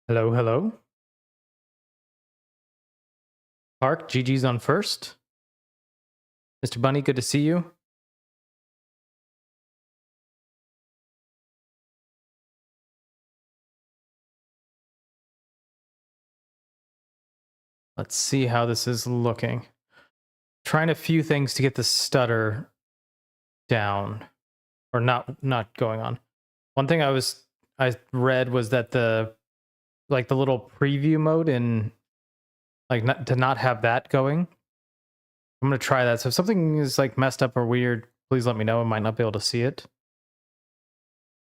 Hello, hello. Park, GG's on first. Mr. Bunny, good to see you. Let's see how this is looking. Trying a few things to get the stutter down, or not going on. One thing I read was that the little preview mode in to not have that going. I'm gonna try that. So if something is like messed up or weird, please let me know. I might not be able to see it.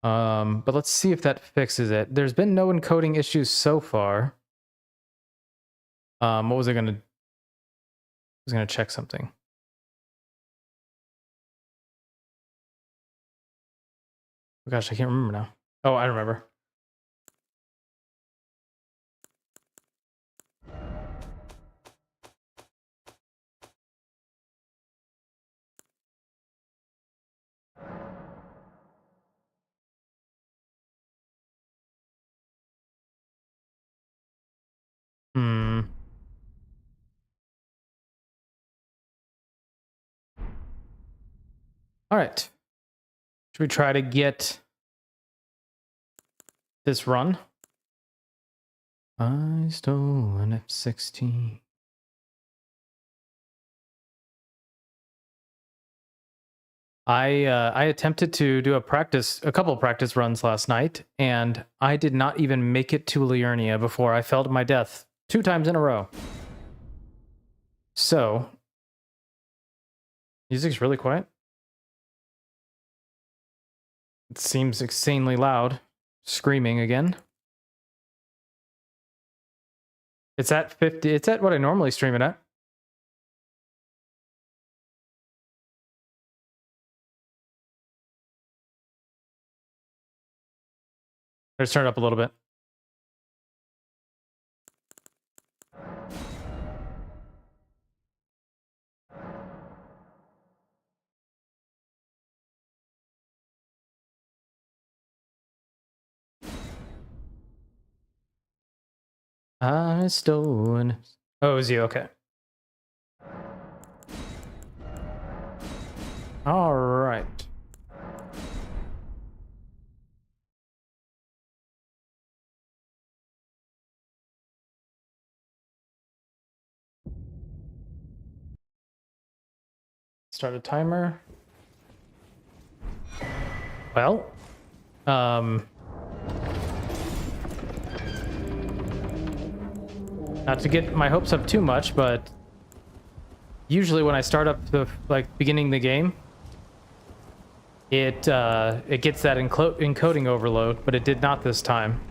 But let's see if that fixes it. There's been no encoding issues so far. What was I was gonna check something. Oh gosh, I can't remember now. Oh, I remember. Hmm. All right. Should we try to get this run? I stole an F-16. I attempted to do a couple of practice runs last night, and I did not even make it to Liurnia before I fell to my death 2 times in a row. So, music's really quiet. It seems insanely loud. Screaming again. It's at 50. It's at what I normally stream it at. Let's turn it up a little bit. I stole an... Oh, it was you. Okay. All right. Start a timer. Well, not to get my hopes up too much, but usually when I start up the beginning the game, it gets that encoding overload, but it did not this time.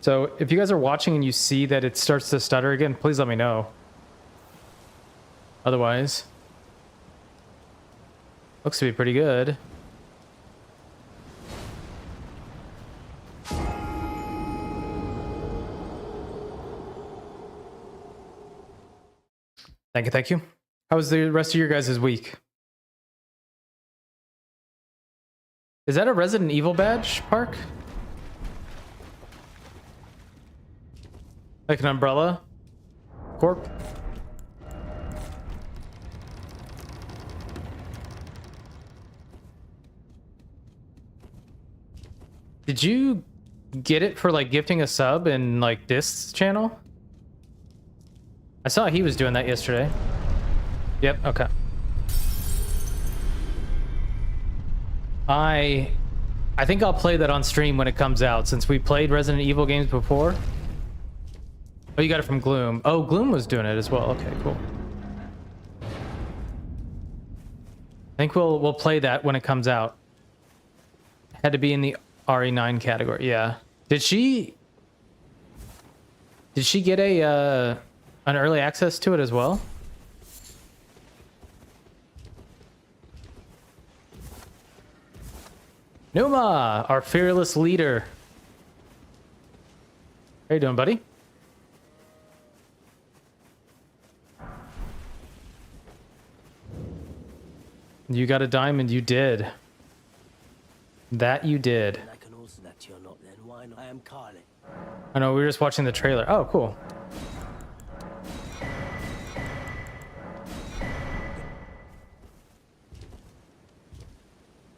So if you guys are watching and you see that it starts to stutter again, please let me know. Otherwise, looks to be pretty good. Thank you, thank you. How was the rest of your guys' week? Is that a Resident Evil badge, Park? Like an umbrella? Corp? Did you get it for like gifting a sub in like Dist's channel? I saw he was doing that yesterday. Yep, okay. I think I'll play that on stream when it comes out, since we played Resident Evil games before. Oh, you got it from Gloom. Oh, Gloom was doing it as well. Okay, cool. I think we'll play that when it comes out. Had to be in the RE9 category. Yeah. Did she get a an early access to it as well? Numa, our fearless leader. How you doing, buddy? You got a diamond, you did. That you did. I can also that you're not then. Why not? I am Carly. I know we were just watching the trailer. Oh, cool.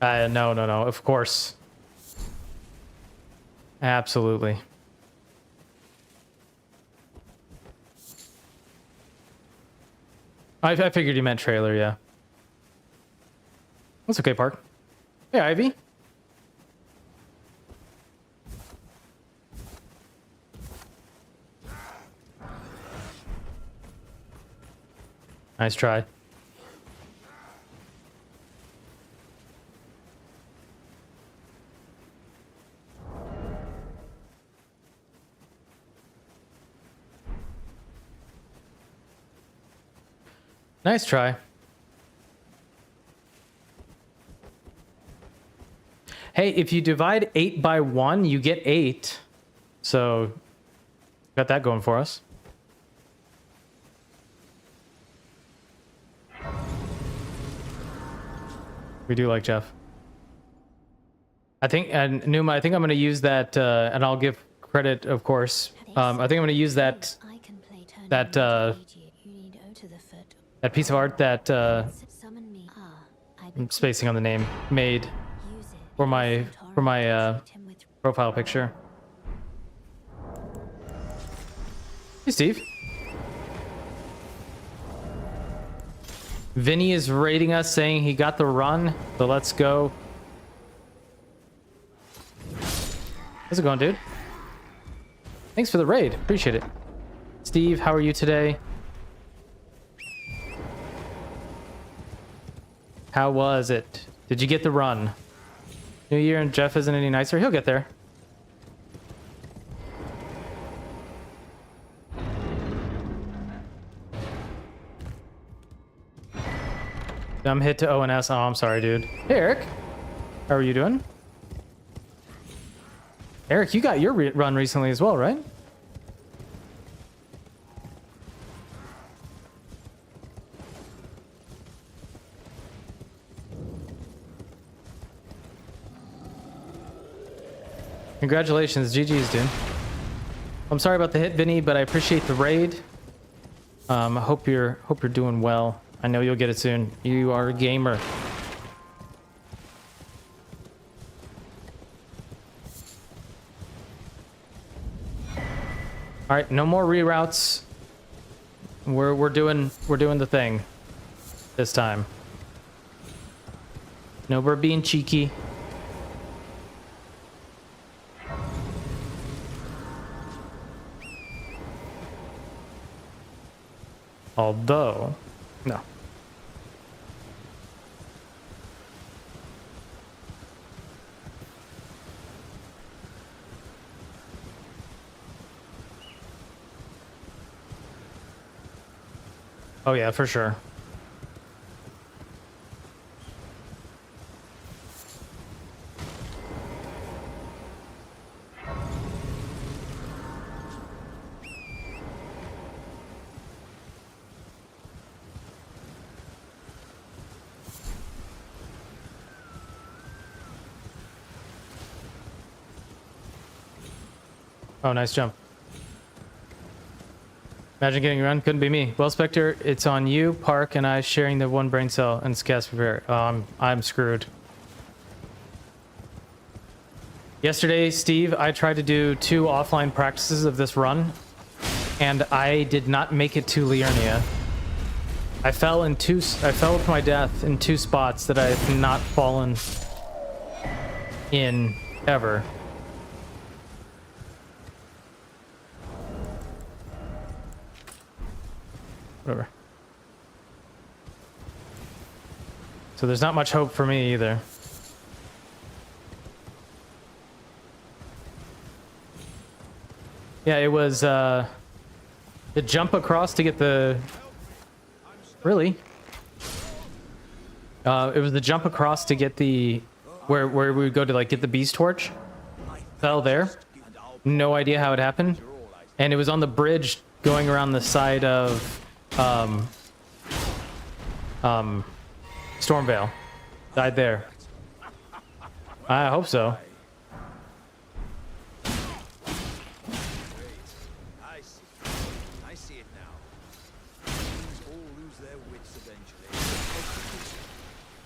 No, no, no. Of course. Absolutely. I figured you meant trailer, yeah. That's okay, Park. Hey, Ivy. Nice try. Nice try. Hey, if you divide 8 by 1, you get 8. So, got that going for us. We do like Jeff. I think, and Numa, I think I'm going to use that, and I'll give credit, of course. I think I'm going to use that piece of art that I'm spacing on the name made for my profile picture. Hey, Steve. Vinny is rating us, saying he got the run, so let's go. How's it going, dude? Thanks for the raid. Appreciate it. Steve, how are you today? How was it? Did you get the run? New Year and Jeff isn't any nicer. He'll get there. Dumb hit to ONS. Oh, I'm sorry, dude. Hey, Eric. How are you doing? Eric, you got your run recently as well, right? Congratulations, GG's, dude. I'm sorry about the hit, Vinny, but I appreciate the raid. I hope you're doing well. I know you'll get it soon. You are a gamer. All right, no more reroutes. We're doing the thing this time. No, we're being cheeky. Although, no. Oh yeah, for sure. Oh, nice jump. Imagine getting run. Couldn't be me. Well, Spectre, it's on you, Park, and I sharing the one brain cell and Scas prepare. I'm screwed. Yesterday, Steve, I tried to do 2 offline practices of this run, and I did not make it to Liurnia. I fell to my death in 2 spots that I have not fallen in ever. Whatever. So there's not much hope for me either. Yeah, it was the jump across to get the... Really? It was the jump across to get the... Where we would go to like get the beast torch. Fell there. No idea how it happened. And it was on the bridge going around the side of... Stormvale. Died there. I hope so.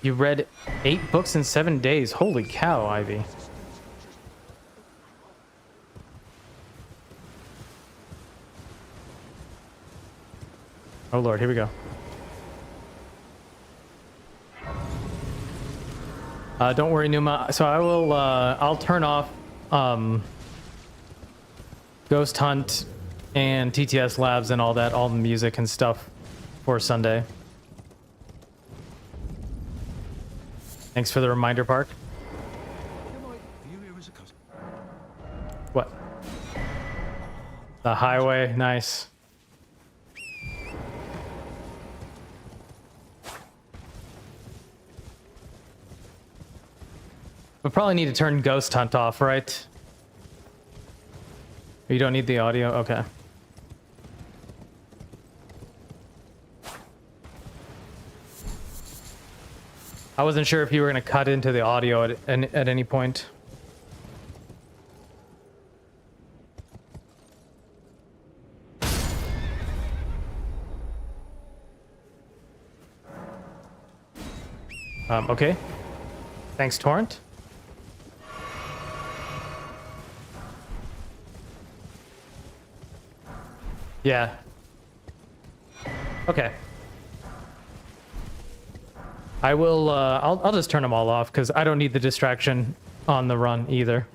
You read 8 books in 7 days. Holy cow, Ivy. Oh Lord, here we go. Don't worry, Numa. So I will, I'll turn off, Ghost Hunt and TTS Labs and all that, all the music and stuff for Sunday. Thanks for the reminder, Park. What? The highway, nice. We'll probably need to turn Ghost Hunt off, right? You don't need the audio? Okay. I wasn't sure if you were going to cut into the audio at any point. Okay. Thanks, Torrent. Yeah. Okay. I will, I'll just turn them all off because I don't need the distraction on the run either.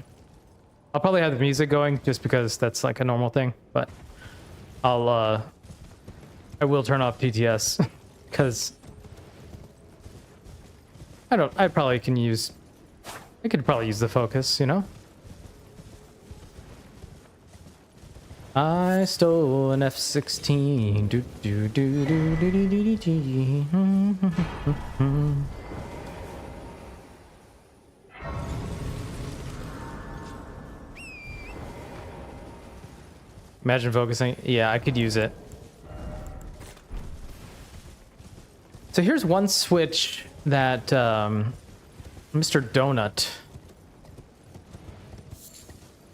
I'll probably have the music going just because that's like a normal thing, but I will turn off TTS because I could probably use the focus, you know? I stole an F-16. Do do do do do do do do. Imagine focusing. Yeah, I could use it. So here's one switch that Mr. Donut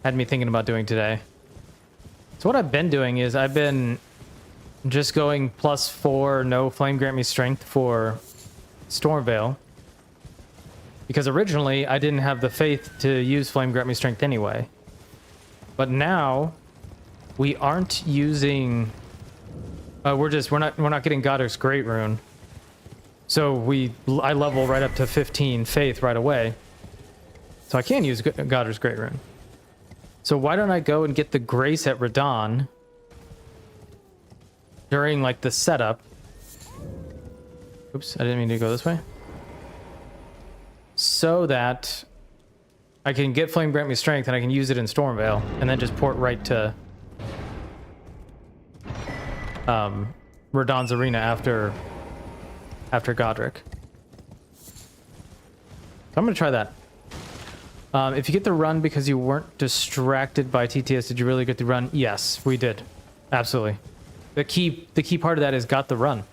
had me thinking about doing today. So what I've been doing is I've been just going +4, no flame grant me strength for Stormveil. Because originally I didn't have the faith to use flame grant me strength anyway. But now we aren't using we're not getting Goddard's Great Rune. So I level right up to 15 faith right away. So I can use Goddard's Great Rune. So why don't I go and get the Grace at Radon during like the setup? Oops, I didn't mean to go this way. So that I can get Flame Grant Me Strength and I can use it in Stormveil and then just port right to Radon's Arena after Godric. So I'm gonna try that. If you get the run because you weren't distracted by TTS, did you really get the run? Yes, we did. Absolutely. The key part of that is got the run.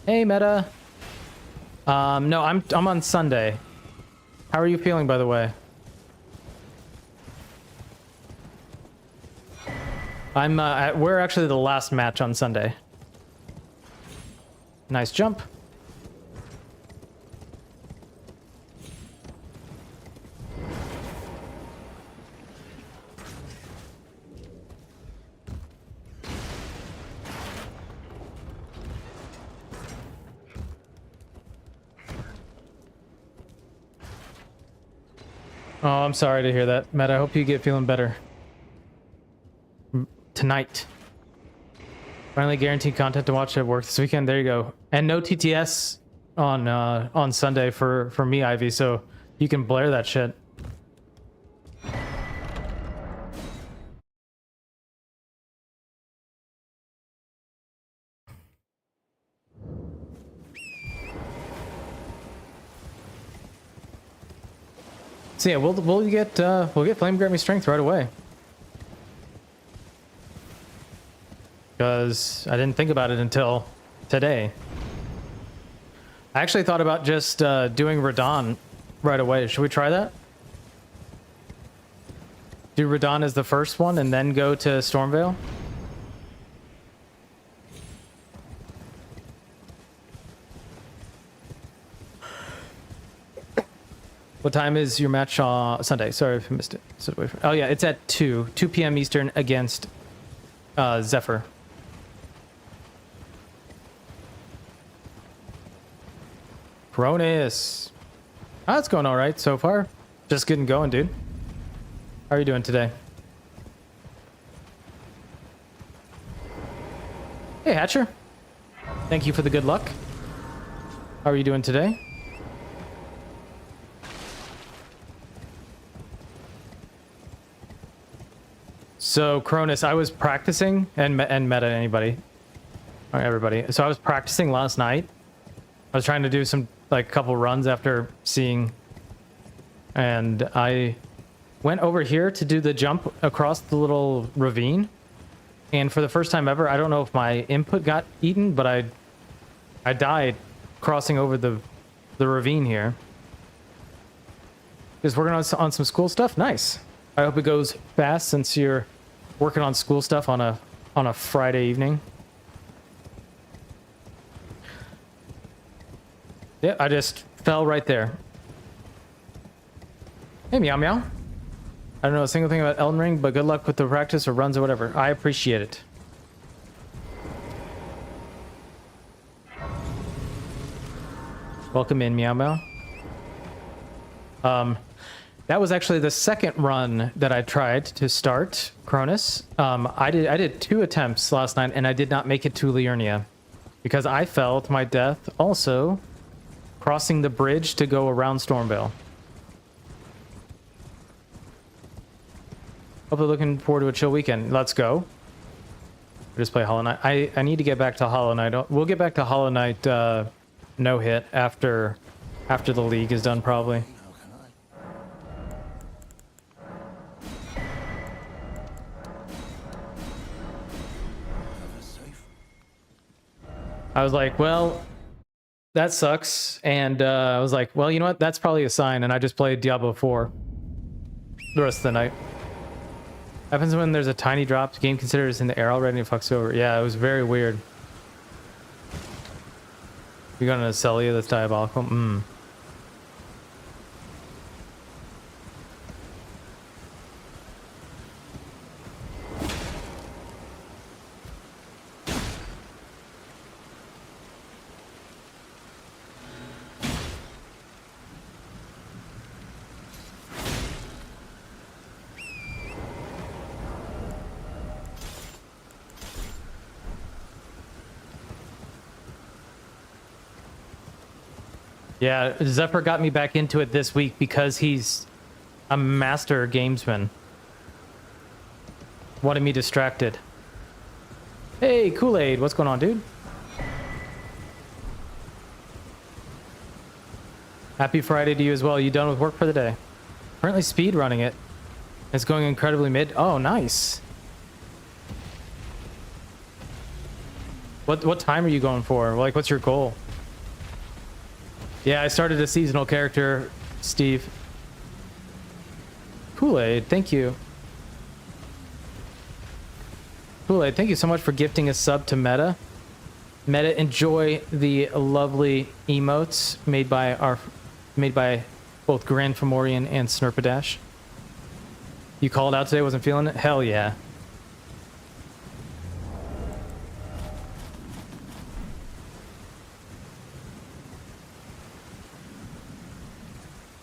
Hey, Meta. No, I'm on Sunday. How are you feeling, by the way? We're actually the last match on Sunday. Nice jump. Oh, I'm sorry to hear that, Matt. I hope you get feeling better tonight. Finally guaranteed content to watch at work this weekend. There you go. And no TTS on Sunday for me, Ivy, so you can blare that shit. So yeah, we'll get Flame Grant Me Strength right away. Because I didn't think about it until today. I actually thought about just doing Radon right away. Should we try that? Do Radon as the first one and then go to Stormvale? What time is your match on Sunday? Sorry if I missed it. Oh yeah, it's at 2 p.m. Eastern against Zephyr. Cronus. Oh, it's going all right so far. Just getting going, dude. How are you doing today? Hey, Hatcher. Thank you for the good luck. How are you doing today? So, Cronus, I was practicing, and Meta, anybody. Or everybody. So I was practicing last night. I was trying to do some, like, couple runs after seeing... And I went over here to do the jump across the little ravine. And for the first time ever, I don't know if my input got eaten, but I died crossing over the ravine here. Just working on some school stuff. Nice. I hope it goes fast since you're working on school stuff on a Friday evening. Yeah, I just fell right there. Hey, Meow Meow. I don't know a single thing about Elden Ring, but good luck with the practice or runs or whatever. I appreciate it. Welcome in, Meow Meow. That was actually the second run that I tried to start Cronus. I did 2 attempts last night, and I did not make it to Liurnia because I fell to my death also crossing the bridge to go around Stormvale. Hopefully looking forward to a chill weekend. Let's go. We'll just play Hollow Knight. I need to get back to Hollow Knight. We'll get back to Hollow Knight no hit after the league is done probably. I was like, well, that sucks. And I was like, well, you know what? That's probably a sign. And I just played Diablo 4 the rest of the night. Happens when there's a tiny drop. The game considers in the air already and it fucks over. Yeah, it was very weird. You got an Acelia that's diabolical? Yeah, Zephyr got me back into it this week because he's a master gamesman. Wanted me distracted. Hey, Kool-Aid, what's going on, dude? Happy Friday to you as well. You done with work for the day? Currently speed running it. It's going incredibly mid. Oh, nice. What time are you going for? Like, what's your goal? Yeah, I started a seasonal character, Steve. Kool-Aid, thank you. Kool-Aid, thank you so much for gifting a sub to Meta. Meta, enjoy the lovely emotes made by both Grand Fomorian and Snurpadash. You called out today, wasn't feeling it? Hell yeah.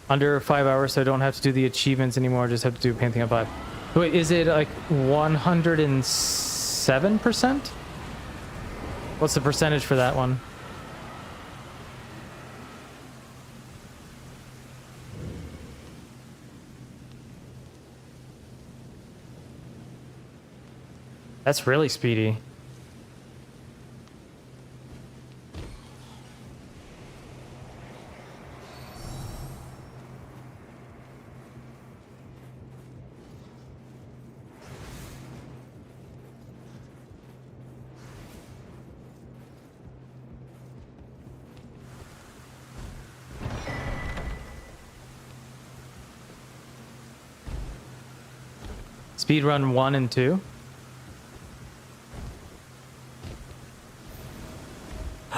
Under 5 hours, so I don't have to do the achievements anymore. I just have to do Pantheon 5. Wait, is it like 107%? What's the percentage for that one? That's really speedy. Speedrun 1 and 2.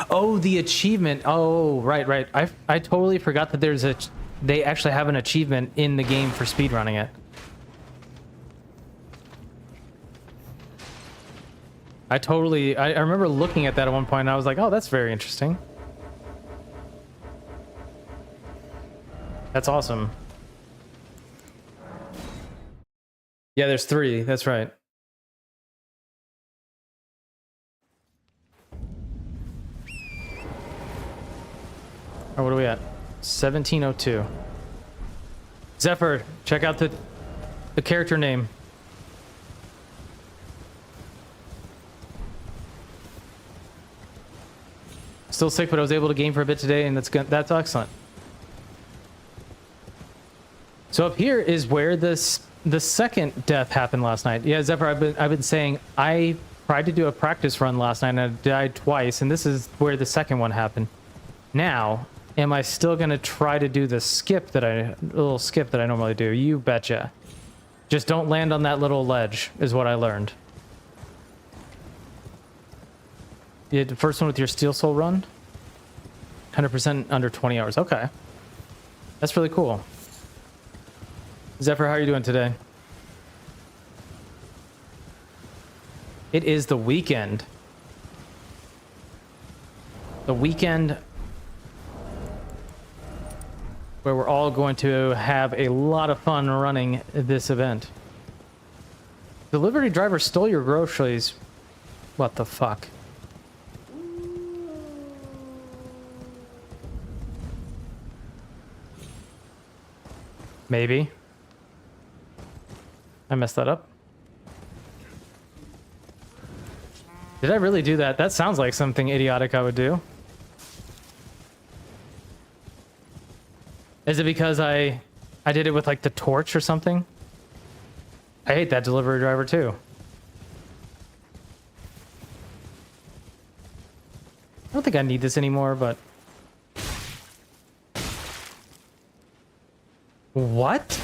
Oh, the achievement. Oh, right. I totally forgot that they actually have an achievement in the game for speedrunning it. I remember looking at that at one point and I was like, oh, that's very interesting. That's awesome. Yeah, there's 3. That's right. Oh, what are we at? 1702. Zephyr, check out the character name. Still sick, but I was able to game for a bit today, and that's excellent. So up here is where the second death happened last night. Yeah, Zephyr, I've been saying I tried to do a practice run last night and I died twice, and this is where the second one happened. Now, am I still gonna try to do the little skip that I normally do? You betcha. Just don't land on that little ledge, is what I learned. You did the first one with your Steel Soul run? 100% under 20 hours. Okay. That's really cool. Zephyr, how are you doing today? It is the weekend. The weekend where we're all going to have a lot of fun running this event. Delivery driver stole your groceries. What the fuck? Maybe. I messed that up. Did I really do that? That sounds like something idiotic I would do. Is it because I did it with like the torch or something? I hate that delivery driver too. I don't think I need this anymore, but... What?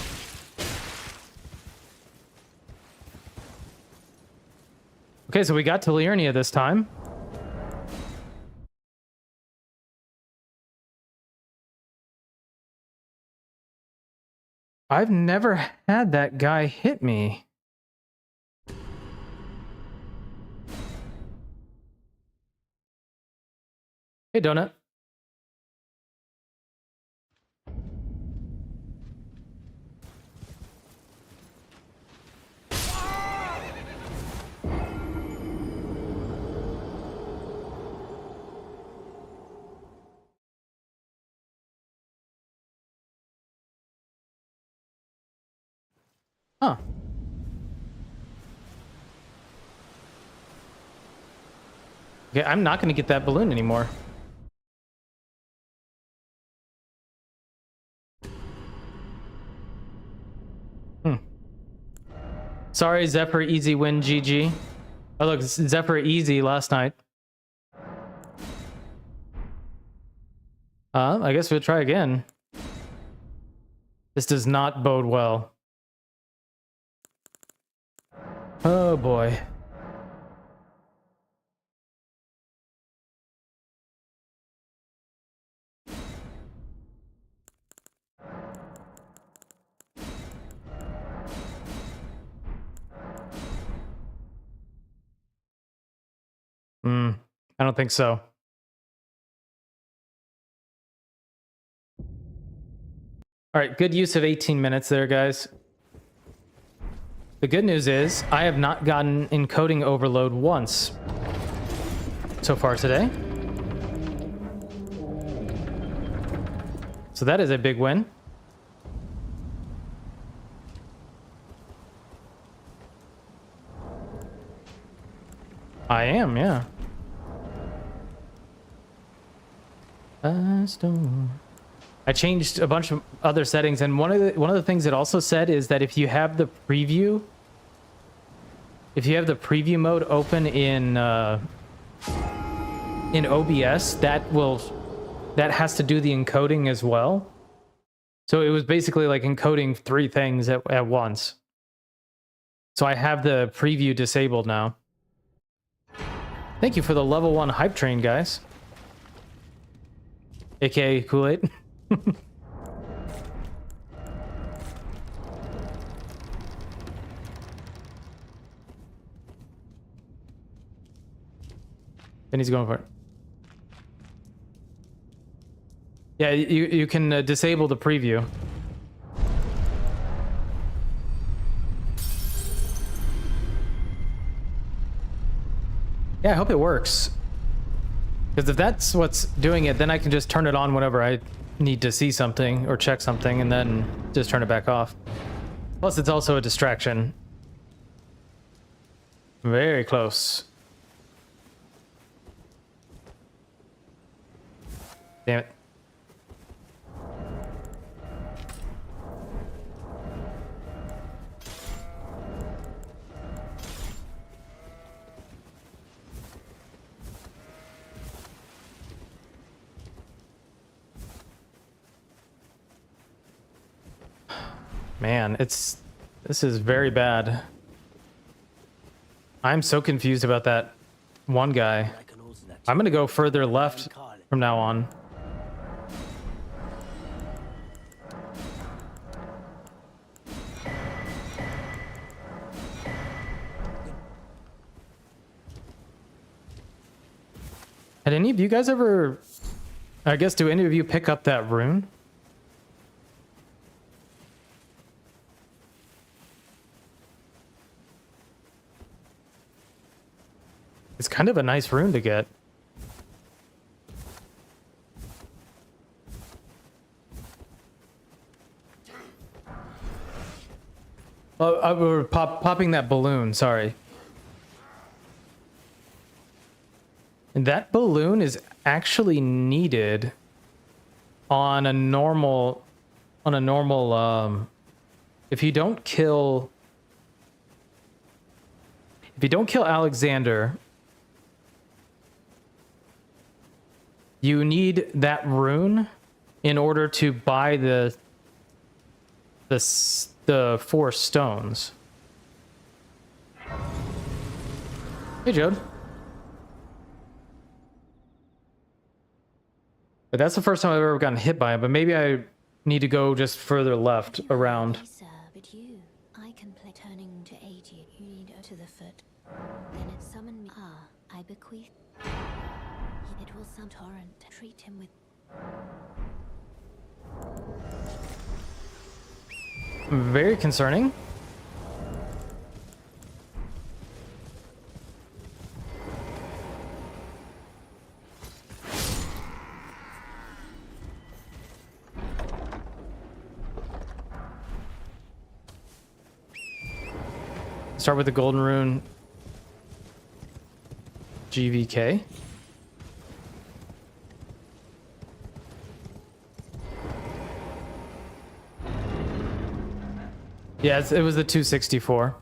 Okay, so we got to Liurnia this time. I've never had that guy hit me. Hey, Donut. Huh. Okay, I'm not going to get that balloon anymore. Sorry, Zephyr easy win GG. Oh look, Zephyr easy last night. I guess we'll try again. This does not bode well. Oh boy. I don't think so. All right, good use of 18 minutes there, guys. The good news is I have not gotten encoding overload once so far today. So that is a big win. I am, yeah. I changed a bunch of other settings, and one of the things it also said is that if you have the preview mode open in OBS, that has to do the encoding as well. So it was basically like encoding 3 things at once. So I have the preview disabled now. Thank you for the level 1 hype train, guys. AKA Kool-Aid. And he's going for it. Yeah, you can disable the preview. Yeah, I hope it works. Because if that's what's doing it, then I can just turn it on whenever I need to see something or check something and then just turn it back off. Plus, it's also a distraction. Very close. Damn it. Man, this is very bad. I'm so confused about that one guy. I'm gonna go further left from now on. Had any of you guys ever, I guess, do any of you pick up that rune? It's kind of a nice rune to get. Oh, we're popping that balloon, sorry. And that balloon is actually needed on a normal, if you don't kill Alexander, you need that rune in order to buy the 4 stones. Hey, Jode. But that's the first time I've ever gotten hit by it, but maybe I need to go just further left around. Sir, but you, I can play turning to aid you. You need to the foot. Then it summon me. Ah, I bequeath. It will some torrent. Treat him with. Very concerning. Start with the golden rune. GVK. Yeah, it was the 264.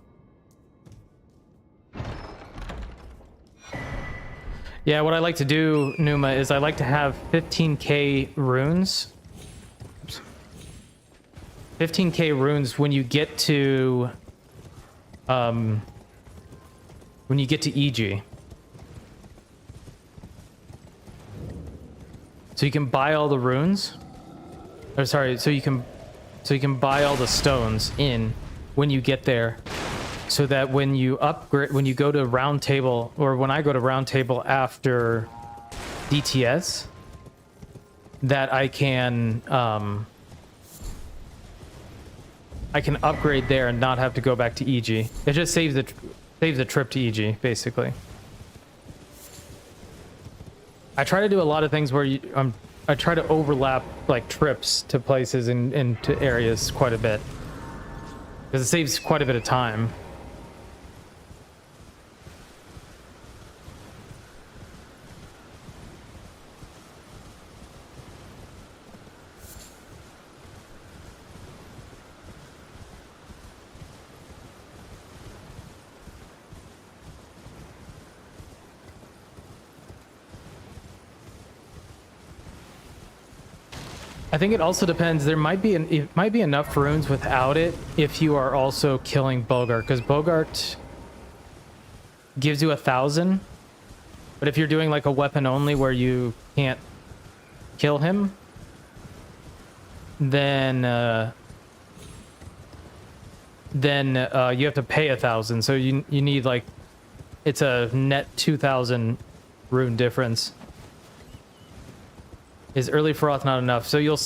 Yeah, what I like to do, Numa, is I like to have 15k runes. Oops. 15k runes when you get to EG. So you can buy all the runes. Or sorry, so you can buy all the stones in when you get there, so that when you upgrade, when you go to round table, or when I go to round table after DTS, that I can upgrade there and not have to go back to EG. It just saves the trip to EG, basically. I try to do a lot of things where I try to overlap like trips to places and to areas quite a bit, because it saves quite a bit of time. I think it also depends. There might be it might be enough runes without it if you are also killing Bogart, because Bogart gives you 1,000. But if you're doing like a weapon only where you can't kill him, then you have to pay 1,000. So you need like, it's a net 2,000 rune difference. Is early froth not enough? So you'll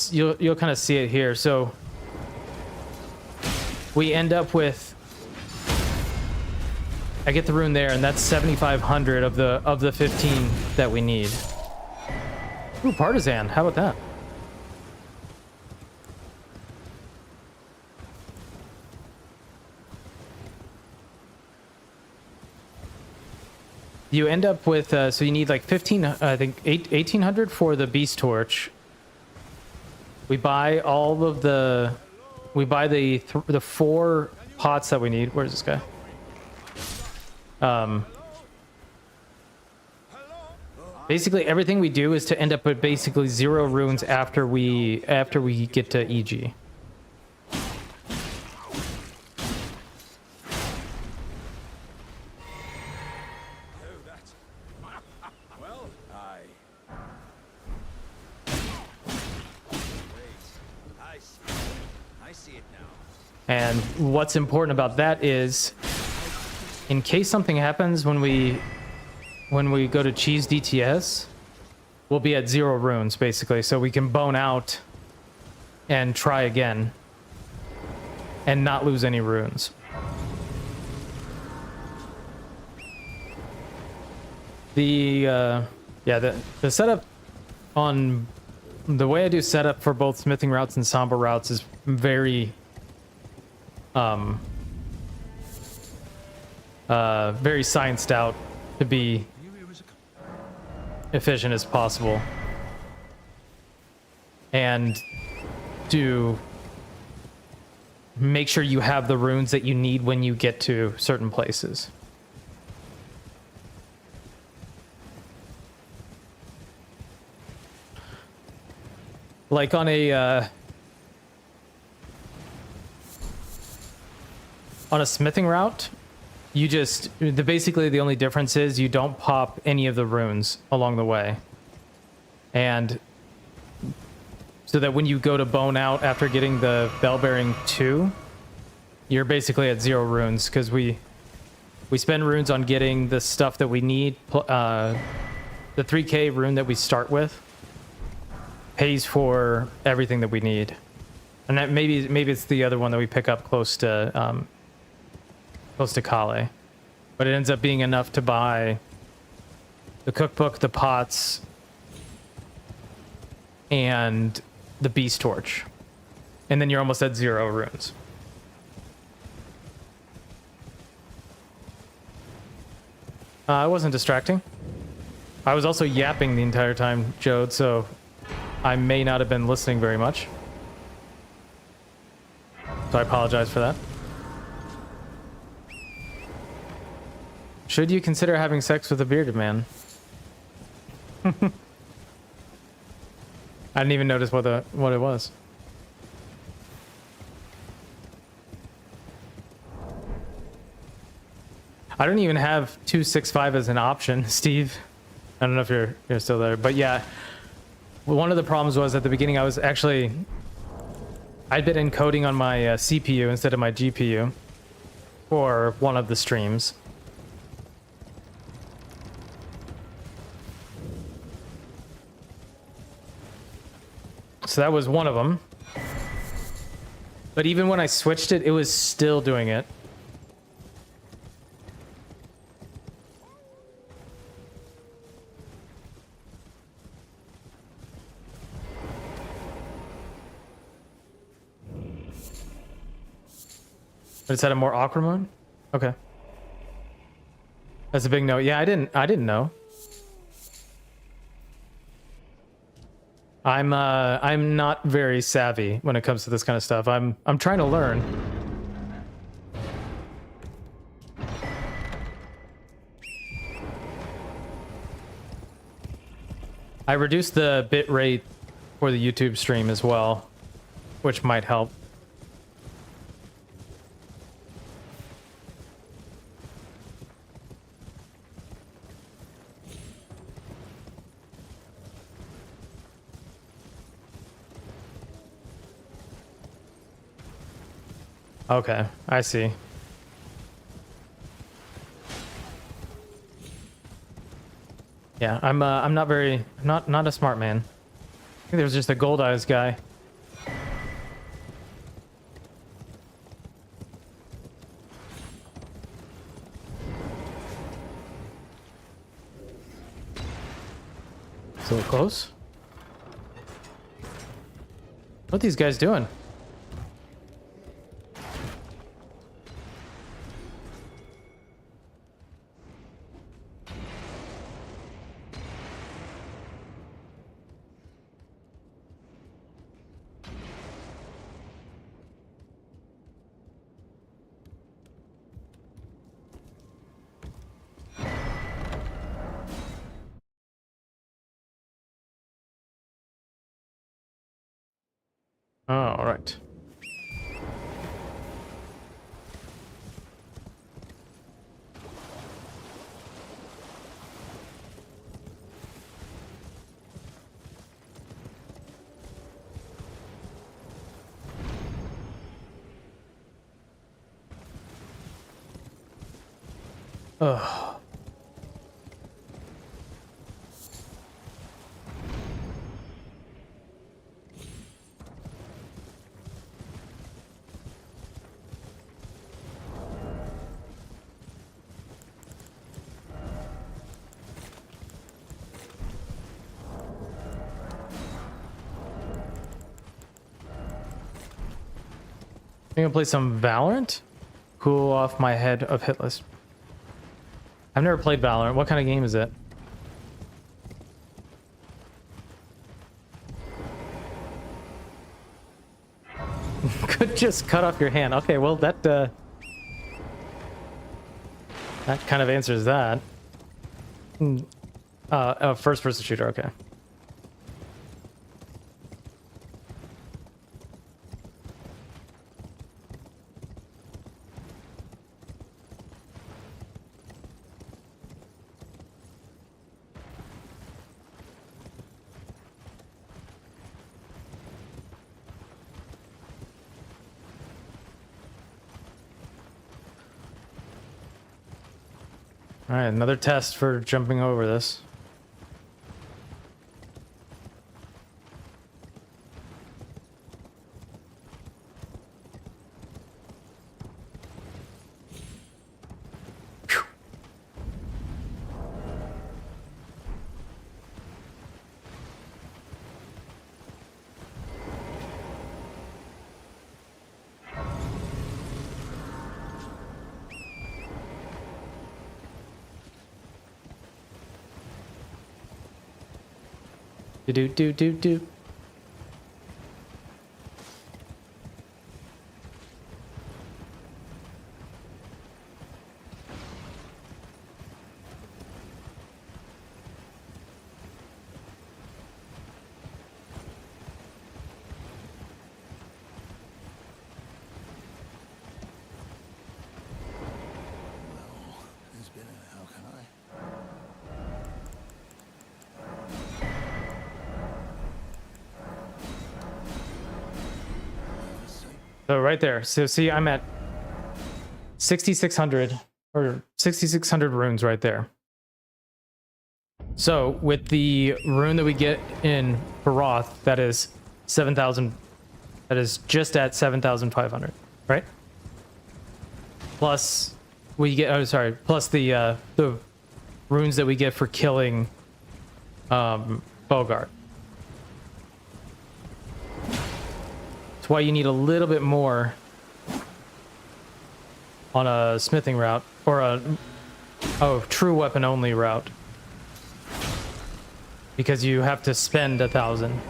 kind of see it here. So we end up with, I get the rune there, and that's 7,500 of the 15 that we need. Ooh, partisan. How about that? You end up with, so you need like 15, I think 1,800 for the beast torch. We buy all of the, we buy the 4 pots that we need. Where's this guy? Basically everything we do is to end up with basically 0 runes after we get to EG. And what's important about that is, in case something happens when we go to cheese DTS, we'll be at 0 runes basically, so we can bone out and try again and not lose any runes. The setup on the way I do setup for both smithing routes and somber routes is very very scienced out to be efficient as possible and to make sure you have the runes that you need when you get to certain places. Like on a smithing route, you just, basically the only difference is you don't pop any of the runes along the way. And so that when you go to bone out after getting the bell bearing 2, you're basically at 0 runes, because we spend runes on getting the stuff that we need. The 3k rune that we start with pays for everything that we need. And that maybe it's the other one that we pick up close to Kale, but it ends up being enough to buy the cookbook, the pots, and the beast torch, and then you're almost at 0 runes. I wasn't distracting. I was also yapping the entire time, Jode, so I may not have been listening very much. So I apologize for that. Should you consider having sex with a bearded man? I didn't even notice what it was. I don't even have 265 as an option, Steve. I don't know if you're still there, but yeah. One of the problems was at the beginning I'd been encoding on my CPU instead of my GPU for one of the streams. So that was one of them. But even when I switched it, it was still doing it. But it's at a more awkward mode? Okay. That's a big no. Yeah, I didn't know. I'm not very savvy when it comes to this kind of stuff. I'm trying to learn. I reduced the bit rate for the YouTube stream as well, which might help. Okay, I see. Yeah, I'm not very not a smart man. I think there's just a gold eyes guy. So close. What are these guys doing? Oh, all right. Ugh. I'm gonna play some Valorant. Cool off my head of hit list. I've never played Valorant. What kind of game is it? Could just cut off your hand. Okay, well that kind of answers that. First person shooter, okay. All right, another test for jumping over this. Phew. Do do do do. It's been a how can I? So right there. So see, I'm at 6,600 or 6,600 runes right there. So with the rune that we get in Baroth, that is 7,000. That is just at 7,500, right? Plus we get. Oh, sorry. Plus the runes that we get for killing Bogart. That's why you need a little bit more on a smithing route or a true weapon only route, because you have to spend 1,000.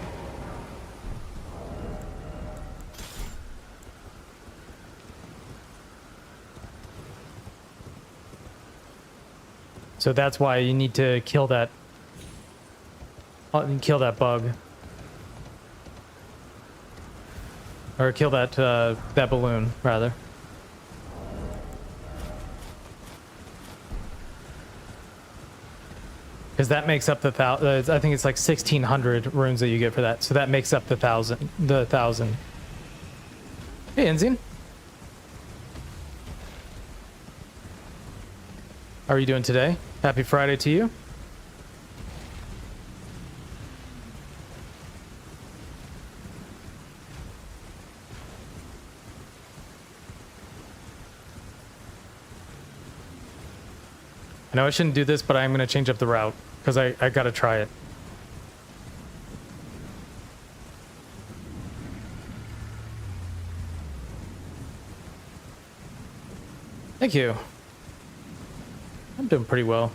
So that's why you need to kill that bug. or kill that that balloon rather. Because that makes up the I think it's like 1,600 runes that you get for that. So that makes up the 1,000. The 1,000. Hey, Enzine. How are you doing today? Happy Friday to you. I know I shouldn't do this, but I'm going to change up the route because I got to try it. Thank you. I'm doing pretty well.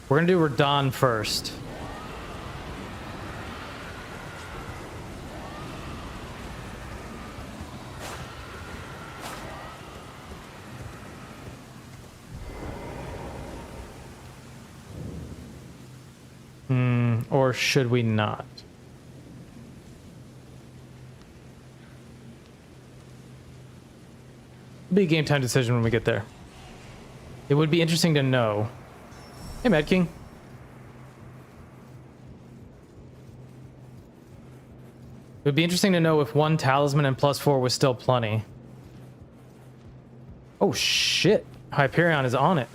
We're going to do Radon first. Or should we not? It'll be a game time decision when we get there. It would be interesting to know. Hey, Mad King. It would be interesting to know if one talisman and +4 was still plenty. Oh shit. Hyperion is on it.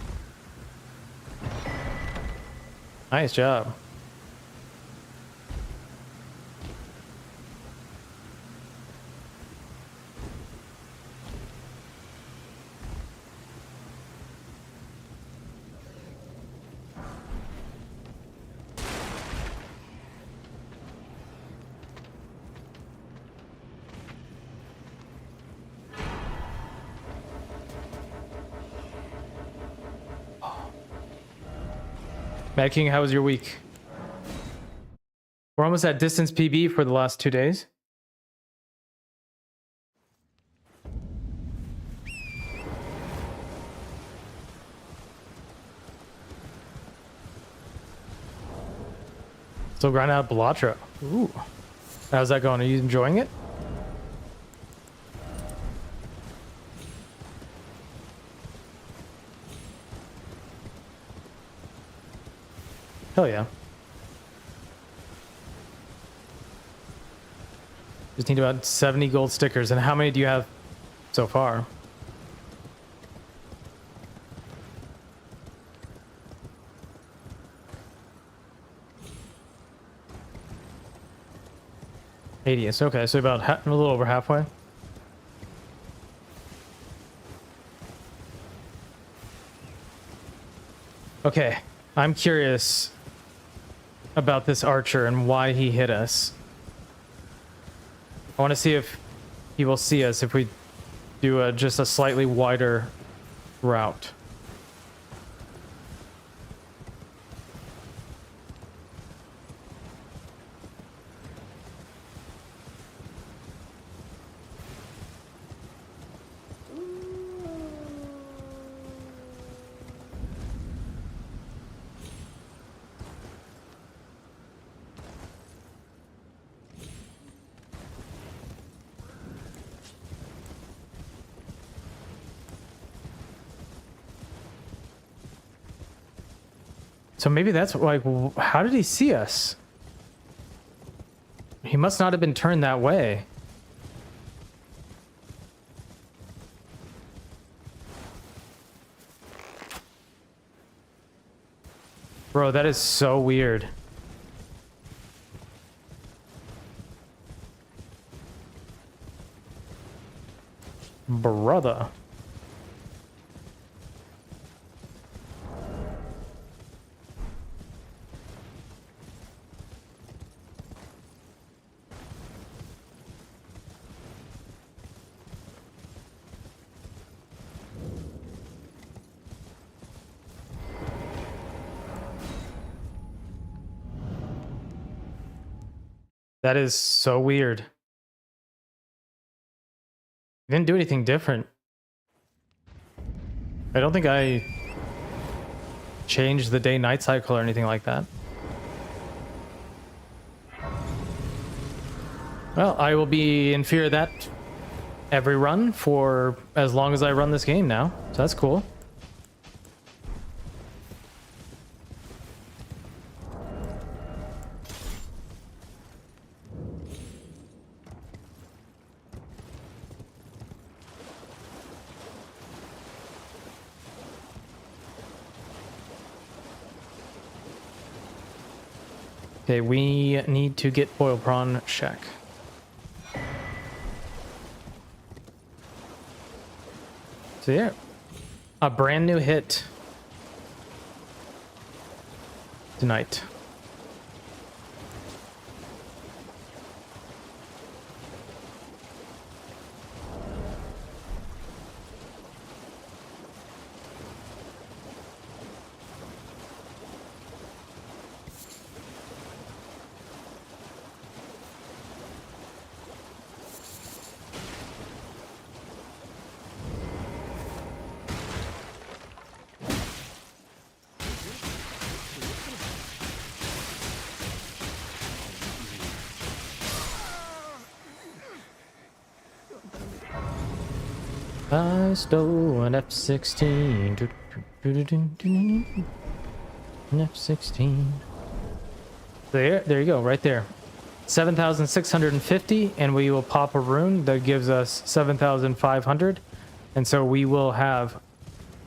Nice job. Mad King, how was your week? We're almost at distance PB for the last 2 days. Still grinding out Belatra. Ooh. How's that going? Are you enjoying it? Hell yeah. Just need about 70 gold stickers. And how many do you have so far? $80. Okay, so about a little over halfway. Okay, I'm curious about this archer and why he hit us. I want to see if he will see us if we do just a slightly wider route. So maybe that's like, how did he see us? He must not have been turned that way. Bro, that is so weird. Brother. That is so weird. I didn't do anything different. I don't think I changed the day-night cycle or anything like that. Well, I will be in fear of that every run for as long as I run this game now. So that's cool. Okay, we need to get boil prawn shack. So yeah, a brand new hit tonight. I stole an F-16. An F-16. There you go, right there. 7,650, and we will pop a rune that gives us 7,500. And so we will have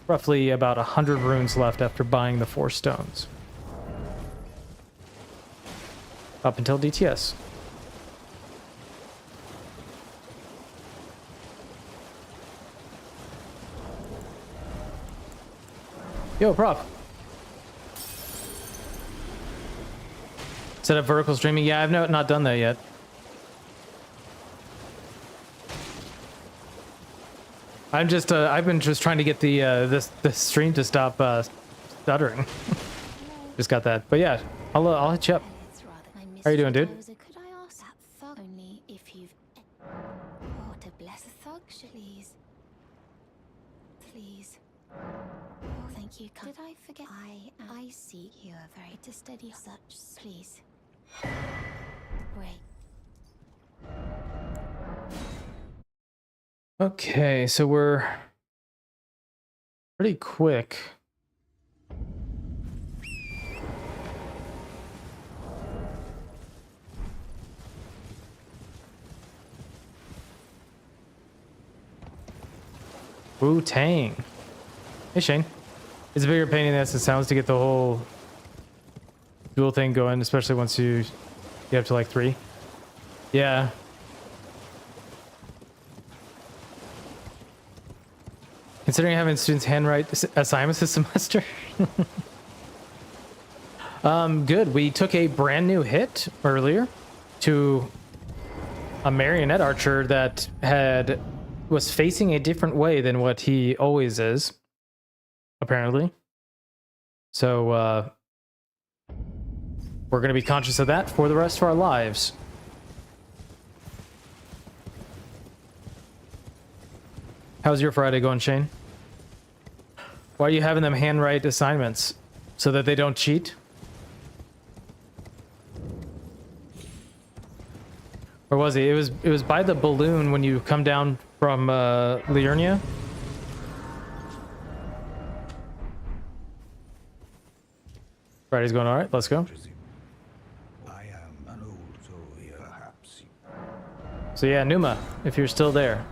roughly about 100 runes left after buying the 4 stones. Up until DTS. Yo, prop. Set up vertical streaming. Yeah, I've not done that yet. I've been just trying to get the this stream to stop stuttering. Just got that. But yeah, I'll hit you up. How you doing, dude? Could I ask that thug only if you've... Oh, to bless a thug, please. Please. Oh, thank you. Did I forget? I see you are very to steady such. Please. Wait. Okay, so we're pretty quick. Wu-Tang. Hey, Shane. It's a bigger pain in the ass than it sounds to get the whole dual thing going, especially once you get up to like 3. Yeah. Considering having students handwrite assignments this semester. Good. We took a brand new hit earlier to a marionette archer that was facing a different way than what he always is, apparently. So we're going to be conscious of that for the rest of our lives. How's your Friday going, Shane? Why are you having them handwrite assignments? So that they don't cheat? Or was he? It was by the balloon when you come down from Liurnia. Friday's going all right. Let's go. I am an old soul here, perhaps. So yeah, Numa, if you're still there.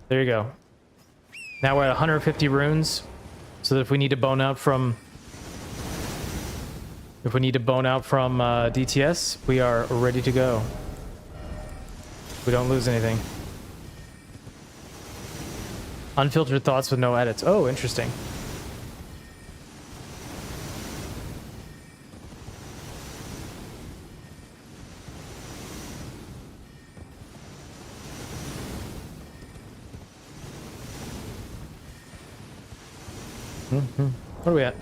There you go. Now we're at 150 runes, so that if we need to bone out from DTS, we are ready to go. We don't lose anything. Unfiltered thoughts with no edits. Oh, interesting. What are we at?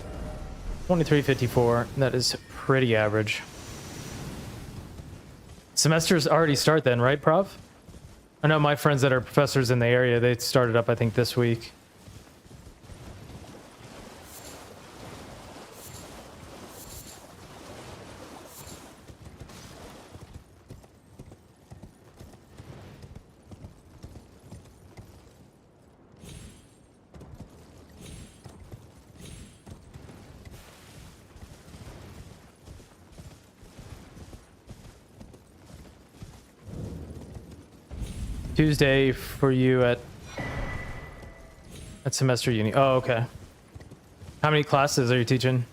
2354. That is pretty average. Semesters already start then, right, Prof? I know my friends that are professors in the area, they started up, I think, this week. Tuesday for you at semester uni. Oh, okay. How many classes are you teaching?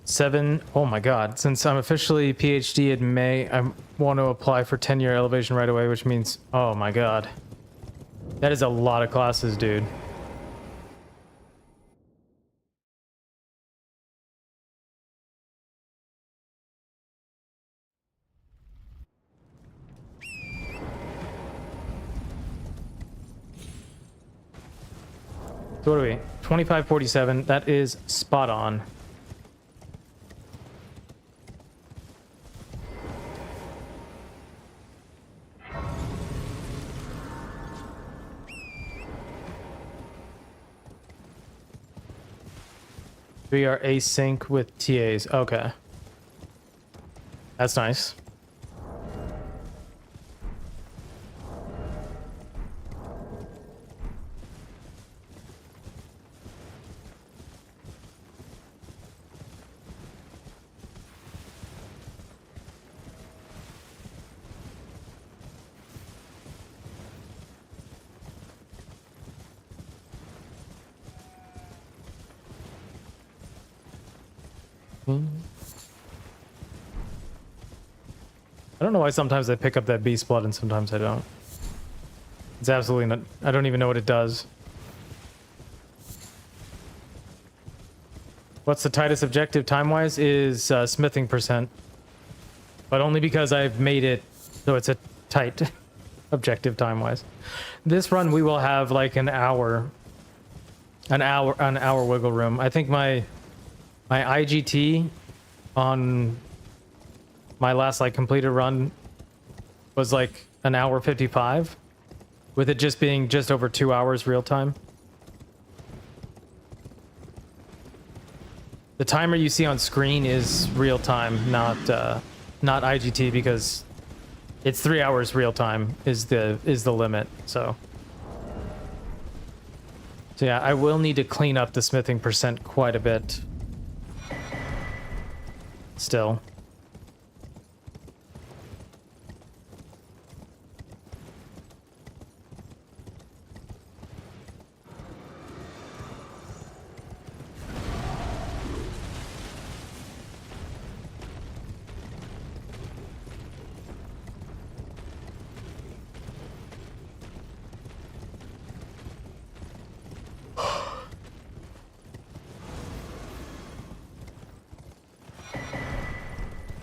Seven. Oh my god. Since I'm officially PhD in May, I want to apply for 10-year elevation right away, which means, oh my god. That is a lot of classes, dude. So what are we? 2547. That is spot on. We are async with TAs. Okay. That's nice. I don't know why sometimes I pick up that beast blood and sometimes I don't. It's absolutely not. I don't even know what it does. What's the tightest objective time-wise is smithing percent. But only because I've made it so it's a tight objective time-wise. This run we will have like an hour wiggle room. I think my IGT on my last like completed run was like an hour 55, with it just being just over 2 hours real time. The timer you see on screen is real time, not IGT, because it's 3 hours real time is the limit. So yeah, I will need to clean up the smithing percent quite a bit still.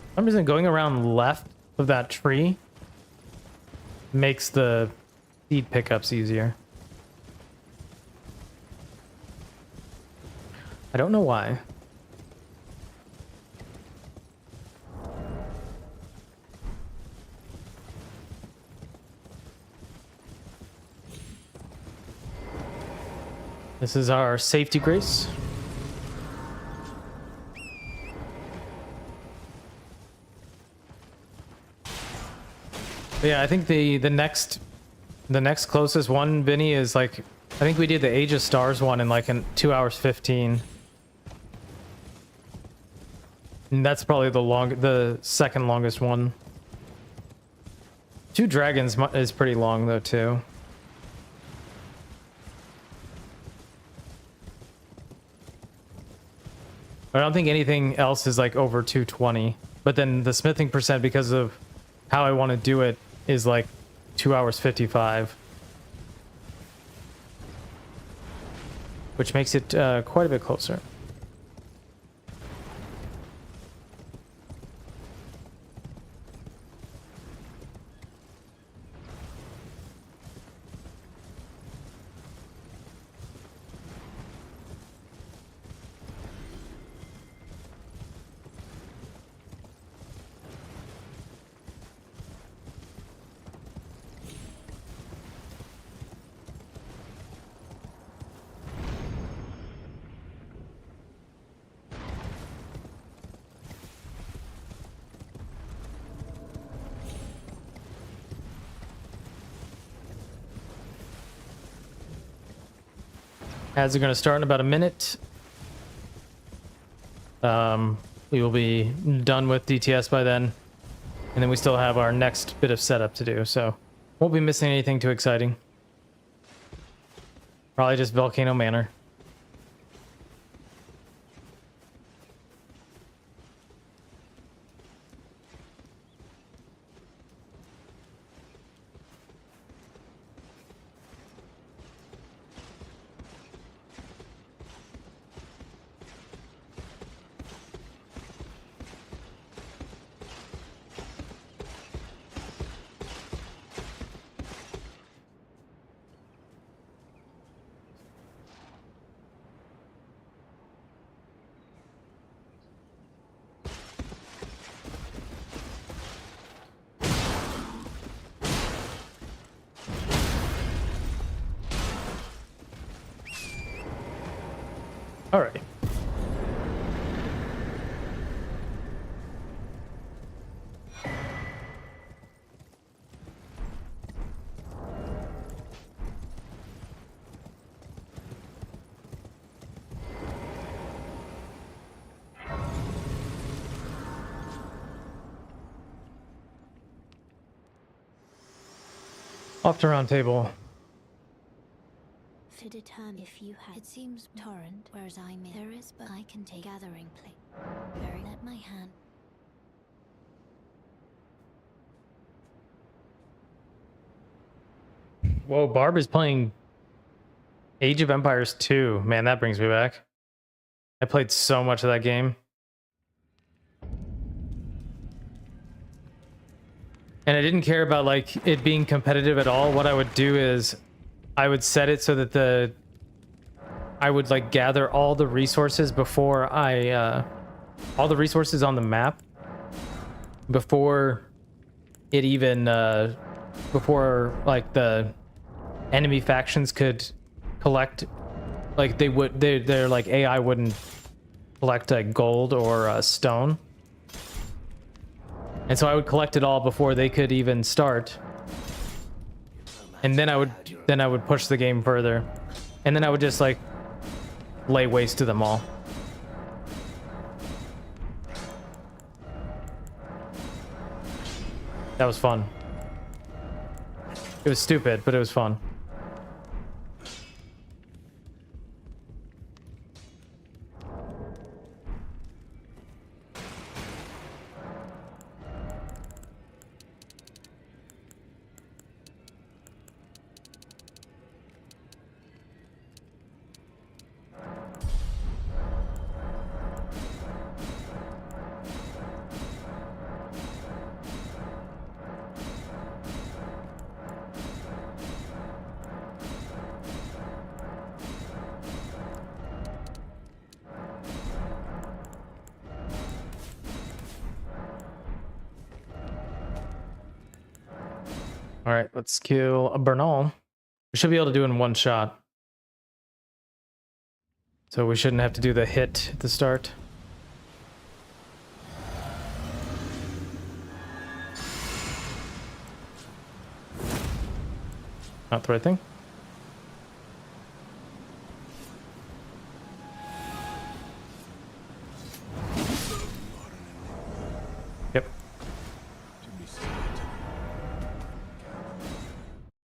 For some reason, going around left of that tree makes the seed pickups easier. I don't know why. This is our safety grace. But yeah, I think the next closest one, Vinny, is like, I think we did the Age of Stars one in like 2 hours 15. And that's probably the second longest one. 2 Dragons is pretty long though too. I don't think anything else is like over 220. But then the smithing percent, because of how I want to do it, is like 2 hours 55. Which makes it quite a bit closer. Ads are going to start in about a minute. We will be done with DTS by then. And then we still have our next bit of setup to do, so won't be missing anything too exciting. Probably just Volcano Manor. All right. Off to round table. Fitted turn if you had. It seems torrent, whereas I may. There is, but I can take gathering plate. Very let my hand. Whoa, Barb is playing Age of Empires 2. Man, that brings me back. I played so much of that game. And I didn't care about like it being competitive at all. What I would do is I would set it so that I would like gather all the resources before all the resources on the map before it even before like the enemy factions could collect, like their like AI wouldn't collect gold or stone. And so I would collect it all before they could even start. And then I would push the game further. And then I would just like lay waste to them all. That was fun. It was stupid, but it was fun. All right, let's kill a Bernal. We should be able to do it in one shot. So we shouldn't have to do the hit at the start. Not the right thing. Yep.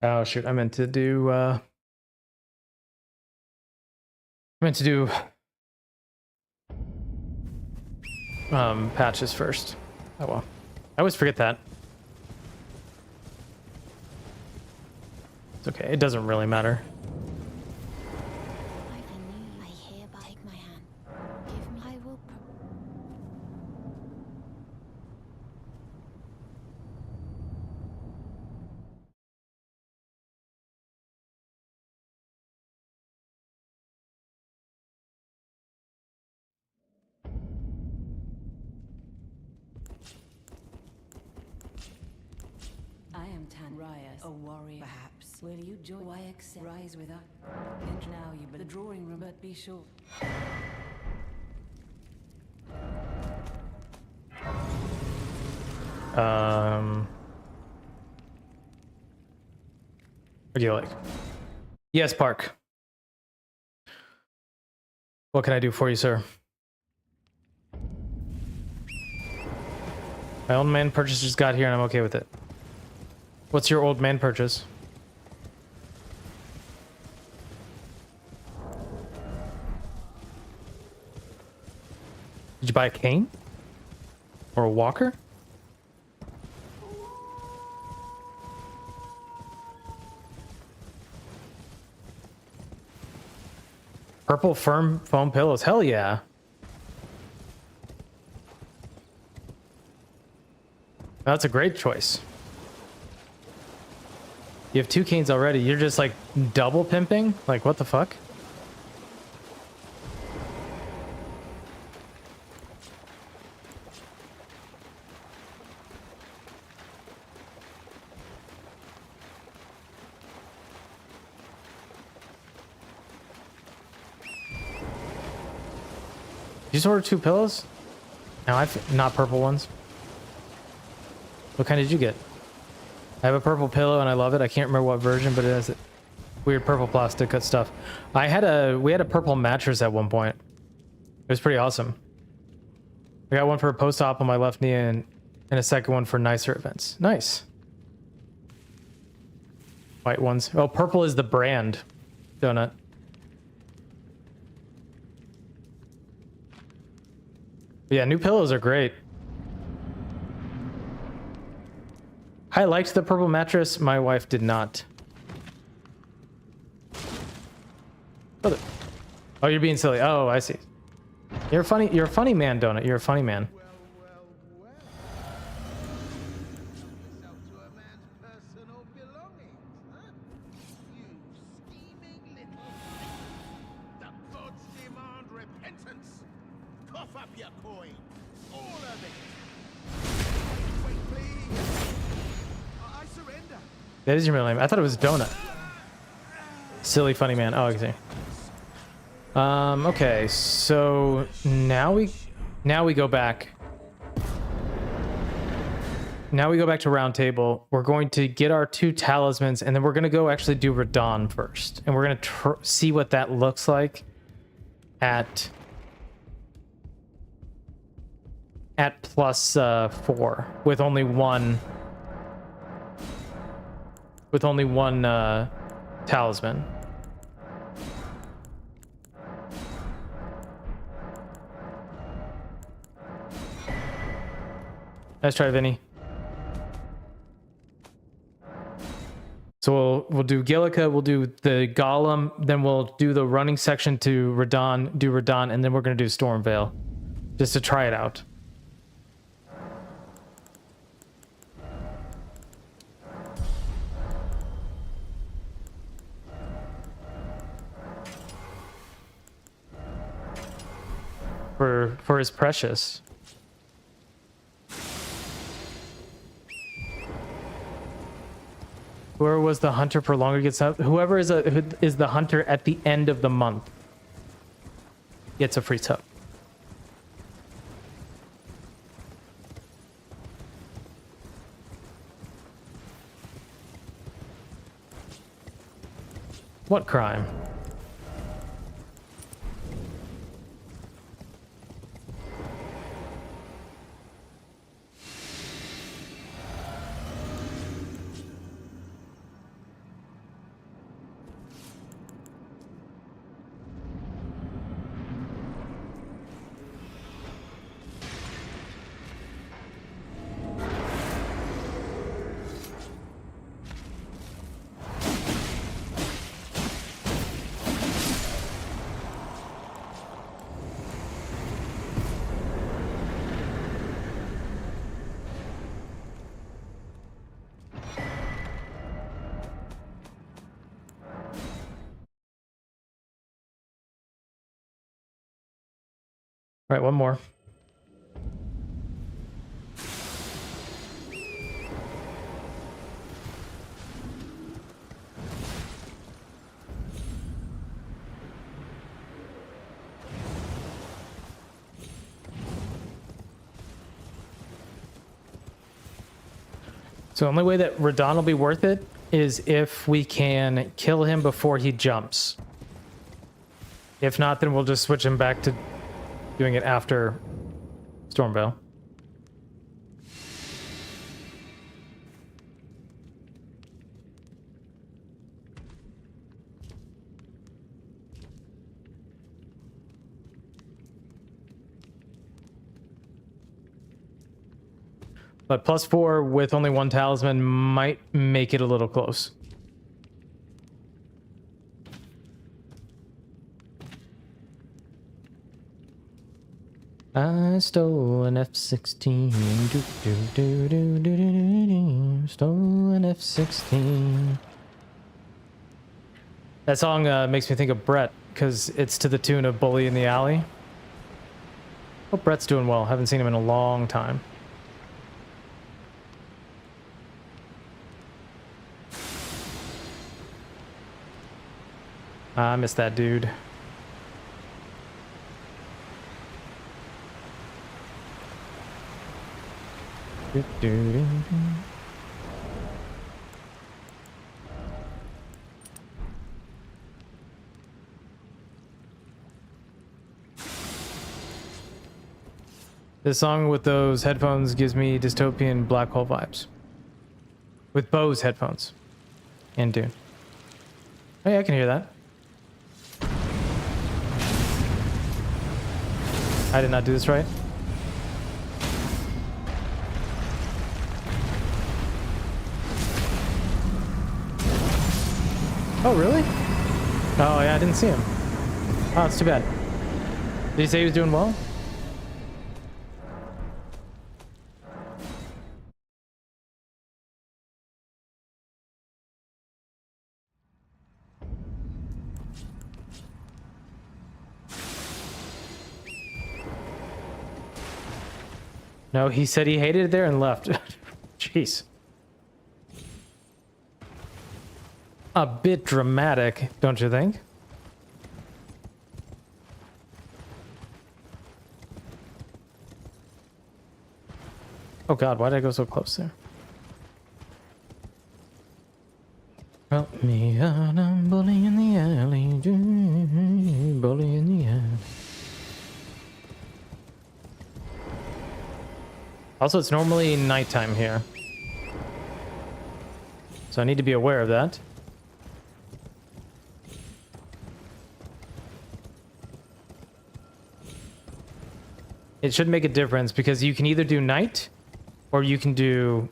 Oh shoot, I meant to do patches first. Oh well. I always forget that. It's okay, it doesn't really matter. I hereby take my hand. Give me. I will. I am Tanrias, a warrior. Perhaps. Will you join? Why accept? Rise with us. Enter now, you but the drawing room, but be sure. What do you like? Yes, Park. What can I do for you, sir? My old man purchase just got here and I'm okay with it. What's your old man purchase? Did you buy a cane? Or a walker? Purple firm foam pillows. Hell yeah. That's a great choice. You have 2 canes already. You're just like double pimping? Like what the fuck? You just ordered 2 pillows? No, not purple ones. What kind did you get? I have a purple pillow and I love it. I can't remember what version, but it has weird purple plastic stuff. We had a purple mattress at one point. It was pretty awesome. I got one for a post-op on my left knee and a second one for nicer events. Nice. White ones. Oh, purple is the brand. Donut. Yeah, new pillows are great. I liked the purple mattress. My wife did not. Oh, you're being silly. Oh, I see. You're funny. You're a funny man, Donut. You're a funny man. Well. Yourself to a man's personal belongings, huh? You scheming little thing. The gods demand repentance. Cough up your coin. All of it. Wait, please. I surrender. That is your middle name. I thought it was Donut. Silly funny man. Oh, okay. Okay, so now we go back. Now we go back to round table. We're going to get our 2 talismans, and then we're going to go actually do Radon first. And we're going to see what that looks like at plus 4 with only one talisman. Let's try, Vinny. So we'll do Gillica, we'll do the Golem, then we'll do the running section to Radon, do Radon, and then we're gonna do Stormveil, just to try it out. For his precious. Whoever was the hunter for longer gets out. Whoever is the hunter at the end of the month gets a free tub. What crime? All right, one more. So the only way that Radon will be worth it is if we can kill him before he jumps. If not, then we'll just switch him back to doing it after Stormveil. But +4 with only one talisman might make it a little close. I stole an F-16. Stole an F-16. That song makes me think of Brett because it's to the tune of Bully in the Alley. Hope Brett's doing well. Haven't seen him in a long time. I miss that dude. This song with those headphones gives me dystopian black hole vibes. With Bose headphones. And Dune. Oh yeah, I can hear that. I did not do this right. Oh, really? Oh, yeah, I didn't see him. Oh, it's too bad. Did he say he was doing well? No, he said he hated it there and left. Jeez. A bit dramatic, don't you think? Oh god, why did I go so close there? Help me out, I'm bully in the alley. Bully in the alley. Also, it's normally nighttime here. So I need to be aware of that. It should make a difference because you can either do night or you can do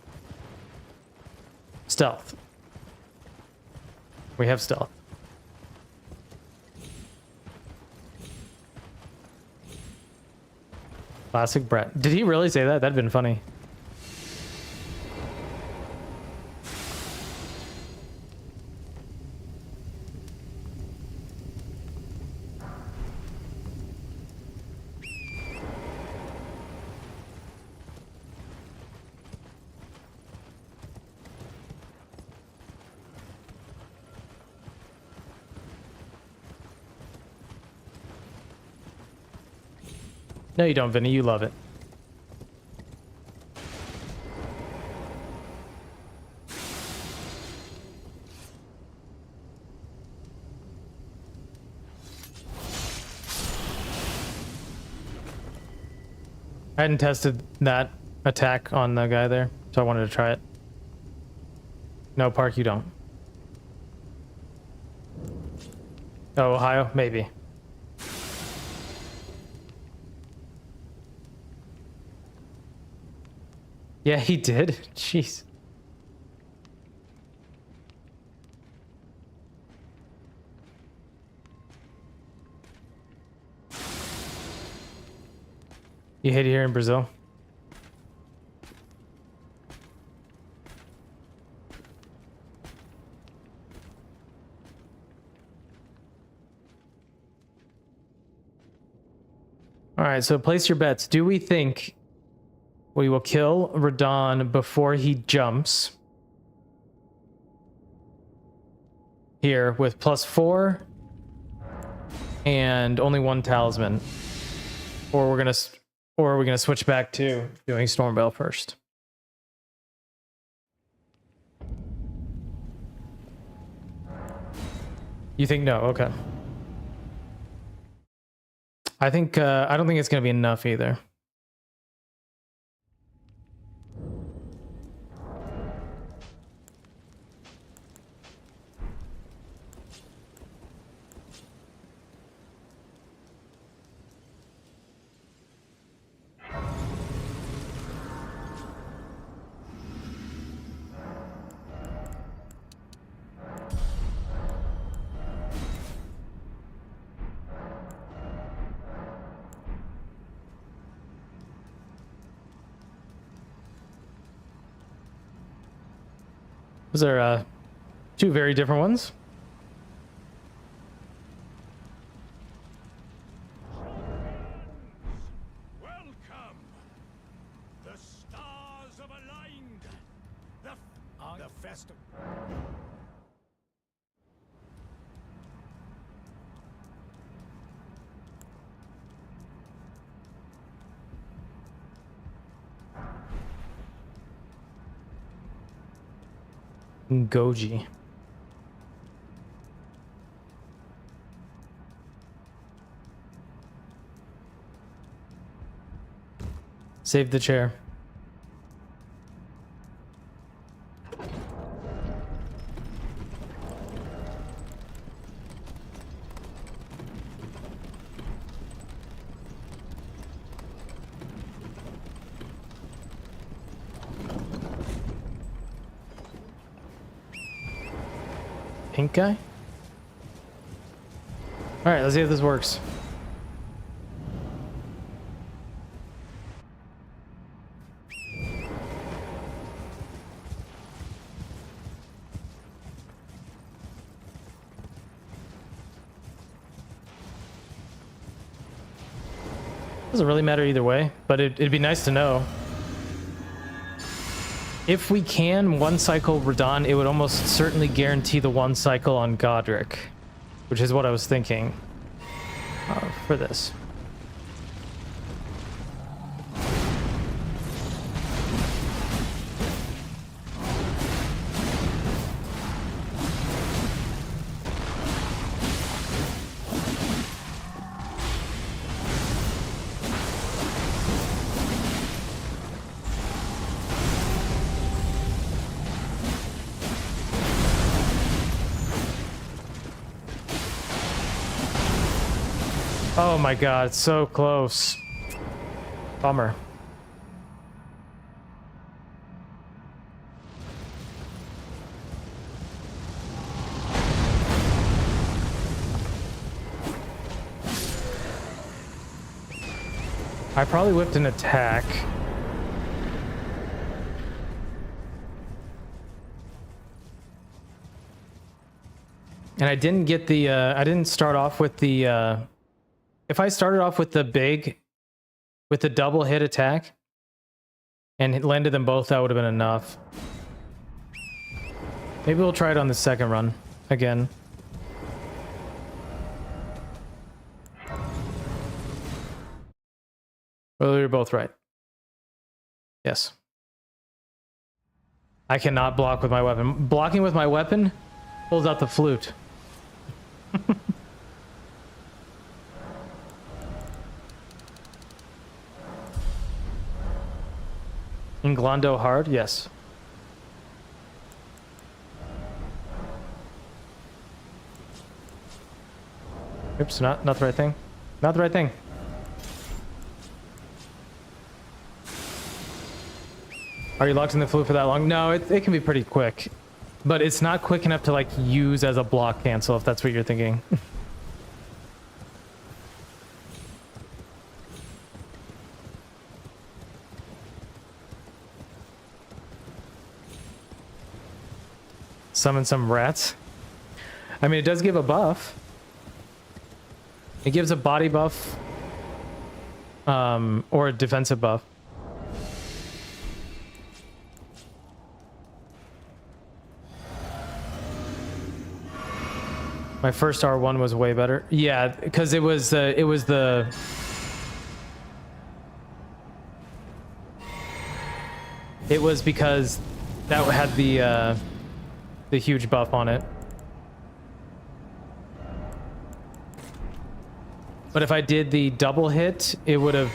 stealth. We have stealth. Classic Brett. Did he really say that? That'd been funny. No, you don't, Vinny. You love it. I hadn't tested that attack on the guy there, so I wanted to try it. No, Park, you don't. Oh, Ohio? Maybe. Yeah, he did. Jeez. You hate it here in Brazil? All right, so place your bets. Do we think we will kill Radon before he jumps here with +4 and only one talisman, or are we gonna switch back to doing Stormveil first? You think no? Okay. I think I don't think it's gonna be enough either. Those are two very different ones. Welcome! The stars have aligned! The festival. Goji. Save the chair. Pink guy? All right, let's see if this works. Doesn't really matter either way, but it'd be nice to know. If we can one cycle Radon, it would almost certainly guarantee the one cycle on Godric, which is what I was thinking for this. Oh my god, it's so close. Bummer. I probably whipped an attack. And I didn't get the, I didn't start off with the, if I started off with the double hit attack and landed them both, that would have been enough. Maybe we'll try it on the second run again. Well, you're both right. Yes. I cannot block with my weapon. Blocking with my weapon pulls out the flute. Inglando hard? Yes. Oops, not the right thing. Not the right thing. Are you locked in the flute for that long? No, it can be pretty quick. But it's not quick enough to like use as a block cancel, if that's what you're thinking. Summon some rats. I mean, it does give a buff. It gives a body buff, or a defensive buff. My first R1 was way better. Yeah, because it was the it was because that had the huge buff on it. But if I did the double hit, it would have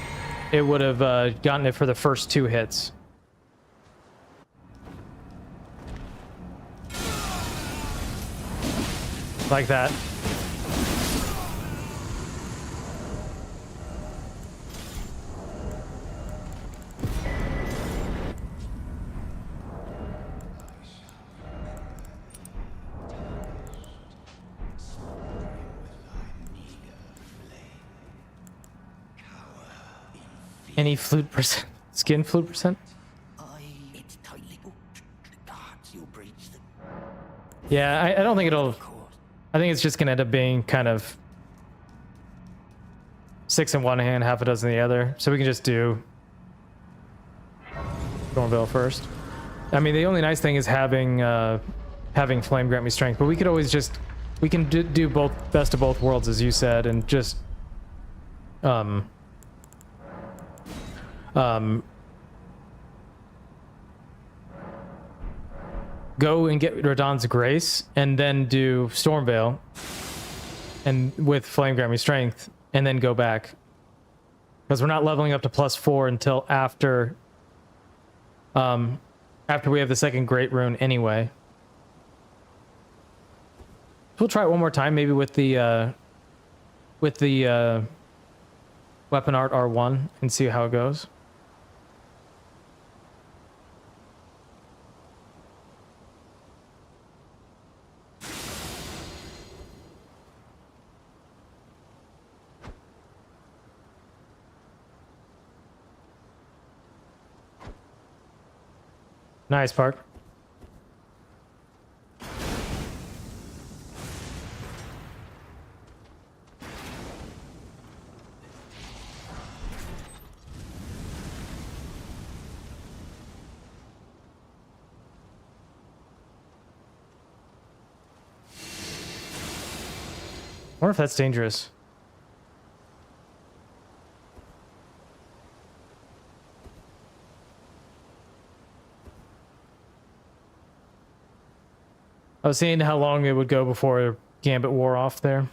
gotten it for the first 2 hits. Like that. Any flute percent? Skin flute percent? It's tightly booked. The guards, you'll breach them. Yeah, I don't think it'll... I think it's just gonna end up being kind of 6 in one hand, half a dozen in the other. So we can just do Thornvale first. I mean, the only nice thing is having Flame grant me strength, but we could always just... We can do both, best of both worlds, as you said, and just... go and get Radahn's Grace, and then do Stormveil, and with Flame grant me strength, and then go back, because we're not leveling up to +4 until after we have the second Great Rune anyway. We'll try it one more time, maybe with the Weapon Art R1, and see how it goes. Nice, Park. I wonder if that's dangerous. I was seeing how long it would go before Gambit wore off there.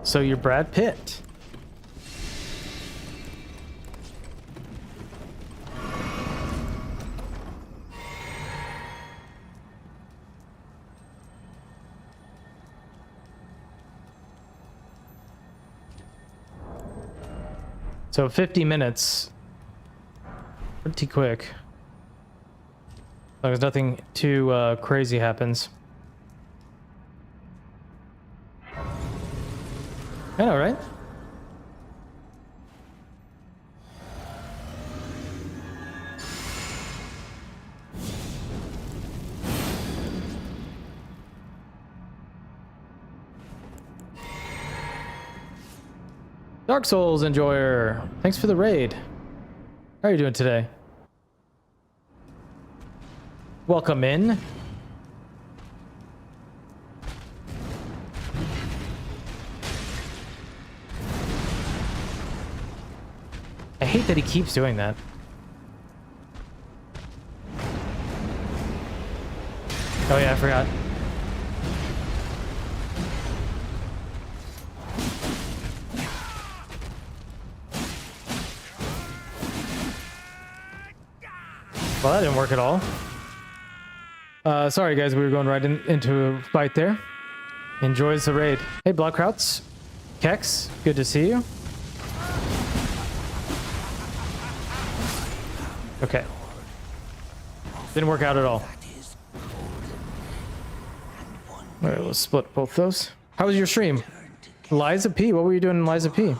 So you're Brad Pitt. So 50 minutes. Pretty quick. As long as nothing too crazy happens. I know, right? Dark Souls enjoyer, thanks for the raid. How are you doing today? Welcome in. I hate that he keeps doing that. Oh yeah, I forgot. Well, that didn't work at all. Sorry guys, we were going right into a fight there. Enjoys the raid. Hey, Blockkrauts. Kex, good to see you. Okay. Didn't work out at all. Alright, we'll split both those. How was your stream? Liza P, what were you doing in Liza P?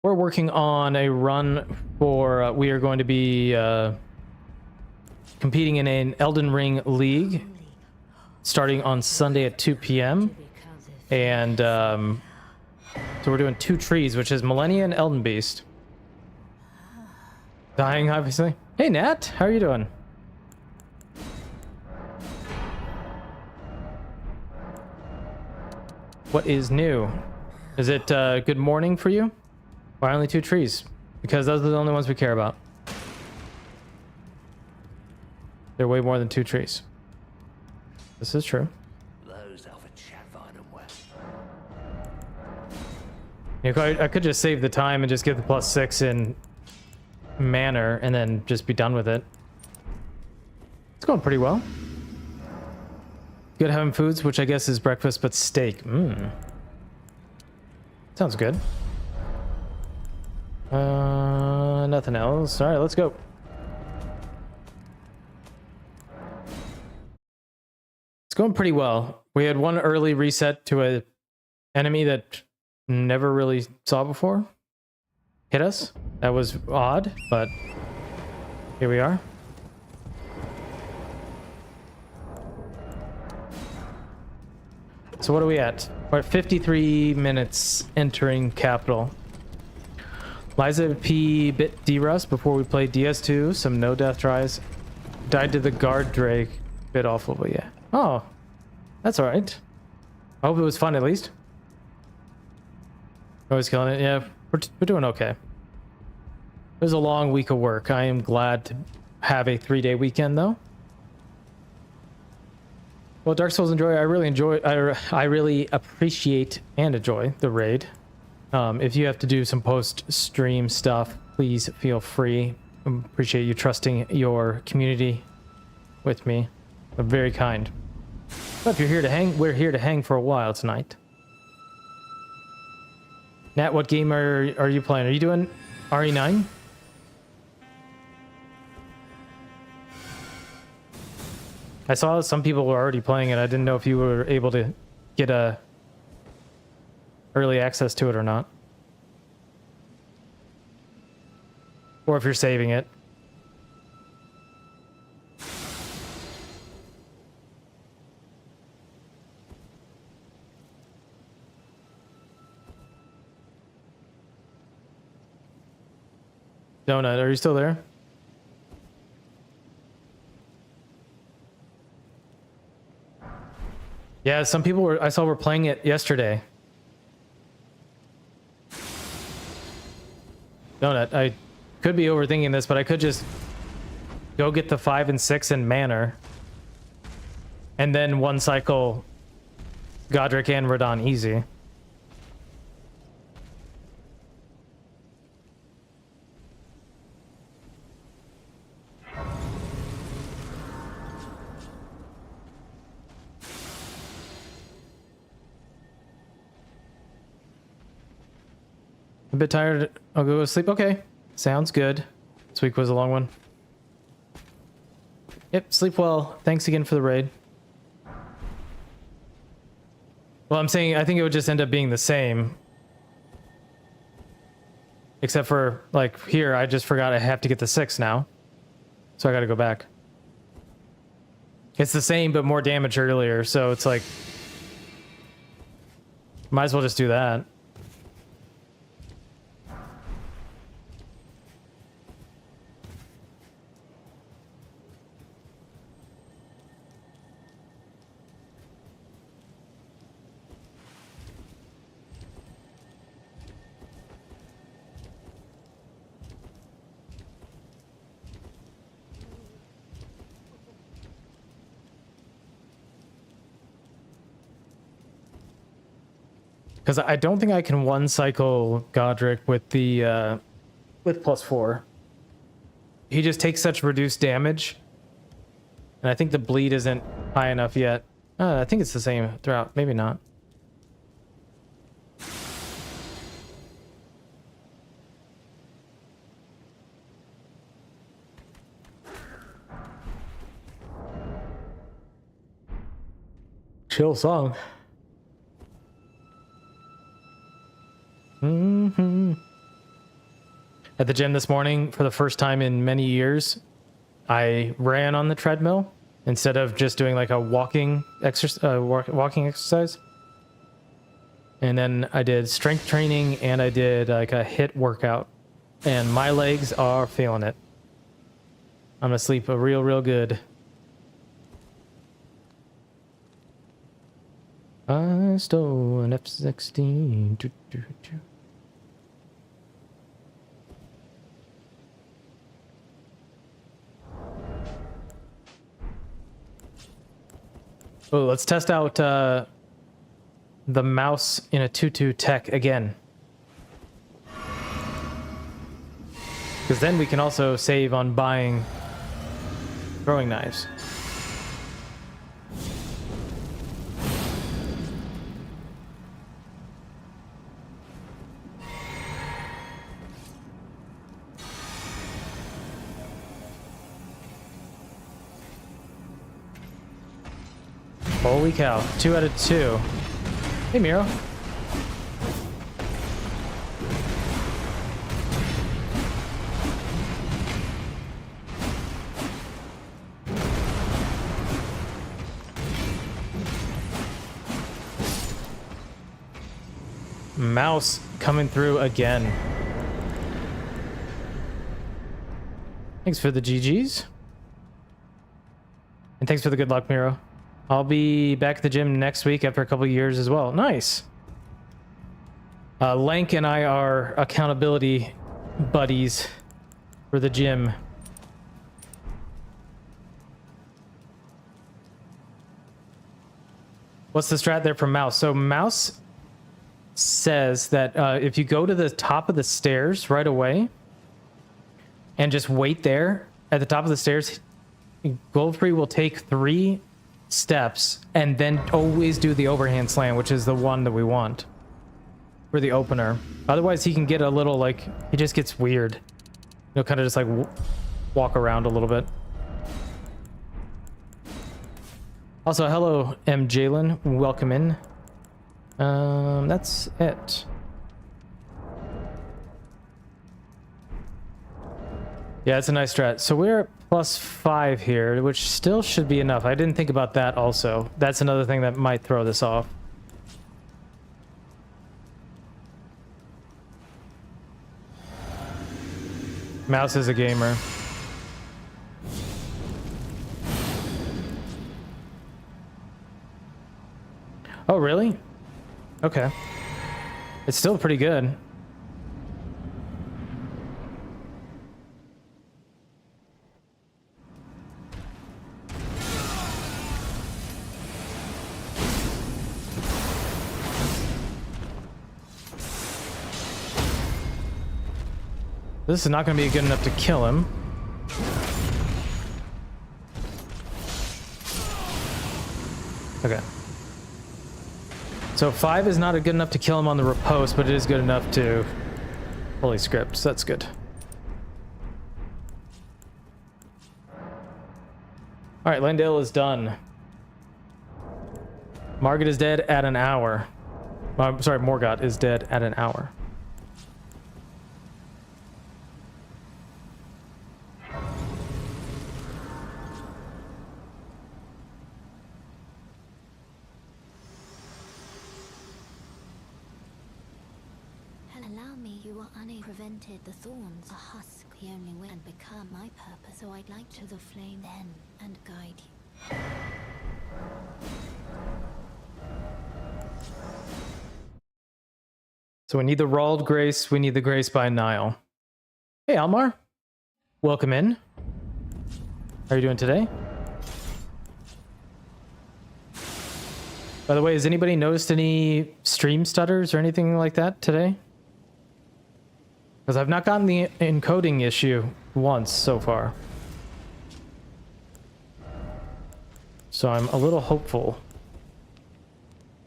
We're working on a run for, we are going to be competing in an Elden Ring League starting on Sunday at 2 p.m. And so we're doing 2 trees, which is Millennia and Elden Beast. Dying, obviously. Hey, Nat, how are you doing? What is new? Is it good morning for you? Why only 2 trees? Because those are the only ones we care about. They're way more than 2 trees. This is true. Those are the Chavon and West. You know, I could just save the time and just get the +6 in manner and then just be done with it. It's going pretty well. Good having foods, which I guess is breakfast, but steak. Mmm. Sounds good. Nothing else. All right, let's go. It's going pretty well. We had one early reset to a enemy that never really saw before. Hit us. That was odd, but here we are. So what are we at? We're at 53 minutes entering capital. Liza P bit D-Rust before we played DS2. Some no death tries. Died to the guard Drake. Bit awful, but yeah. Oh, that's all right. I hope it was fun at least. Always killing it. Yeah, we're doing okay. It was a long week of work. I am glad to have a 3-day weekend though. Well, Dark Souls I really appreciate and enjoy the raid. If you have to do some post-stream stuff, please feel free. Appreciate you trusting your community with me. I'm very kind. But if you're here to hang, we're here to hang for a while tonight. Nat, what game are you playing? Are you doing RE9? I saw some people were already playing it. I didn't know if you were able to get a early access to it or not. Or if you're saving it. Donut, are you still there? Yeah, some people I saw were playing it yesterday. Donut, I could be overthinking this, but I could just go get the 5 and 6 in Manor. And then one cycle Godric and Radon easy. A bit tired. I'll go to sleep. Okay. Sounds good. This week was a long one. Yep. Sleep well. Thanks again for the raid. Well, I'm saying I think it would just end up being the same. Except for, like, here, I just forgot I have to get the 6 now. So I gotta go back. It's the same, but more damage earlier. So it's like... Might as well just do that. Because I don't think I can one cycle Godric with the with +4. He just takes such reduced damage, and I think the bleed isn't high enough yet. I think it's the same throughout. Maybe not. Chill song. At the gym this morning, for the first time in many years, I ran on the treadmill instead of just doing like a walking exercise. And then I did strength training and I did like a HIIT workout, and my legs are feeling it. I'm gonna sleep a real good. I stole an F-16. Doo, doo, doo. Oh, let's test out the mouse in a 2-2 tech again. Because then we can also save on buying throwing knives. Holy cow, 2 out of 2. Hey, Miro. Mouse coming through again. Thanks for the GGs. And thanks for the good luck, Miro. I'll be back at the gym next week after a couple of years as well. Nice. Lank and I are accountability buddies for the gym. What's the strat there for Mouse? So Mouse says that if you go to the top of the stairs right away and just wait there at the top of the stairs, Goldfree will take 3 steps and then always do the overhand slam, which is the one that we want for the opener. Otherwise he can get a little, like, he just gets weird. He'll kind of just like walk around a little bit. Also, hello M. Jalen, welcome in. That's it. Yeah, it's a nice strat. So we're at +5 here, which still should be enough. I didn't think about that also. That's another thing that might throw this off. Mouse is a gamer. Oh, really? Okay. It's still pretty good. This is not going to be good enough to kill him. Okay. So 5 is not good enough to kill him on the riposte, but it is good enough to fully script, so that's good. Alright, Landale is done. Margaret is dead at an hour. Sorry, Morgott is dead at an hour. Allow me, you are prevented the thorns. A husk, the only way, and become my purpose. So I'd like to the flame then and guide you. So we need the Rald Grace, we need the Grace by Nile. Hey Almar, welcome in. How are you doing today? By the way, has anybody noticed any stream stutters or anything like that today? Because I've not gotten the encoding issue once so far. So I'm a little hopeful.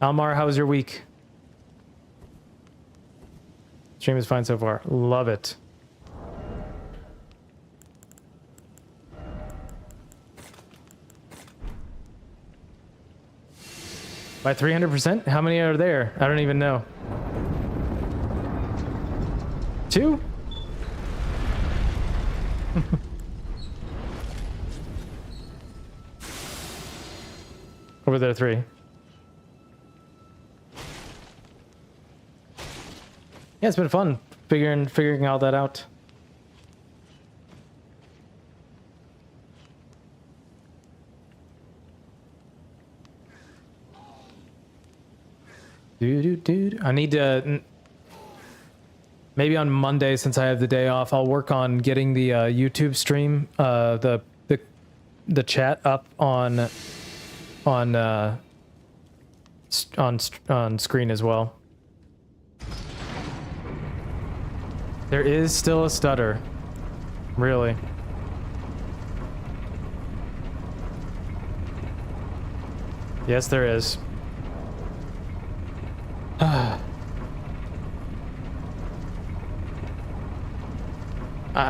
Almar, how was your week? Stream is fine so far. Love it. By 300%? How many are there? I don't even know. 2? Over there, 3. Yeah, it's been fun figuring all that out. I need to maybe on Monday, since I have the day off, I'll work on getting the YouTube stream, the chat up on screen as well. There is still a stutter. Really. Yes, there is. I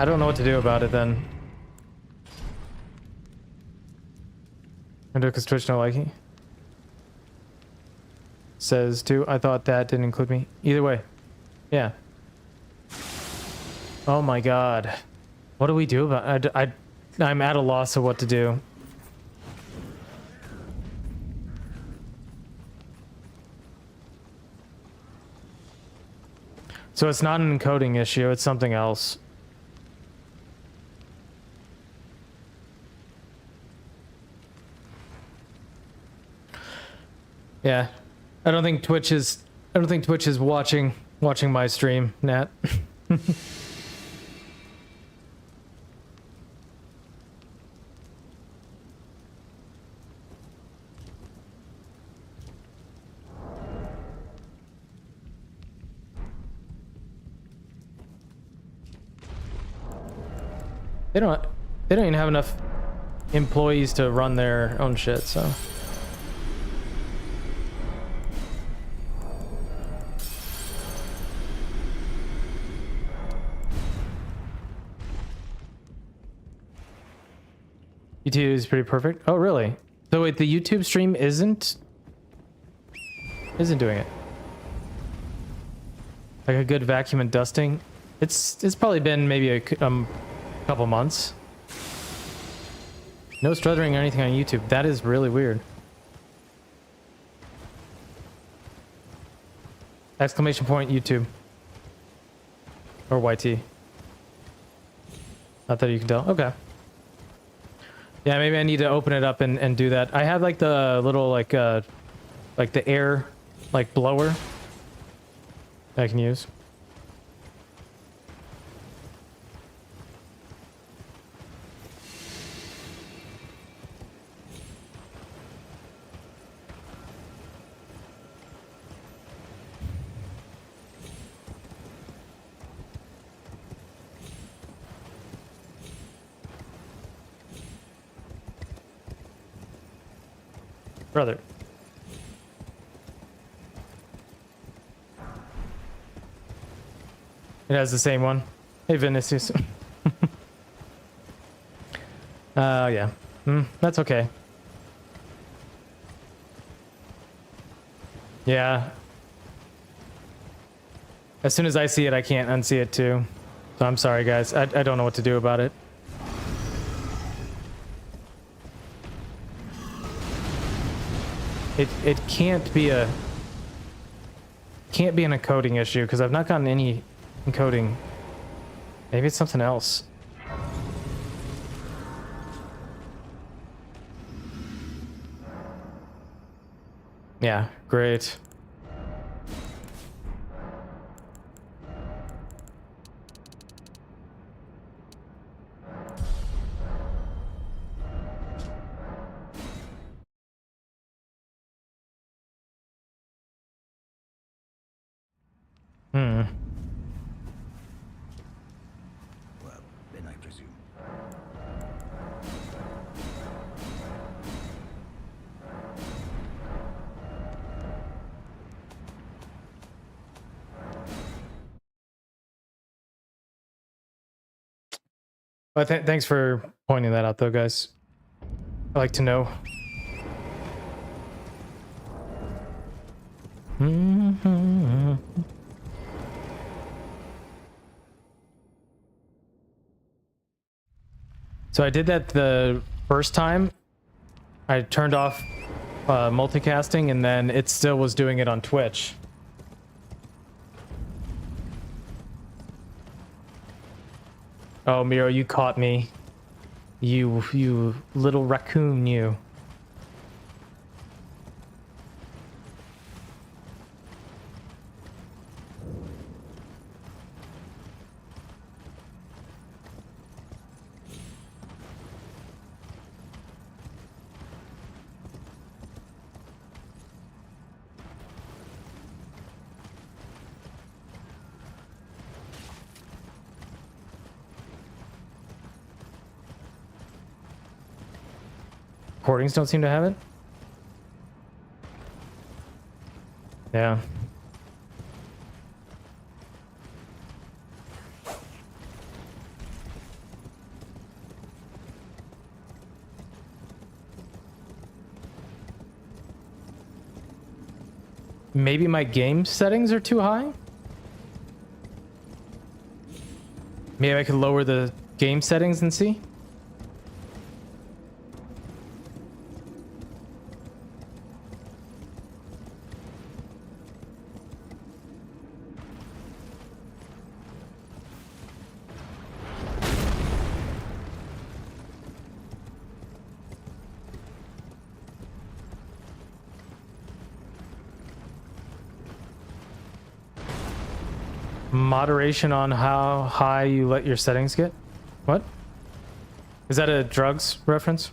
don't know what to do about it then. I do because Twitch no liking. Says too. I thought that didn't include me. Either way. Yeah. Oh my god. What do we do about it? I'm at a loss of what to do. So it's not an encoding issue, it's something else. Yeah. I don't think Twitch is watching my stream, Nat. They don't even have enough employees to run their own shit, so. YouTube is pretty perfect. Oh, really? So wait, the YouTube stream isn't doing it. Like a good vacuum and dusting. It's probably been maybe a couple months. No stuttering or anything on YouTube. That is really weird. Exclamation point YouTube. Or YT. Not that you can tell. Okay. Yeah, maybe I need to open it up and do that. I have like the little like the air like blower that I can use. Brother. It has the same one. Hey, Vinicius. Yeah. That's okay. Yeah. As soon as I see it, I can't unsee it too. So I'm sorry, guys. I don't know what to do about it. It can't be an encoding issue because I've not gotten any encoding. Maybe it's something else. Yeah, great. Well, then I presume. Well, thanks for pointing that out, though, guys. I like to know. So I did that the first time. I turned off multicasting, and then it still was doing it on Twitch. Oh, Miro, you caught me. You little raccoon, you. recordings don't seem to have it. Yeah. Maybe my game settings are too high? Maybe I could lower the game settings and see? Moderation on how high you let your settings get? What? Is that a drugs reference?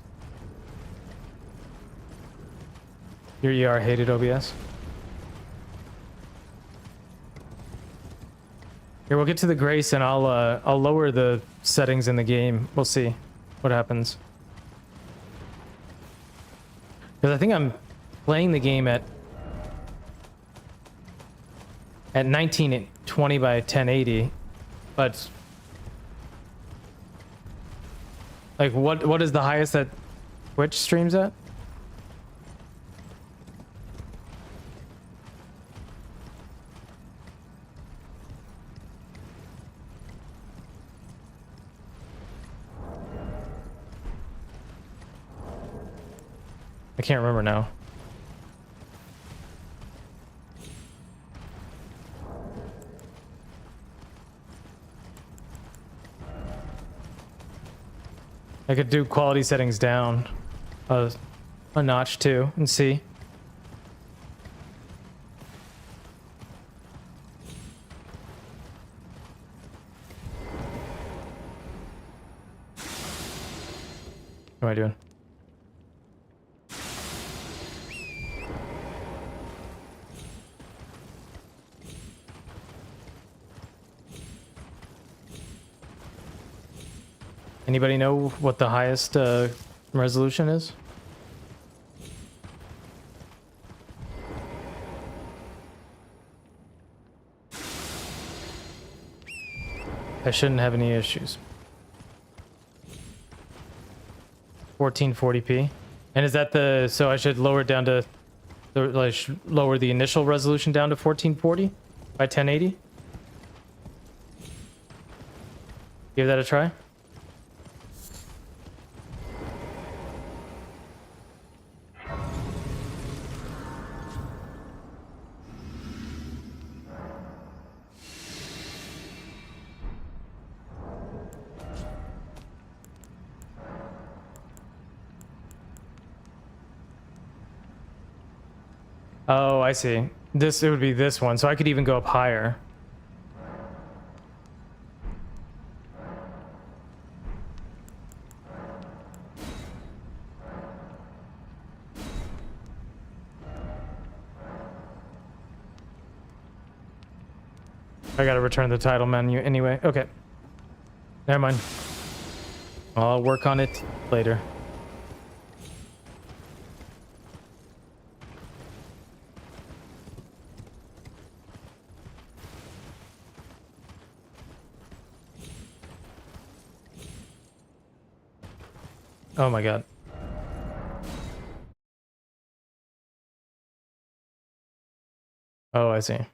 Your ER hated OBS? Here, we'll get to the grace and I'll lower the settings in the game. We'll see what happens. Because I think I'm playing the game at 1920 by 1080, but like what is the highest that Twitch streams at? I can't remember now. I could do quality settings down a notch too and see. What am I doing? Anybody know what the highest resolution is? I shouldn't have any issues. 1440p. And is that the... So I should lower it down to... I should lower the initial resolution down to 1440 by 1080? Give that a try. Oh, I see. It would be this one, so I could even go up higher. I gotta return the title menu anyway. Okay. Never mind. I'll work on it later. Oh my god. Oh, I see. I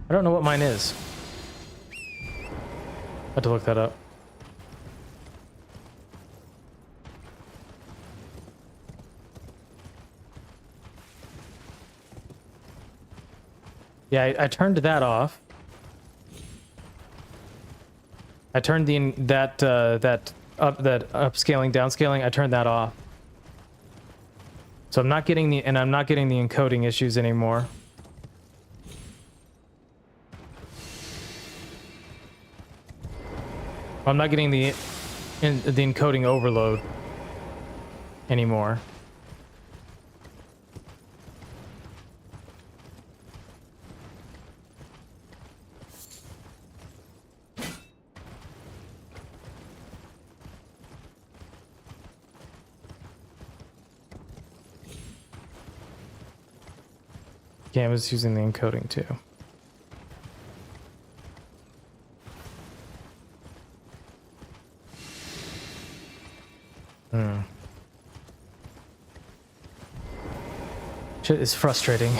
don't know what mine is. I have to look that up. Yeah, I turned that off. I turned that upscaling, downscaling. I turned that off. So I'm not getting the encoding issues anymore. I'm not getting the encoding overload anymore. game was using the encoding too. Shit is frustrating.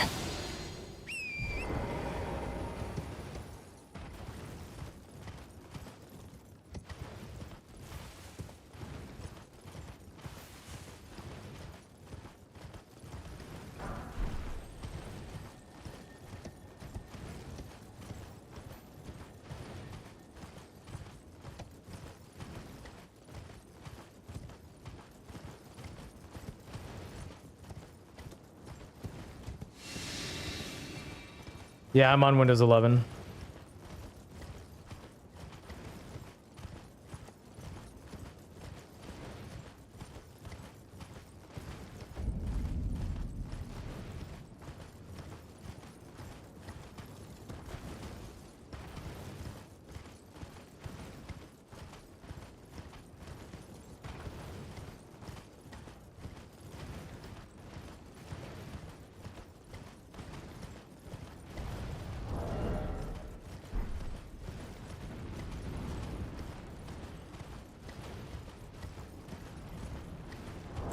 Yeah, I'm on Windows 11.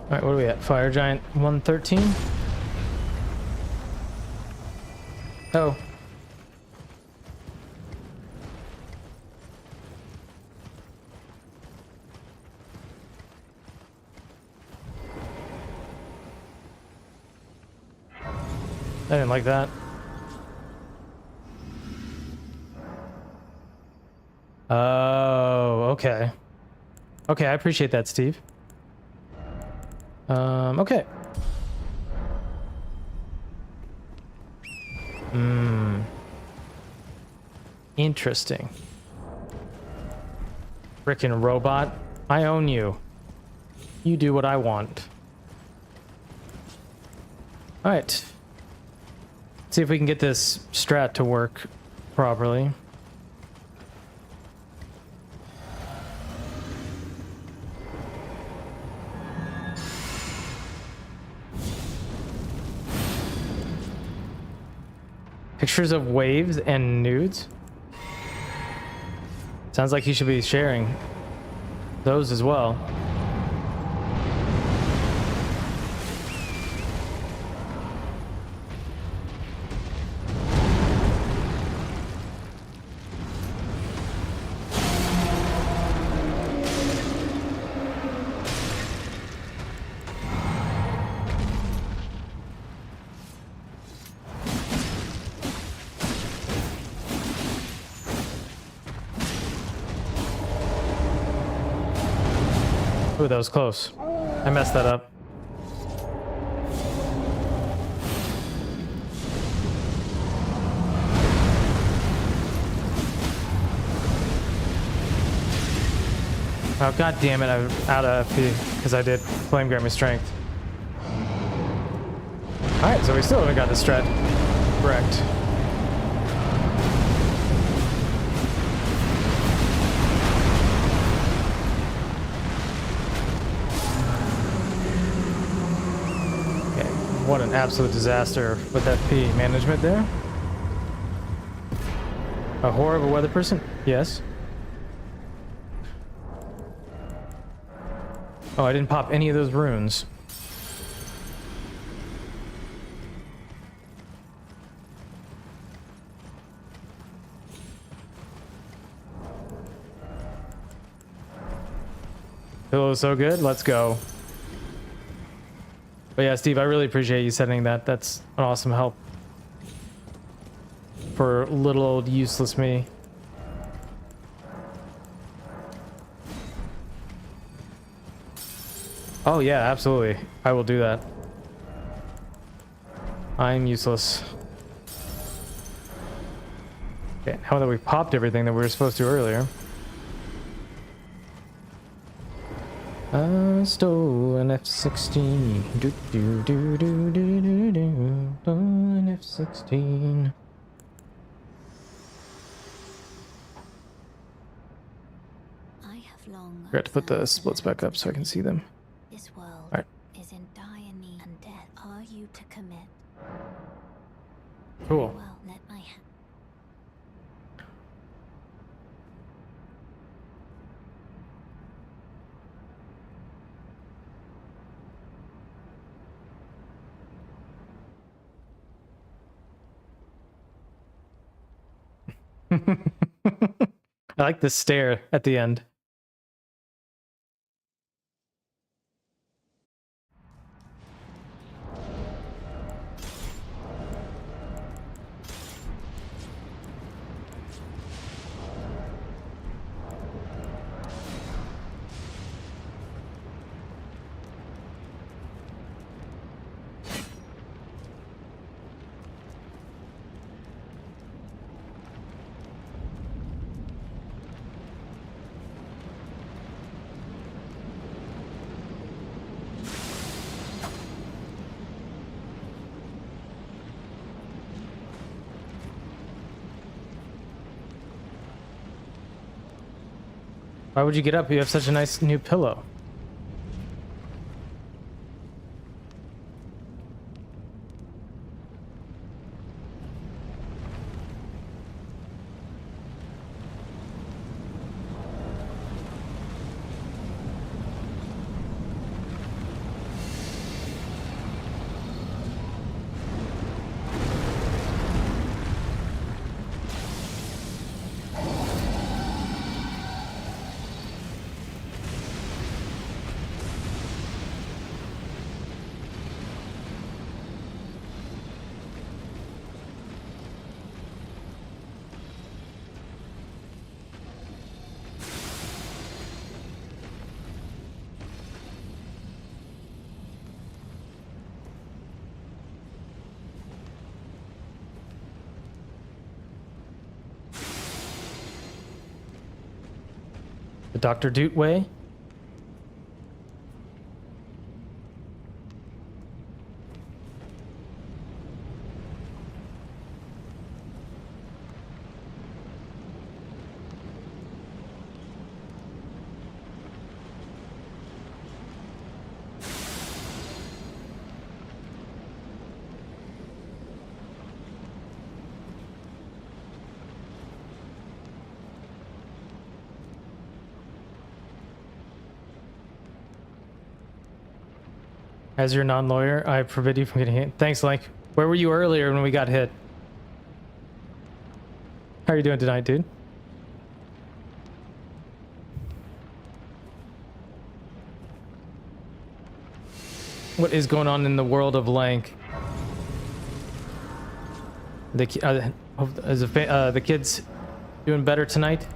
All right, what are we at? Fire Giant 113? Oh. I didn't like that. Oh, okay. Okay, I appreciate that, Steve. Okay. Interesting. Frickin' robot. I own you. You do what I want. Alright. See if we can get this strat to work properly. Pictures of waves and nudes? Sounds like he should be sharing those as well. Ooh, that was close. I messed that up. Oh, god damn it, I'm out of FP because I did Flame Grant Me Strength. Alright, so we still haven't got the strat correct. What an absolute disaster with FP management there. A whore of a weather person? Yes. Oh, I didn't pop any of those runes. Pillow is so good. Let's go. But yeah, Steve, I really appreciate you sending that. That's an awesome help for little old useless me. Oh yeah, absolutely. I will do that. I'm useless. Okay, now that we've popped everything that we were supposed to earlier. I stole an F-16. Do do do do do do do. Stole an F-16. I have long Forgot to put the observed splits back up so I can see them. this world Alright. is in dire need, and death are you to commit? Cool. Well, let my hand. I like the stare at the end. Why would you get up? You have such a nice new pillow. The Dr. Doot way? As your non-lawyer, I forbid you from getting hit. Thanks, Link. Where were you earlier when we got hit? How are you doing tonight, dude? What is going on in the world of Lank? The kids doing better tonight?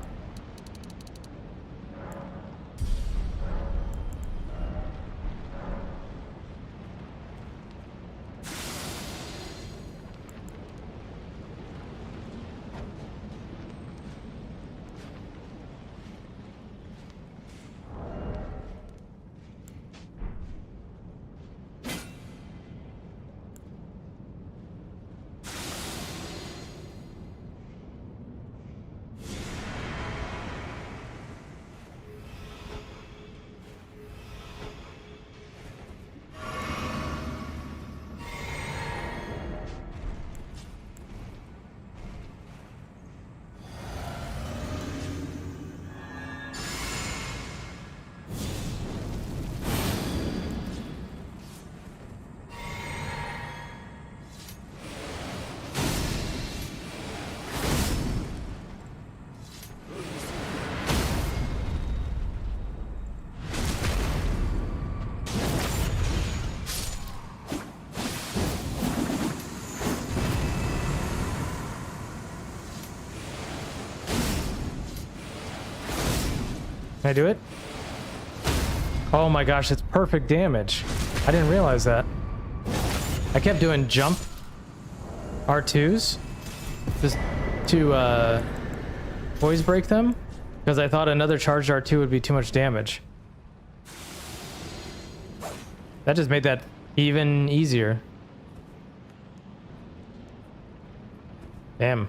Can I do it? Oh my gosh, it's perfect damage. I didn't realize that. I kept doing jump R2s just to poise break them because I thought another charged R2 would be too much damage. That just made that even easier. Damn.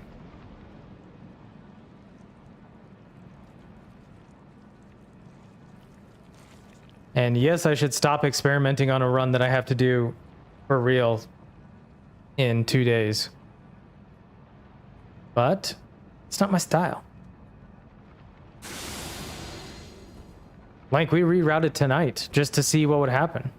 And yes, I should stop experimenting on a run that I have to do for real in 2 days. but it's not my style. Like, we rerouted tonight just to see what would happen.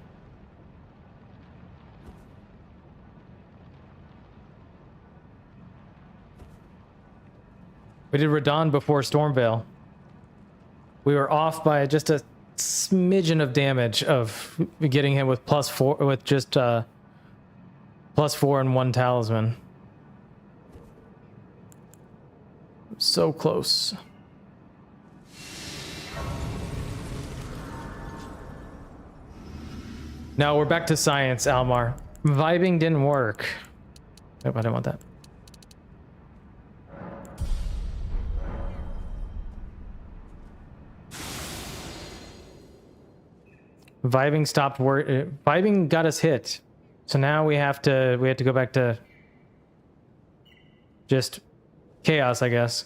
We did Radon before Stormveil. We were off by just a smidgen of damage of getting him with +4 with just +4 and 1 talisman. So close. No, we're back to science, Almar. Vibing didn't work. Nope, I didn't want that. Vibing stopped work. Vibing got us hit, so now we have to go back to just chaos, I guess.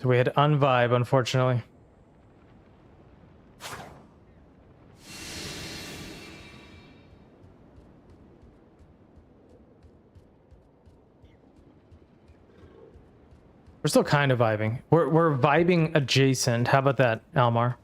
So we had unvibe, unfortunately. We're still kind of vibing. We're vibing adjacent. How about that, Almar?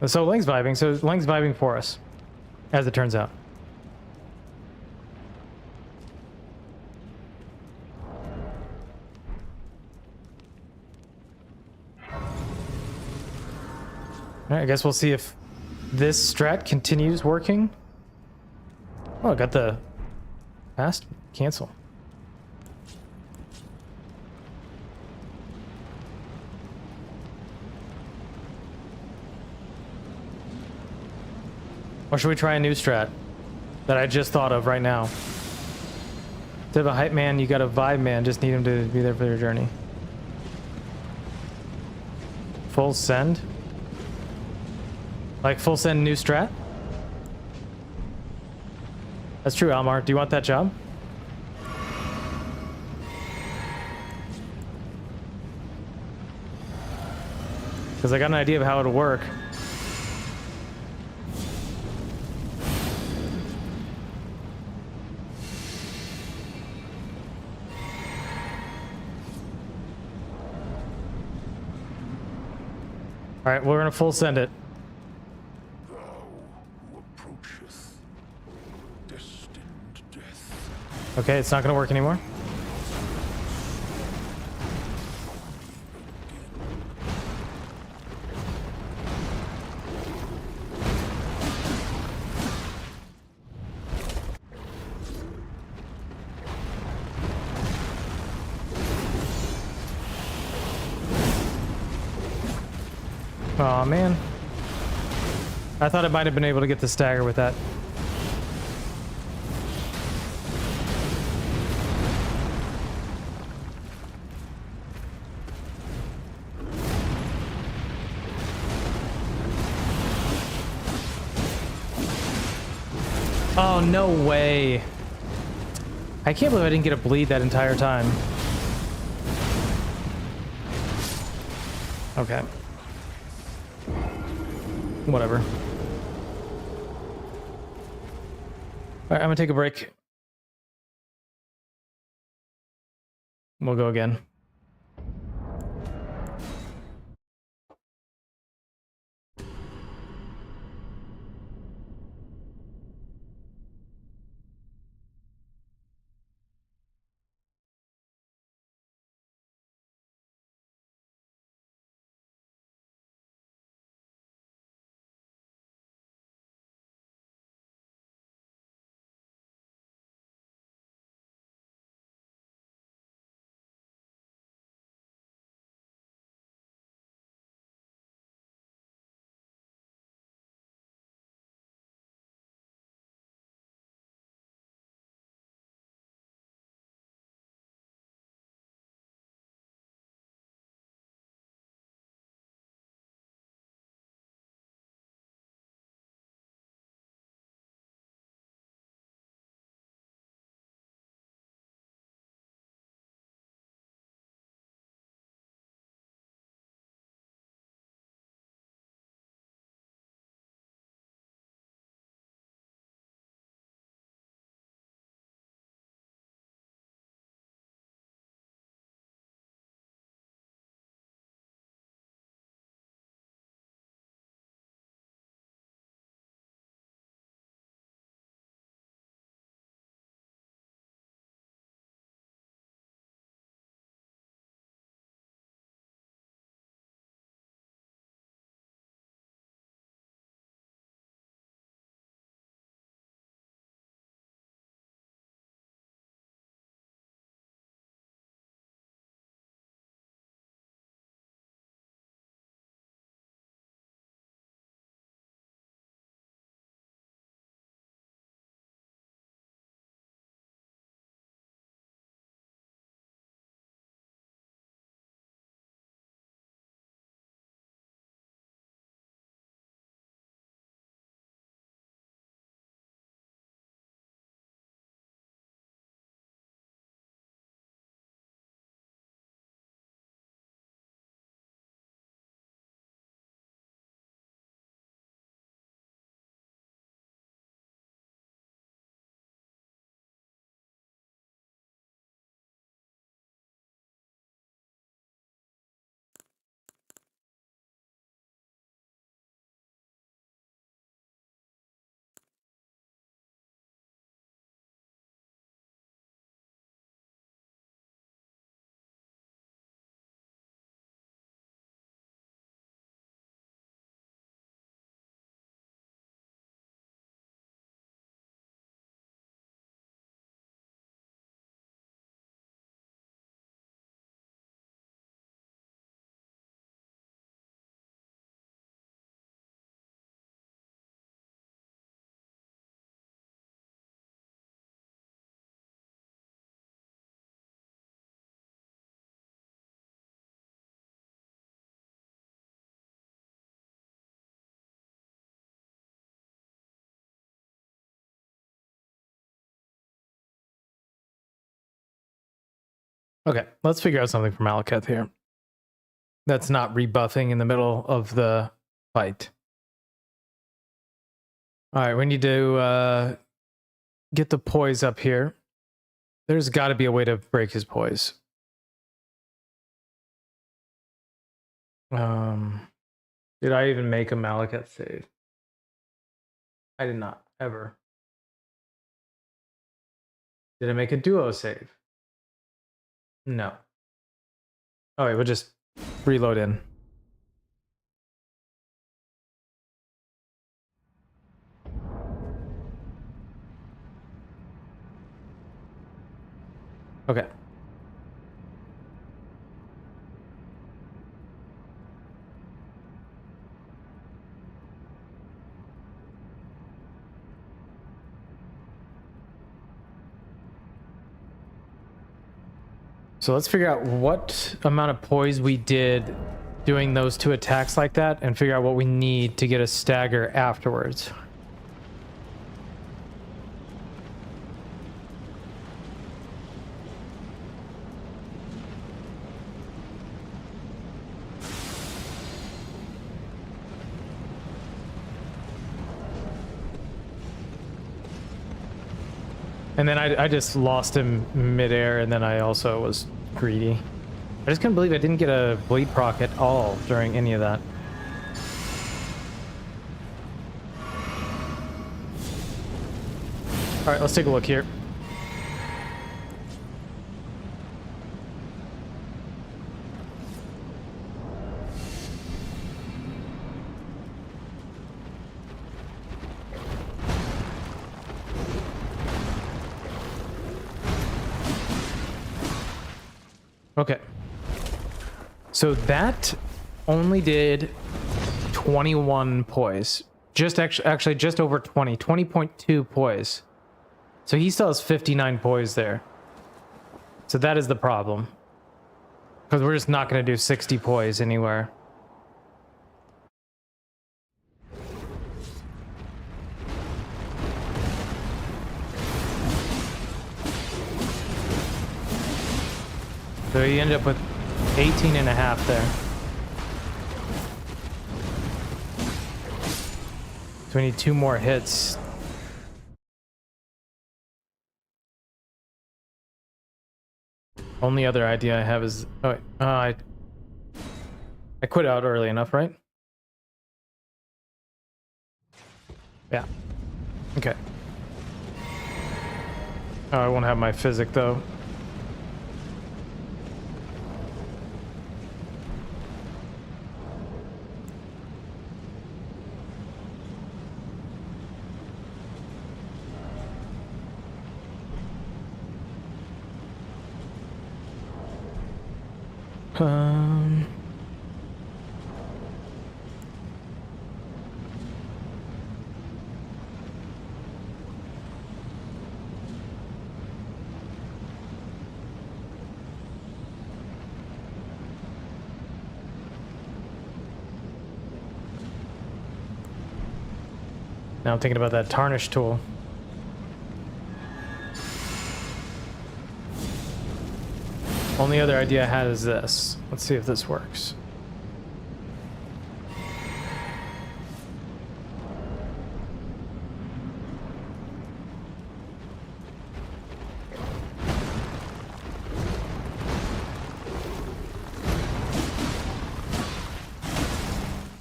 So Ling's vibing. So Ling's vibing for us, as it turns out. All right, I guess we'll see if this strat continues working. Oh, I got the fast cancel. Or should we try a new strat that I just thought of right now? Instead of a hype man, you got a vibe man. Just need him to be there for your journey. Full send? Like full send new strat? That's true, Almar. Do you want that job? Because I got an idea of how it'll work. All right, we're gonna full send it. Thou who approacheth destined death. Okay, it's not gonna work anymore. Oh man. I thought I might have been able to get the stagger with that. Oh, no way. I can't believe I didn't get a bleed that entire time. Okay. Whatever. All right, I'm gonna take a break. We'll go again. Okay, let's figure out something for Malekith here. That's not rebuffing in the middle of the fight. All right, we need to get the poise up here. There's got to be a way to break his poise. Did I even make a Malekith save? I did not, ever. Did I make a duo save? No. All right, we'll just reload in. Okay. So let's figure out what amount of poise we did doing those two attacks like that and figure out what we need to get a stagger afterwards. And then I just lost him midair, and then I also was greedy. I just couldn't believe I didn't get a bleed proc at all during any of that. All right, let's take a look here. Okay. So that only did 21 poise. Just actually just over 20. 20.2 poise. So he still has 59 poise there. So that is the problem. Because we're just not going to do 60 poise anywhere. So you end up with 18 and a half there. So we need 2 more hits. Only other idea I have is... Oh, wait. I quit out early enough, right? Yeah. Okay. Oh, I won't have my physic, though. Now I'm thinking about that tarnish tool. Only other idea I had is this. Let's see if this works.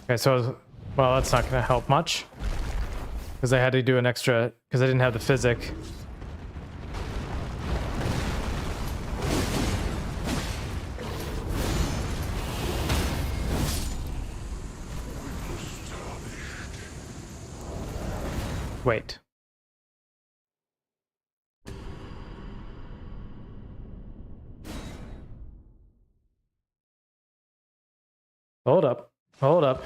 Okay, so, well, that's not going to help much. Because I had to do an extra, because I didn't have the physic. Wait. Hold up. Hold up.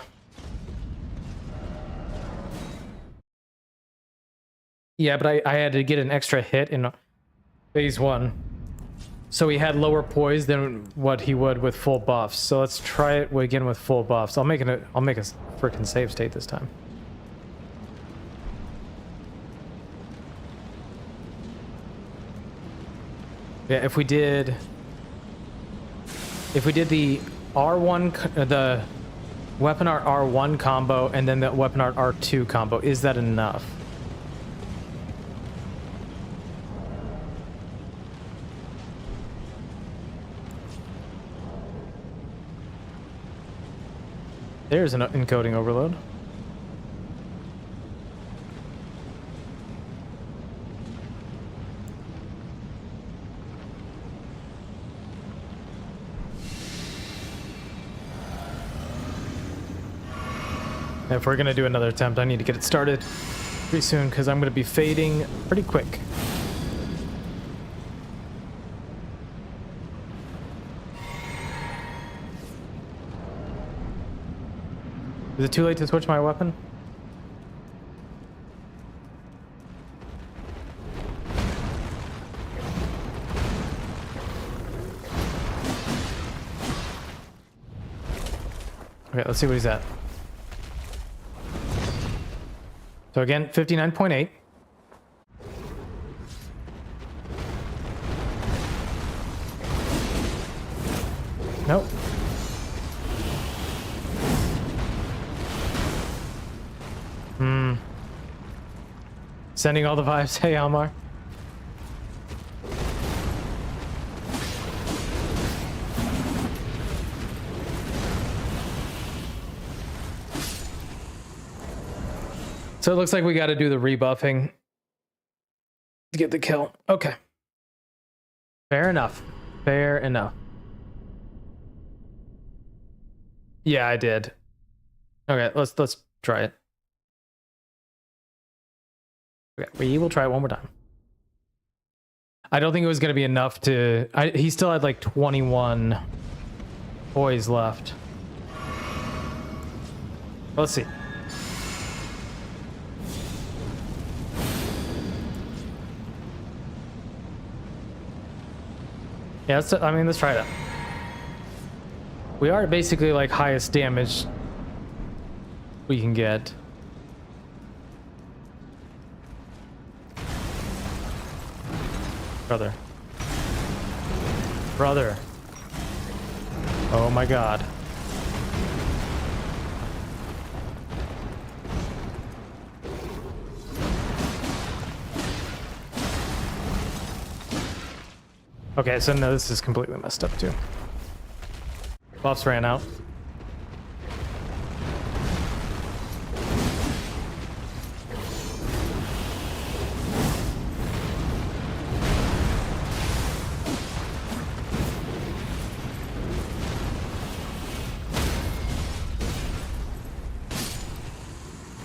Yeah, but I had to get an extra hit in phase 1. So he had lower poise than what he would with full buffs. So let's try it again with full buffs. I'll make a freaking save state this time. Yeah, if we did if we did the R1, the weapon art R1 combo and then the weapon art R2 combo, is that enough? There's an encoding overload. If we're gonna do another attempt, I need to get it started pretty soon because I'm gonna be fading pretty quick. Is it too late to switch my weapon? Okay, let's see what he's at. So again, 59.8. Nope. Sending all the vibes. Hey, Almar. So it looks like we got to do the rebuffing to get the kill. Okay. Fair enough. Fair enough. Yeah, I did. Okay, let's try it. Okay, we will try it one more time. I don't think it was going to be enough to... he still had like 21 boys left. Let's see. Yeah, let's try that. We are basically like highest damage we can get. Brother. Brother. Oh my god. Okay, so no, this is completely messed up too. Buffs ran out.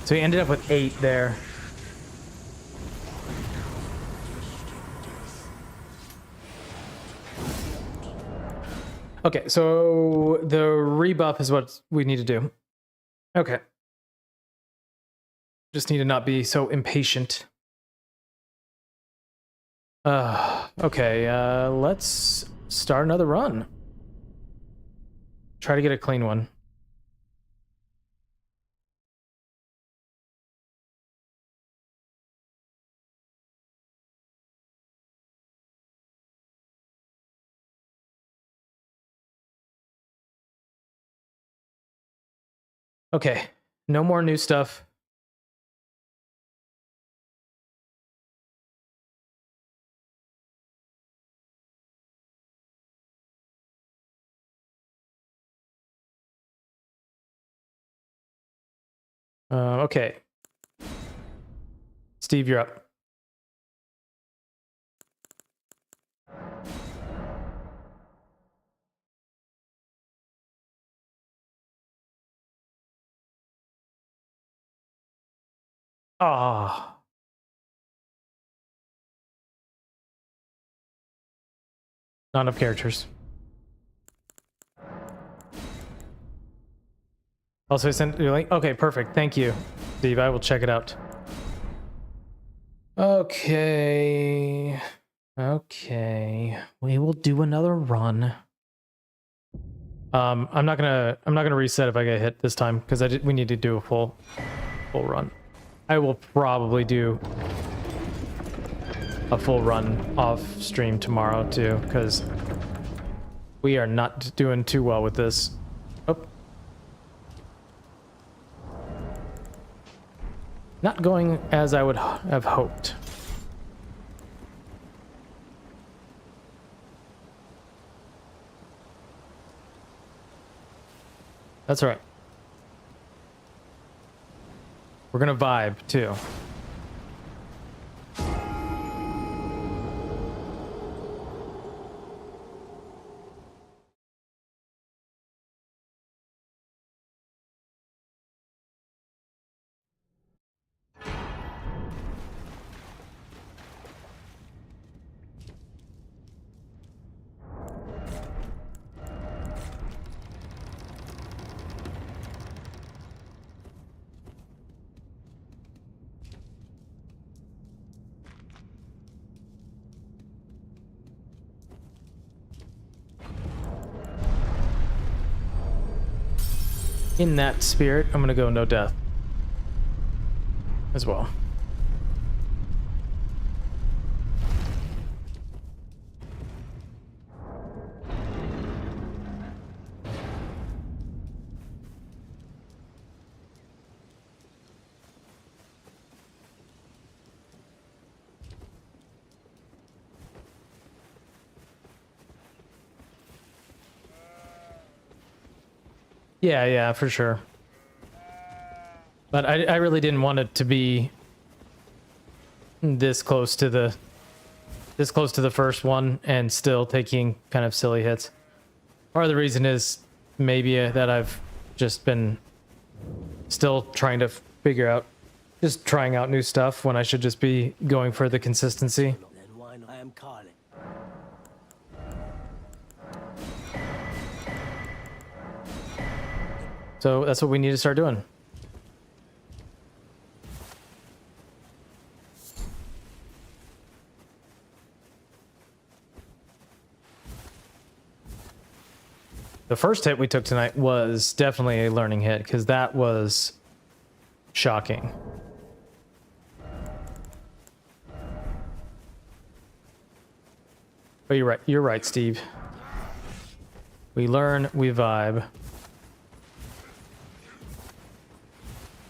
So he ended up with 8 there. Okay, so the rebuff is what we need to do. Okay. Just need to not be so impatient. Okay, let's start another run. Try to get a clean one. Okay, no more new stuff. Okay. Steve, you're up. Ah. Not enough characters. Also, I sent your link. Okay, perfect. Thank you, Steve. I will check it out. Okay. Okay. We will do another run. I'm not gonna reset if I get hit this time because we need to do a full run. I will probably do a full run off stream tomorrow too because We are not doing too well with this. Oh. Not going as I would have hoped. That's all right. We're gonna vibe too. In that spirit, I'm gonna go no death as well. Yeah, for sure. But I really didn't want it to be this close to the first one and still taking kind of silly hits. Part of the reason is maybe that I've just been still trying to figure out, just trying out new stuff when I should just be going for the consistency. Then why not? I am calling. So that's what we need to start doing. The first hit we took tonight was definitely a learning hit because that was shocking. But you're right, Steve. We learn, we vibe.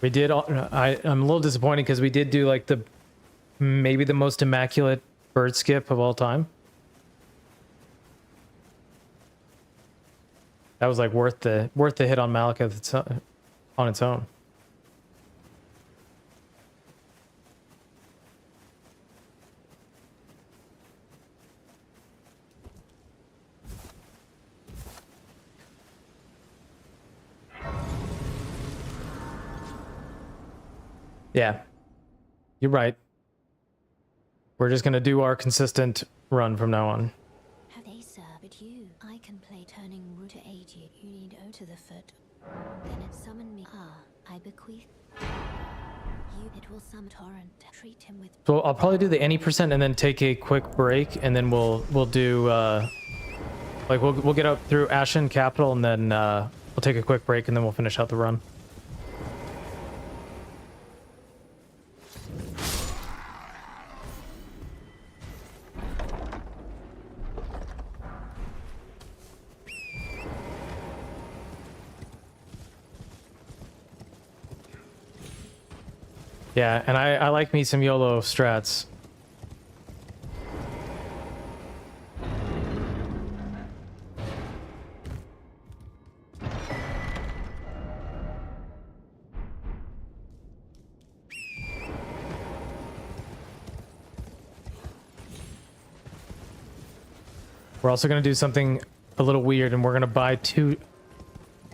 We did. I'm a little disappointed because we did do like maybe the most immaculate bird skip of all time. That was like worth the hit on Malika on its own. Yeah, you're right. We're just gonna do our consistent run from now on. Have they served you? I can play turning root to aid you. You need O to the foot. Then it summon me. I bequeath. You, it will summon torrent. Treat him with. So I'll probably do the any percent and then take a quick break, and then we'll do like we'll get up through Ashen Capital, and then we'll take a quick break, and then we'll finish out the run. Yeah, and I like me some YOLO strats. We're also going to do something a little weird, and we're going to buy two.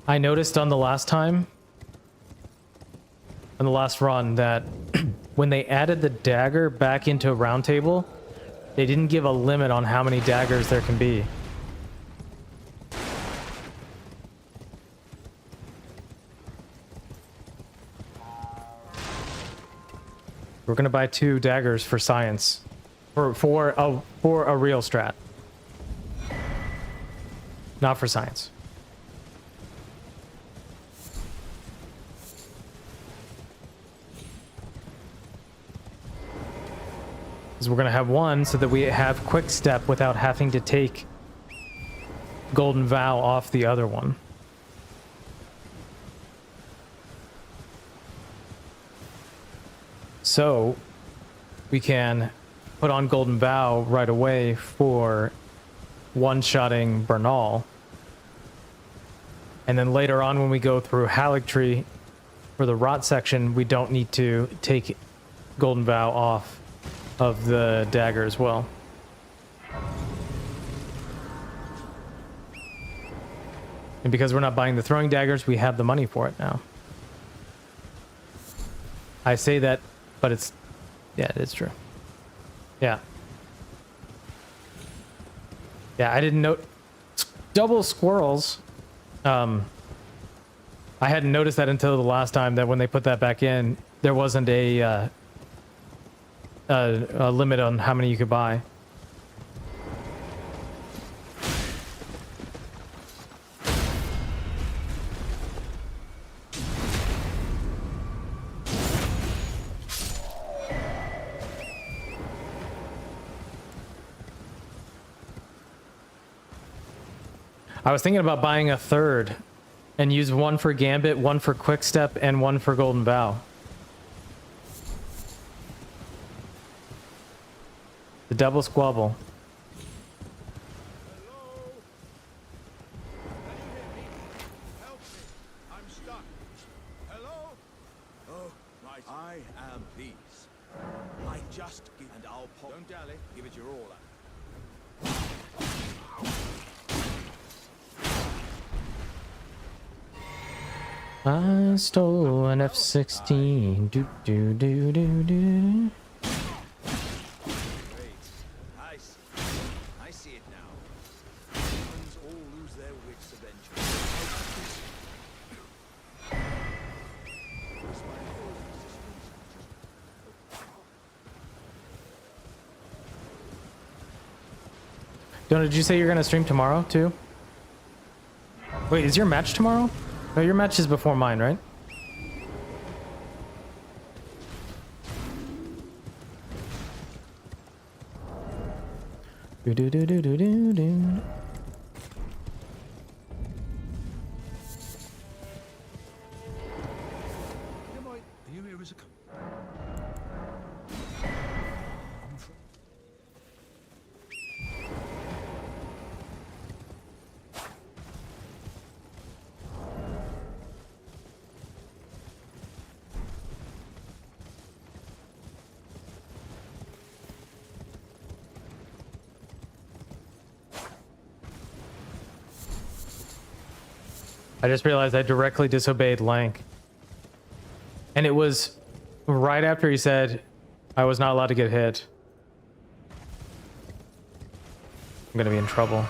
I noticed on the last time, on the last run, that when they added the dagger back into a round table, they didn't give a limit on how many daggers there can be. We're going to buy 2 daggers for science, for a real strat. Not for science. Because we're going to have one so that we have quick step without having to take Golden Vow off the other one. So we can put on Golden Vow right away for one-shotting Bernal. And then later on when we go through Haligtree for the rot section, we don't need to take Golden Vow off of the dagger as well. And because we're not buying the throwing daggers, we have the money for it now. I say that, but it's... yeah, it's true. Yeah. Yeah, I didn't know... double squirrels. I hadn't noticed that until the last time, that when they put that back in, there wasn't a limit on how many you could buy. I was thinking about buying a third and use one for Gambit, one for Quick Step, and one for Golden Vow. The double squabble. Hello? Can you hear me? Help me. I'm stuck. Hello? Oh, right. I am peace. I just give and I'll pop. Don't dally. Give it your all. I stole an F-16. Do do do do do. Great. I see it now. Humans all lose their wits eventually. Where's my Donna, did you say you're gonna stream tomorrow too? Wait, is your match tomorrow? No, your match is before mine, right? Do do do do do do do. Are you here as a I just realized I directly disobeyed Lank. And it was right after he said I was not allowed to get hit. I'm gonna be in trouble.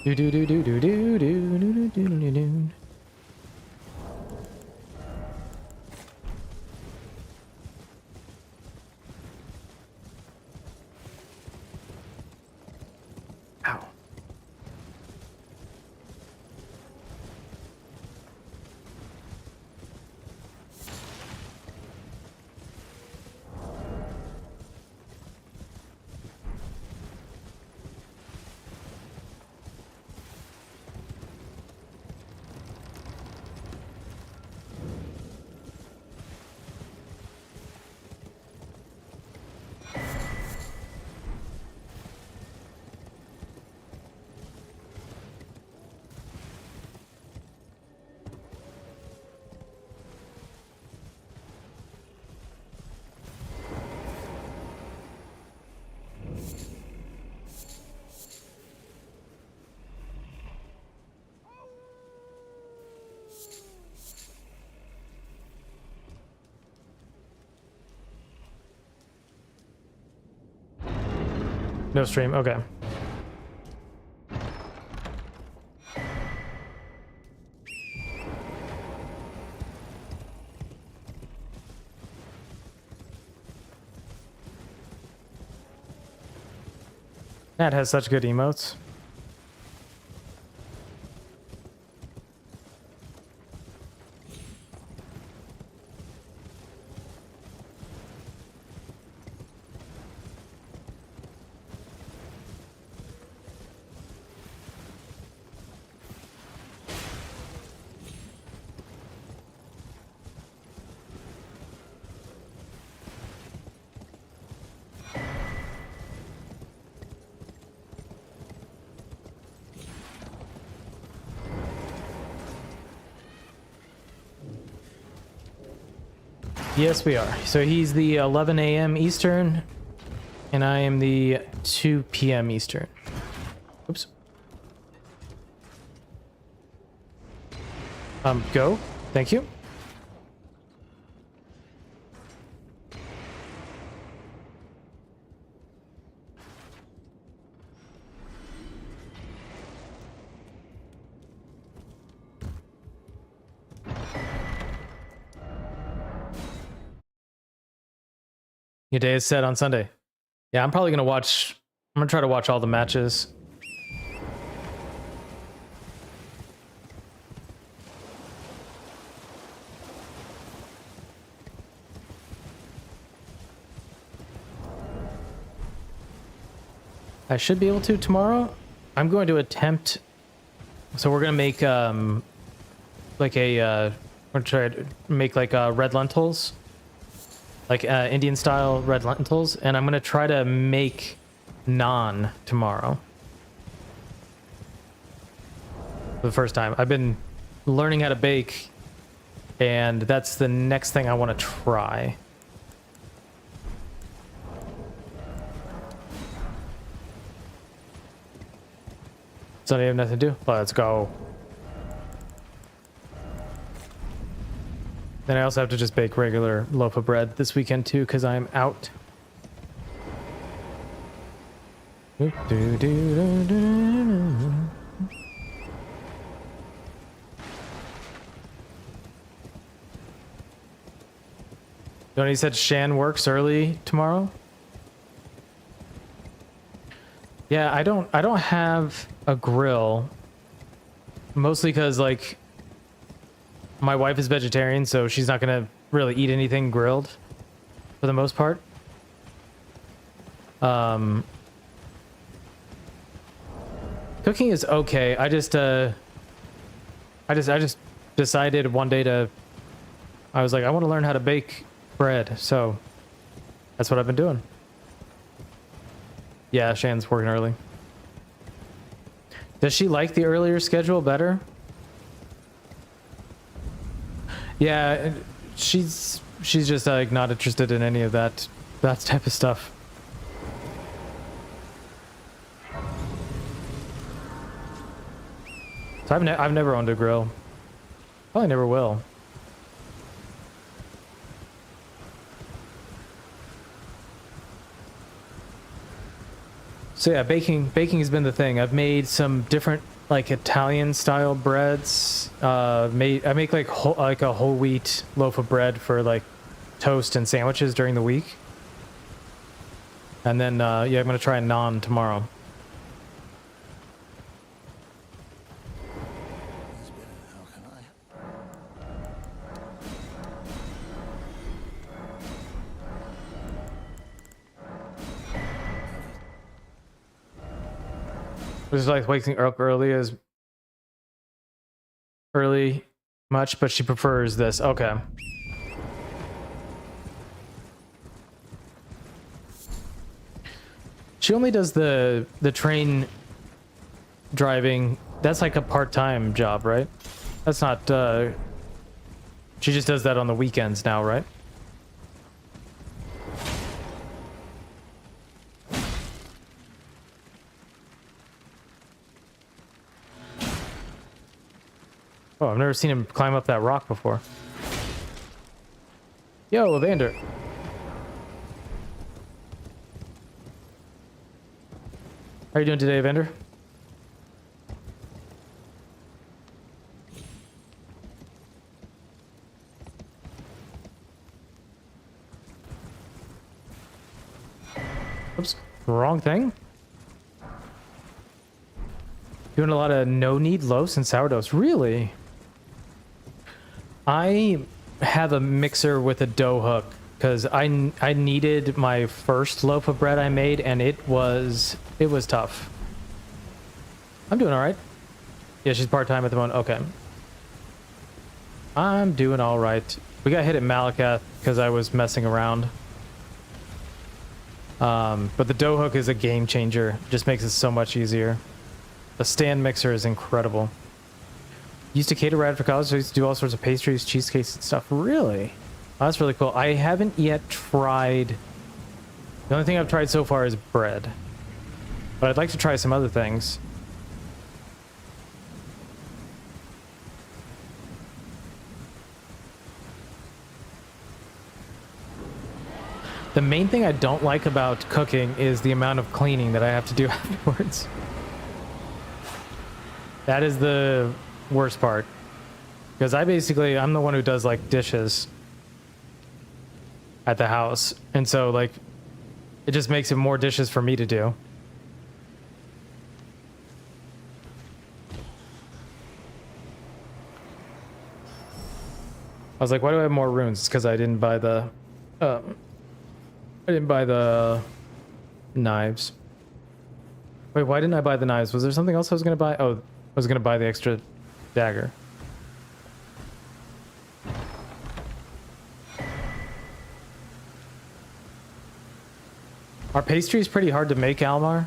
Do do do do do do do do do do do. Ow. No stream. Okay. That has such good emotes. Yes, we are. So he's the 11 a.m. Eastern, and I am the 2 p.m. Eastern. Oops. Go. Thank you. Your day is set on Sunday. Yeah, I'm probably gonna watch. I'm gonna try to watch all the matches. I should be able to tomorrow. I'm going to attempt. So we're gonna make like a we're gonna try to make like red lentils, like Indian style red lentils, and I'm gonna try to make naan tomorrow for the first time. I've been learning how to bake, and that's the next thing I want to try. Sunday, I have nothing to do. Let's go. Then I also have to just bake regular loaf of bread this weekend too, because I'm out. Donnie said Shan works early tomorrow. Yeah, I don't have a grill. Mostly because like my wife is vegetarian, so she's not gonna really eat anything grilled for the most part. Cooking is okay. I just decided one day I was like, I want to learn how to bake bread, so that's what I've been doing. Yeah, Shan's working early. Does she like the earlier schedule better? Yeah, she's just like not interested in any of that type of stuff. So I've never owned a grill. Probably never will. So yeah, baking has been the thing. I've made some different like Italian style breads. I make like a whole wheat loaf of bread for like toast and sandwiches during the week. And then yeah, I'm gonna try naan tomorrow. This is like waking her up early much, but she prefers this. Okay. She only does the train driving. That's like a part-time job, right? That's not she just does that on the weekends now, right? Oh, I've never seen him climb up that rock before. Yo, Evander. How are you doing today, Vendor? Oops, wrong thing. Doing a lot of no-knead loaves and sourdoughs. Really? I have a mixer with a dough hook because I needed my first loaf of bread I made, and it was tough. I'm doing all right. Yeah, she's part-time at the moment. Okay. I'm doing all right. We got hit at Malakath because I was messing around. But the dough hook is a game changer. Just makes it so much easier. The stand mixer is incredible. Used to cater rad for college, so I used to do all sorts of pastries, cheesecakes, and stuff. Really? Oh, that's really cool. I haven't yet tried... The only thing I've tried so far is bread. But I'd like to try some other things. The main thing I don't like about cooking is the amount of cleaning that I have to do afterwards. That is the worst part. Because I'm the one who does like dishes at the house. And so like, it just makes it more dishes for me to do. I was like, why do I have more runes? It's because I didn't buy the knives. Wait, why didn't I buy the knives? Was there something else I was going to buy? Oh, I was going to buy the extra dagger. Are pastries pretty hard to make, Almar?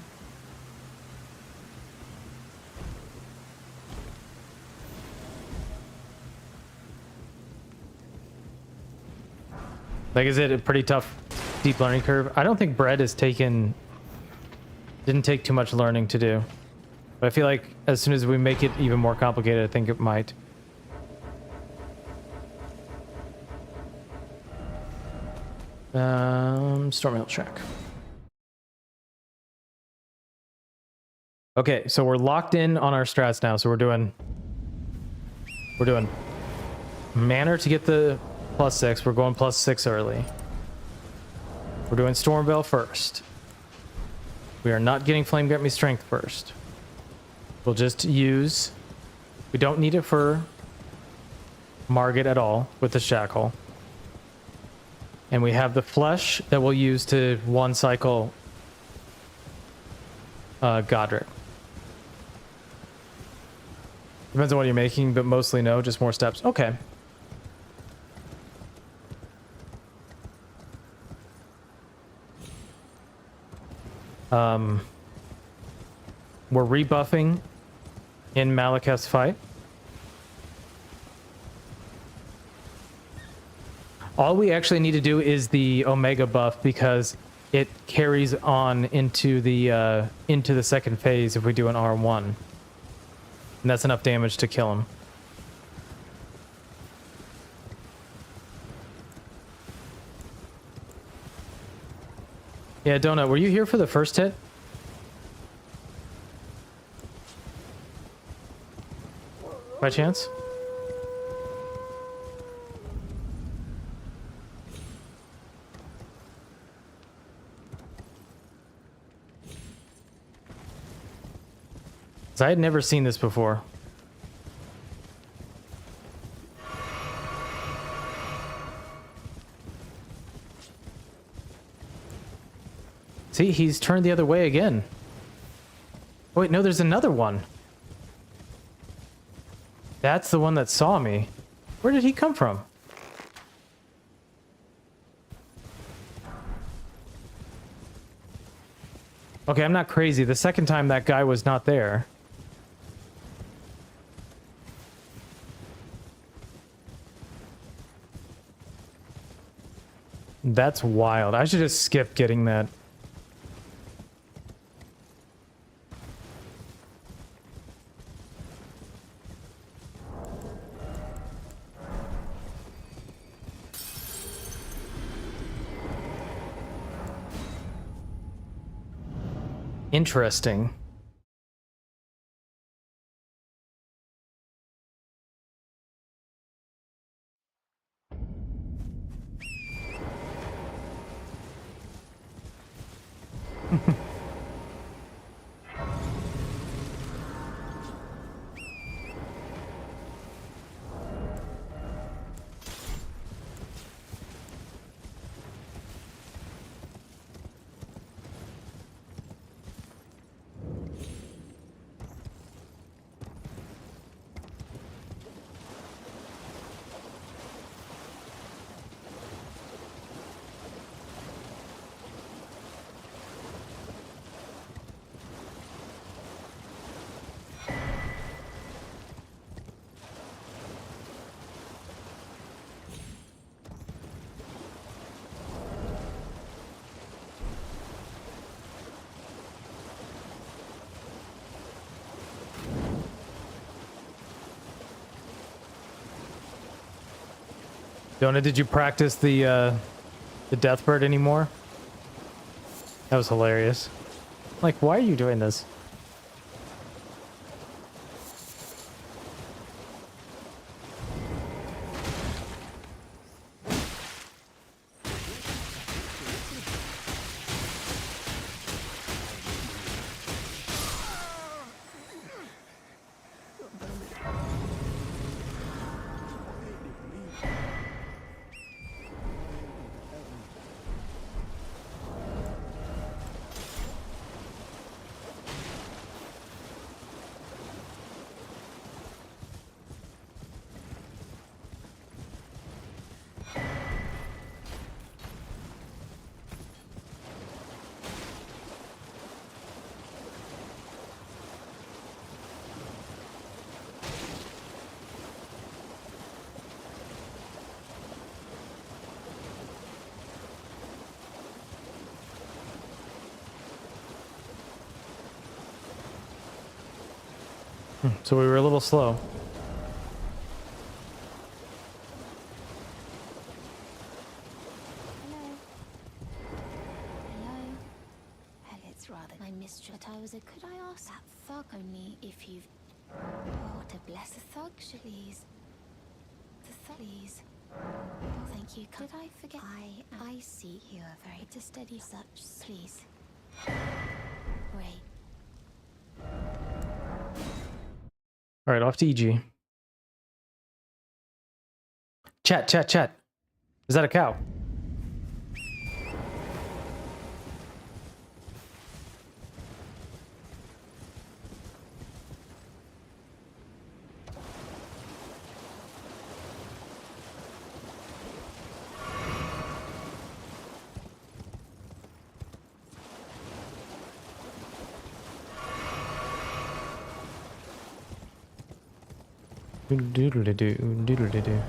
Like, is it a pretty tough, deep learning curve? I don't think bread didn't take too much learning to do. But I feel like as soon as we make it even more complicated, I think it might. Stormhill Shack. Okay, so we're locked in on our strats now. So we're doing manner to get the +6. We're going +6 early. We're doing Stormveil first. We are not getting Flame Grant Me Strength first. We'll just use... We don't need it for Margit at all with the Shackle. And we have the Flesh that we'll use to one cycle Godric. Depends on what you're making, but mostly no, just more steps. Okay. We're rebuffing in Malakath's fight. All we actually need to do is the Omega buff because it carries on into the second phase if we do an R1. And that's enough damage to kill him. Yeah, Donut, were you here for the first hit? By chance? I had never seen this before. See, he's turned the other way again. Oh, wait, no, there's another one. That's the one that saw me. Where did he come from? Okay, I'm not crazy. The second time that guy was not there. That's wild. I should just skip getting that. Interesting. Jonah, did you practice the death bird anymore? That was hilarious. Like, why are you doing this? So we were a little slow. Hello. Hello. Hell, it's rather my mistress. But I was a. Could I ask that thug only if you've. Oh, to bless the thug, please. The thug, please. Oh, thank you. Could I forget? I see you are very to study such. Please. Wait. All right, off to EG. Chat. Is that a cow? Doodle-doo.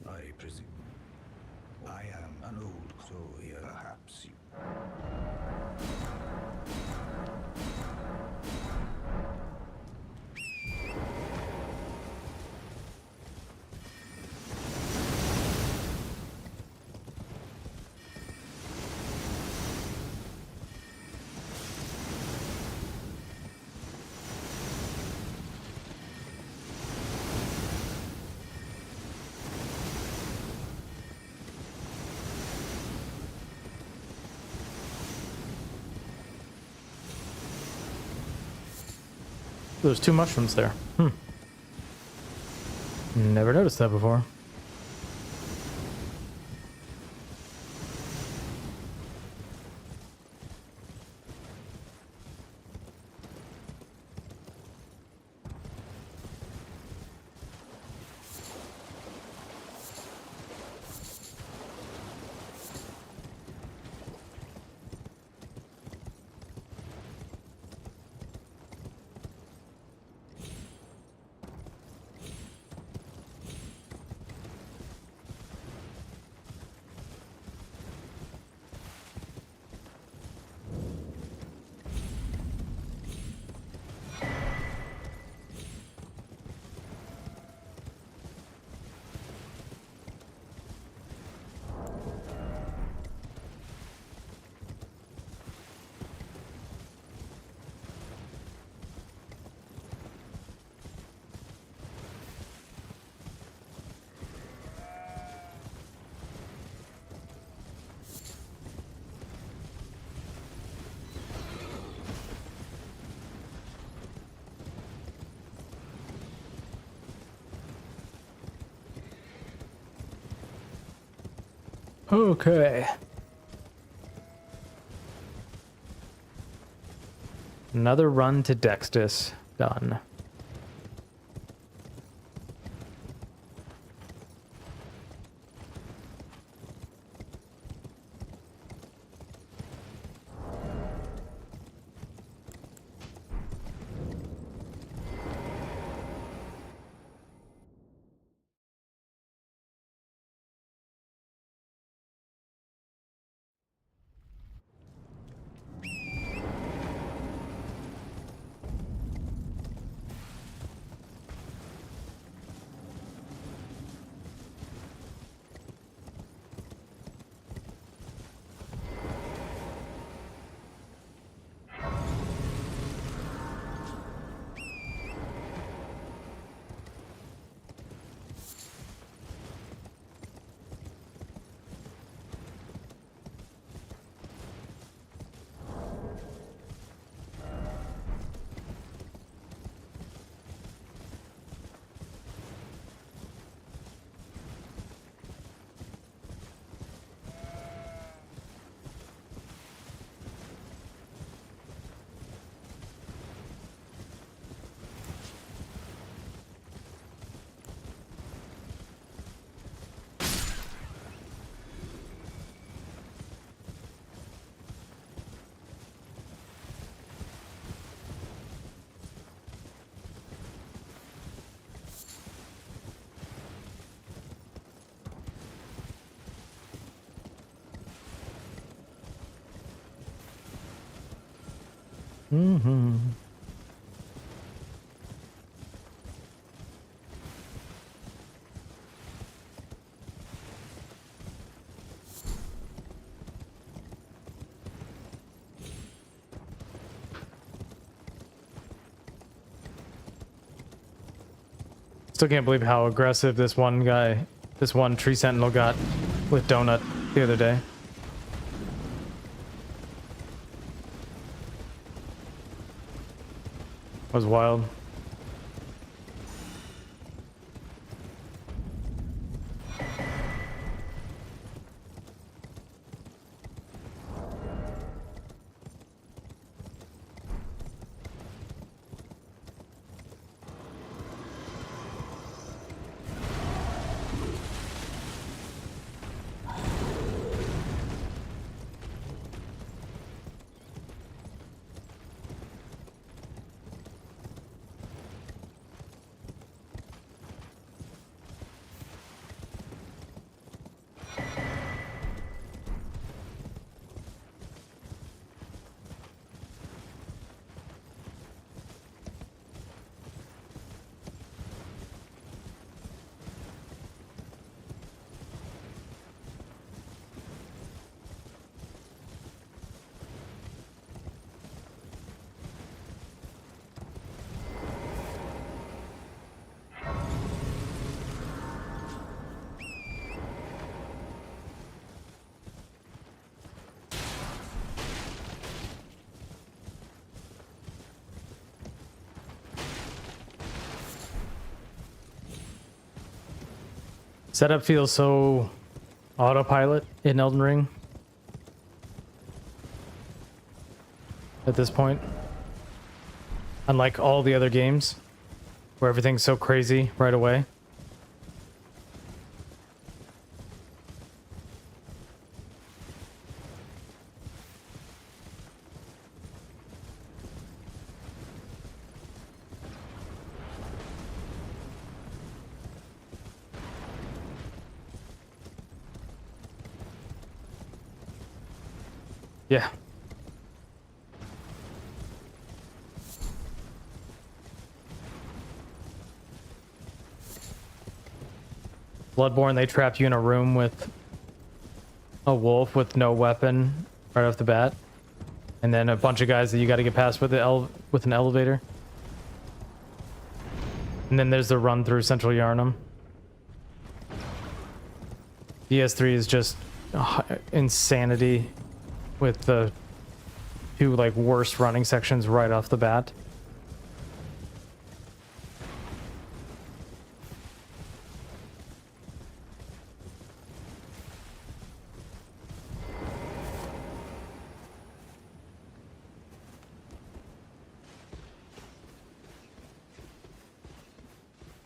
I presume. I am an old soul here, perhaps you. There's 2 mushrooms there. Never noticed that before. Okay. Another run to Dextus. Done. Mm-hmm. Still can't believe how aggressive this one tree sentinel got with Donut the other day. Was wild. Setup feels so autopilot in Elden Ring at this point. Unlike all the other games, where everything's so crazy right away. Yeah. Bloodborne, they trap you in a room with a wolf with no weapon right off the bat. And then a bunch of guys that you got to get past with with an elevator. And then there's the run through Central Yarnum. DS3 is just insanity with the two like worst running sections right off the bat.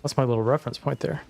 That's my little reference point there.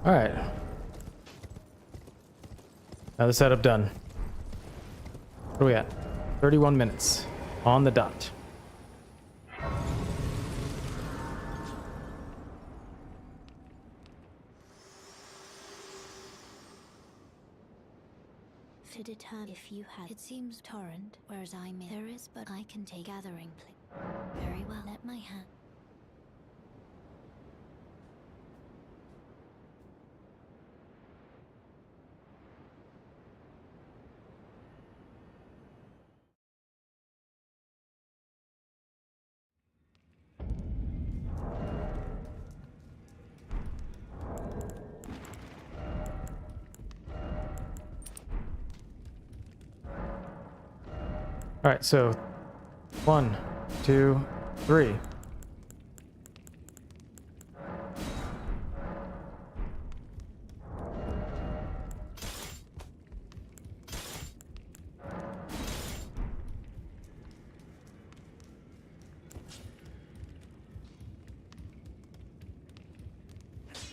All right. Now the setup done. What are we at? 31 minutes on the dot. To deter if you had. It seems torrent, whereas I'm in. There is, but I can take gathering. Very well. Let my hand. All right, so 1, 2, 3.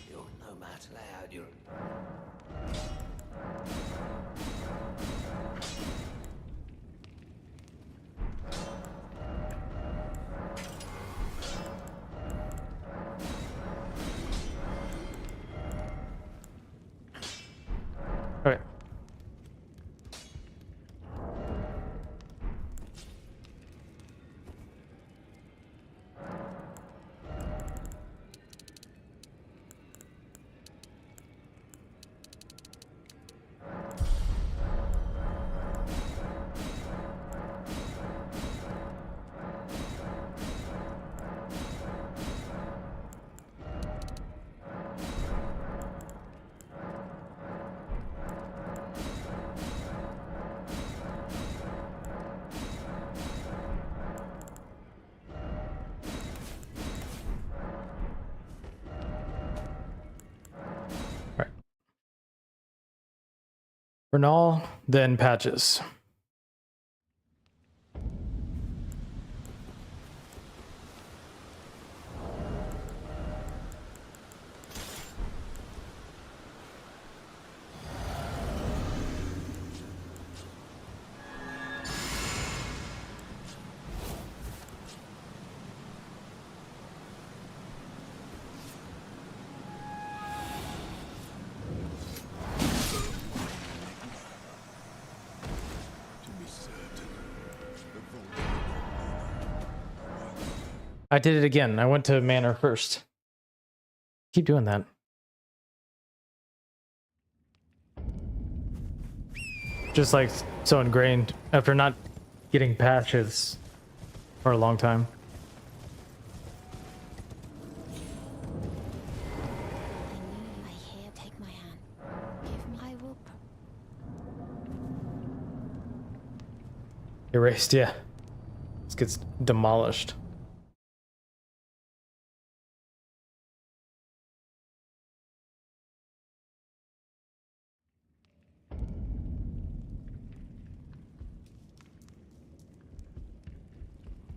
You're no match loud, you're... All right. Bernal, then Patches. I did it again. I went to Manor first. Keep doing that. Just like so ingrained after not getting patches for a long time. I hear. Take my hand. Give me. I will. Erased, yeah. This gets demolished.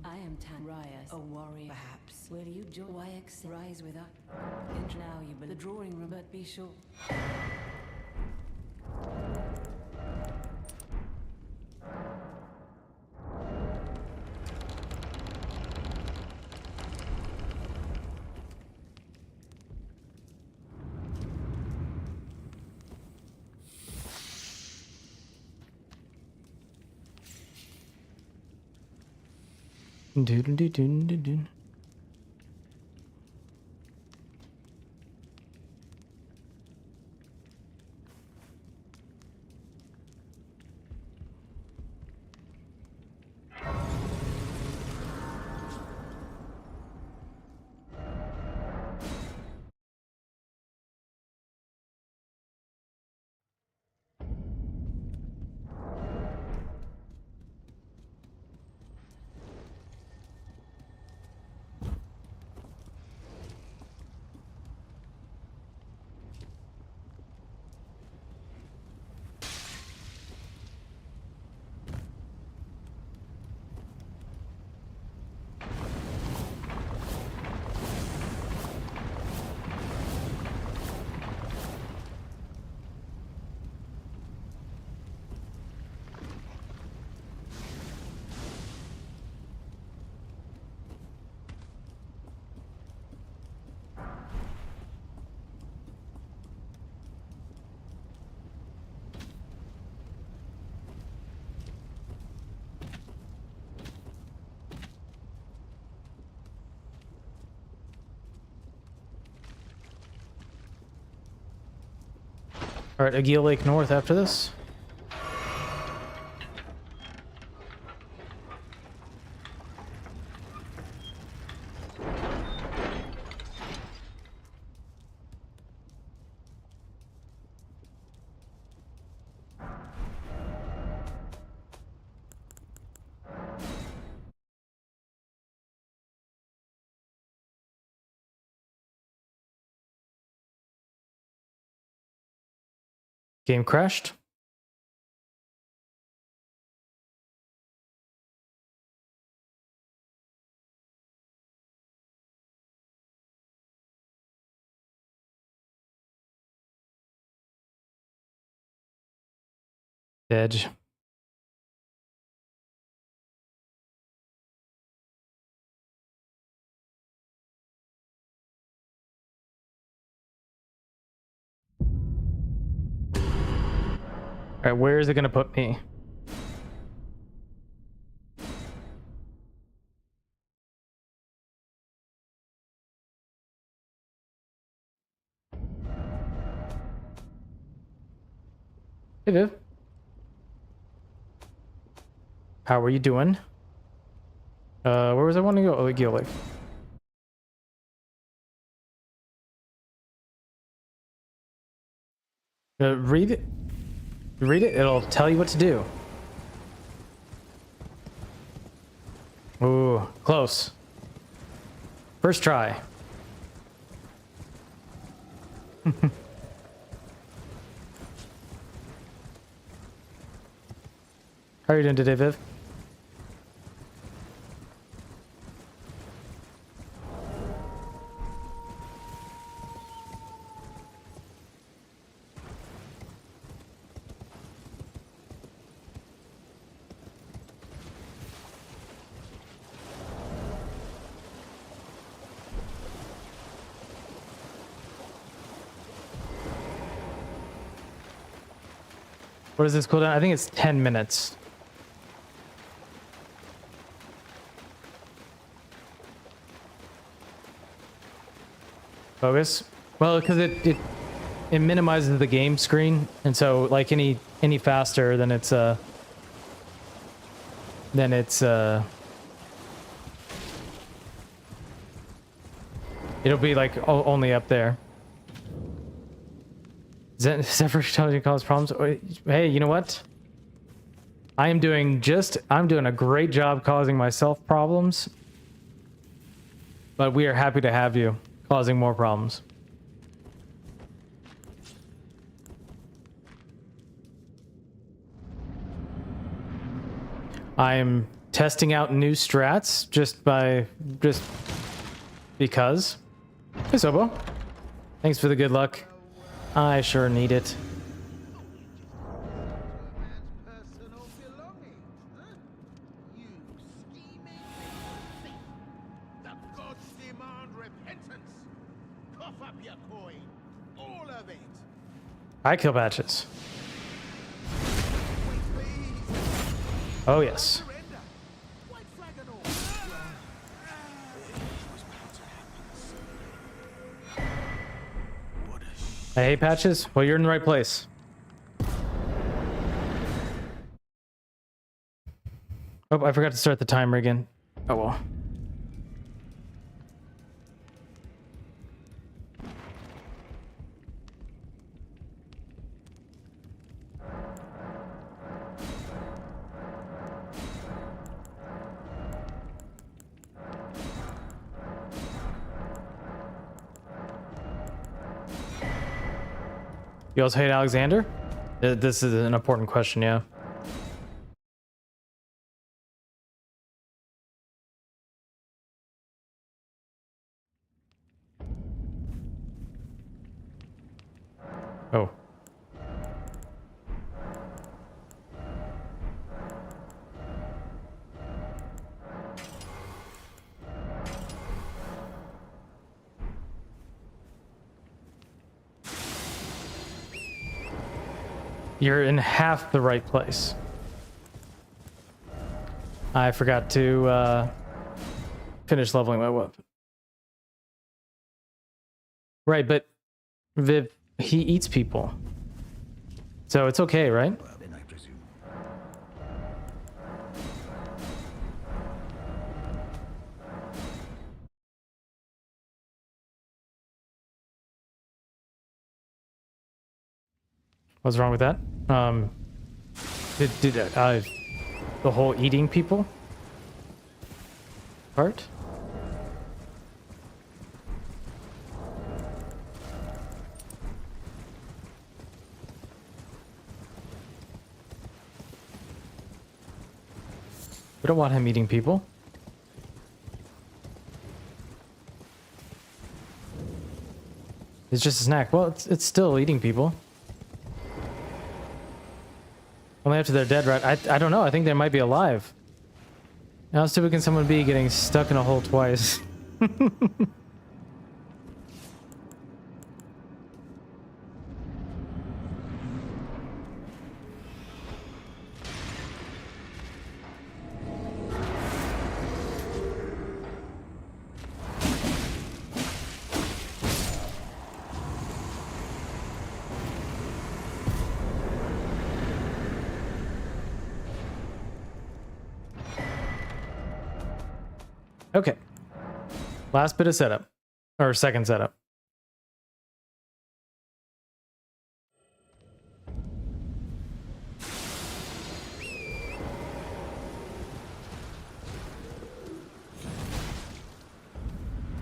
I am Tanrias, a warrior, perhaps. Will you join YX rise with us? Enter now, you the drawing room, but be sure. Doo-doo-doo-doo-doo-doo. All right, Aguila Lake North after this. Game crashed. Edge. All right, where is it going to put me? Hey, Viv. How are you doing? Where was I wanting to go? Oh, Aguila Lake. Read it. Read it. It'll tell you what to do. Ooh, close. First try. How are you doing today, Viv? What is this cooldown? I think it's 10 minutes. Focus? Well, because it minimizes the game screen, and so like any faster, then it's it'll be like only up there. Zephyr intelligence cause problems. Hey, you know what? I'm doing a great job causing myself problems, but we are happy to have you causing more problems. I am testing out new strats just because. Hey, Sobo. Thanks for the good luck. I sure need it. Personal belongings, huh? You scheming thief. The gods demand repentance. Cough up your coin. All of it. Hi, kill patches. Wait, please. Oh yes. Surrender. White flag and all. Hey, Patches. Well, you're in the right place. Oh, I forgot to start the timer again. Oh well. You also hate Alexander? This is an important question, yeah. Oh. You're in half the right place. I forgot to finish leveling my weapon. Right, but Viv, he eats people. So it's okay, right? Well, then I presume. What's wrong with that? Did the whole eating people part? We don't want him eating people. It's just a snack. Well, it's still eating people. Only after they're dead, right? I don't know. I think they might be alive. How stupid can someone be getting stuck in a hole twice? Okay. Last bit of setup. Or second setup.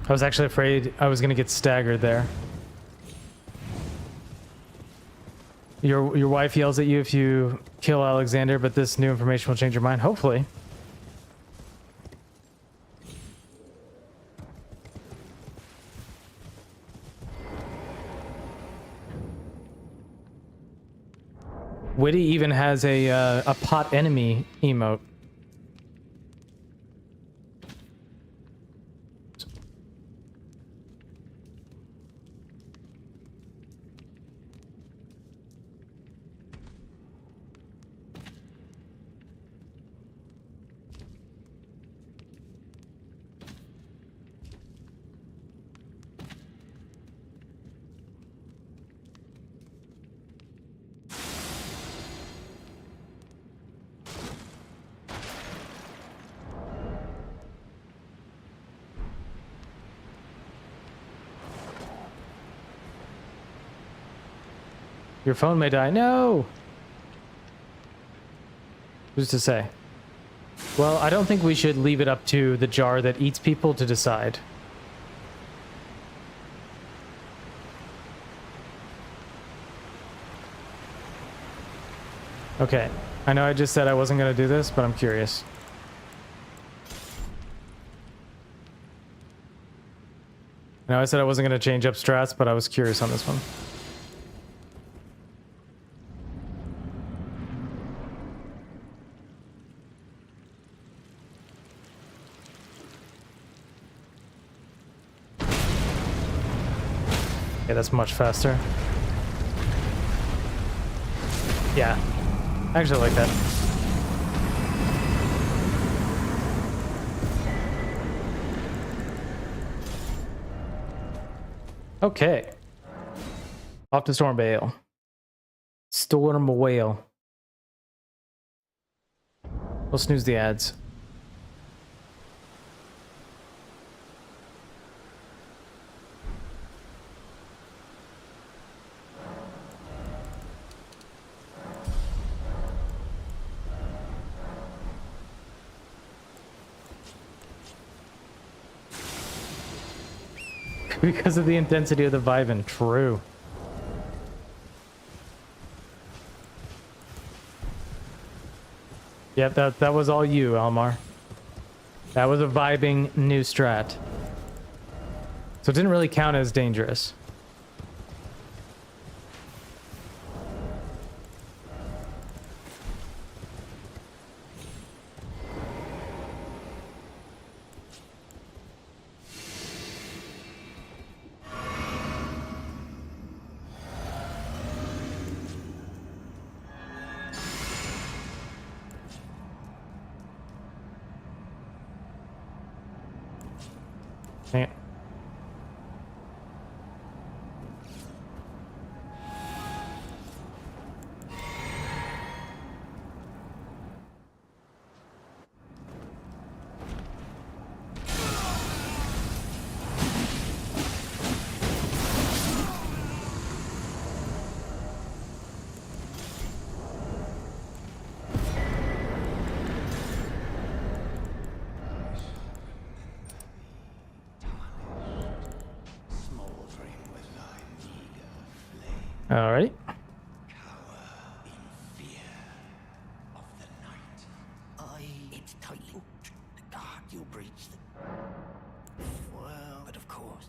I was actually afraid I was going to get staggered there. Your wife yells at you if you kill Alexander, but this new information will change your mind. Hopefully. Witty even has a pot enemy emote. Your phone may die. No! Who's to say? Well, I don't think we should leave it up to the jar that eats people to decide. Okay. I know I just said I wasn't going to do this, but I'm curious. I know I said I wasn't going to change up strats, but I was curious on this one. Yeah, that's much faster. Yeah. I actually like that. Okay. Off to Stormbale. Storm Whale. We'll snooze the ads. Because of the intensity of the Viven. True. Yep, that was all you, Almar. That was a vibing new strat. So it didn't really count as dangerous. Dang it. Smoldering with thy meager flame. Alright. Cower in fear of the night. It's tightly hooked. The guard, you'll breach the... Well, but of course.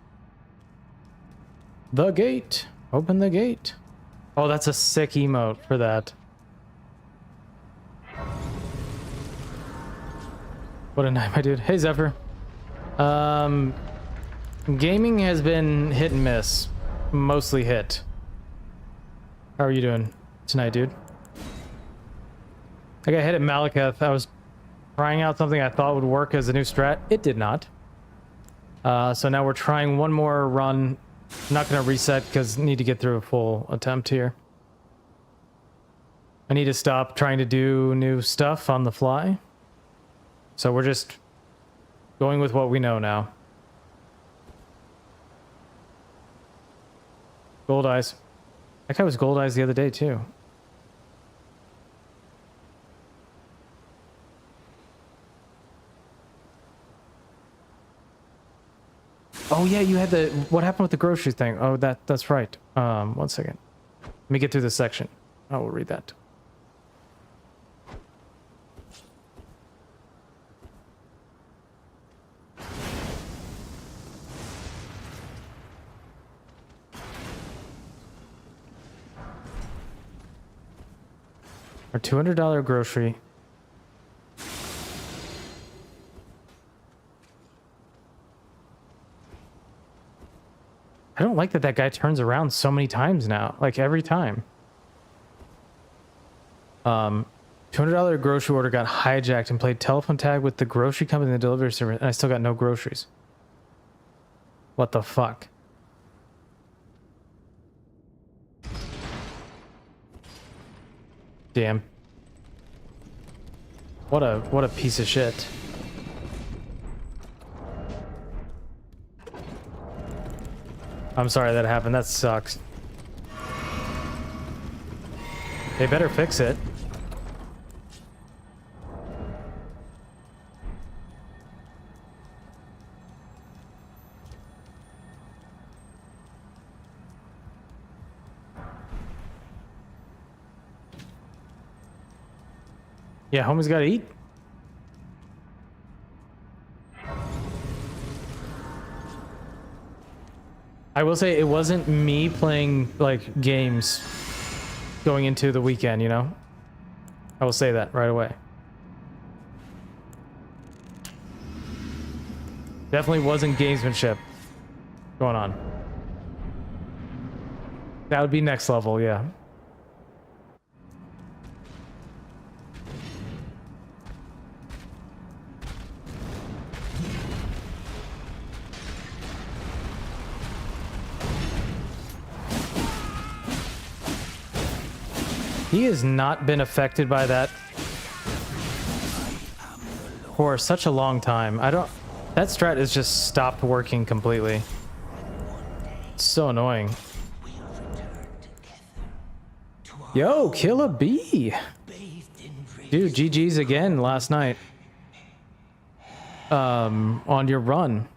The gate. Open the gate. Oh, that's a sick emote for that. What a night, my dude. Hey, Zephyr. Gaming has been hit and miss. Mostly hit. How are you doing tonight, dude? I got hit at Malekith. I was trying out something I thought would work as a new strat. It did not. So now we're trying one more run. I'm not going to reset because I need to get through a full attempt here. I need to stop trying to do new stuff on the fly. So we're just going with what we know now. Gold Eyes. That guy was Gold Eyes the other day too. Oh yeah, you had the... What happened with the grocery thing? Oh, that's right. 1 second. Let me get through this section. I will read that. Our $200 grocery. I don't like that guy turns around so many times now. Like every time. $200 grocery order got hijacked and played telephone tag with the grocery company and the delivery service, and I still got no groceries. What the fuck? Damn. What a piece of shit. I'm sorry that happened. That sucks. They better fix it. Yeah, homie's gotta eat. I will say it wasn't me playing like games going into the weekend, you know? I will say that right away. Definitely wasn't gamesmanship going on. That would be next level, yeah. He has not been affected by that for such a long time. That strat has just stopped working completely. It's so annoying. Yo, kill a bee. Dude, GG's again last night. On your run.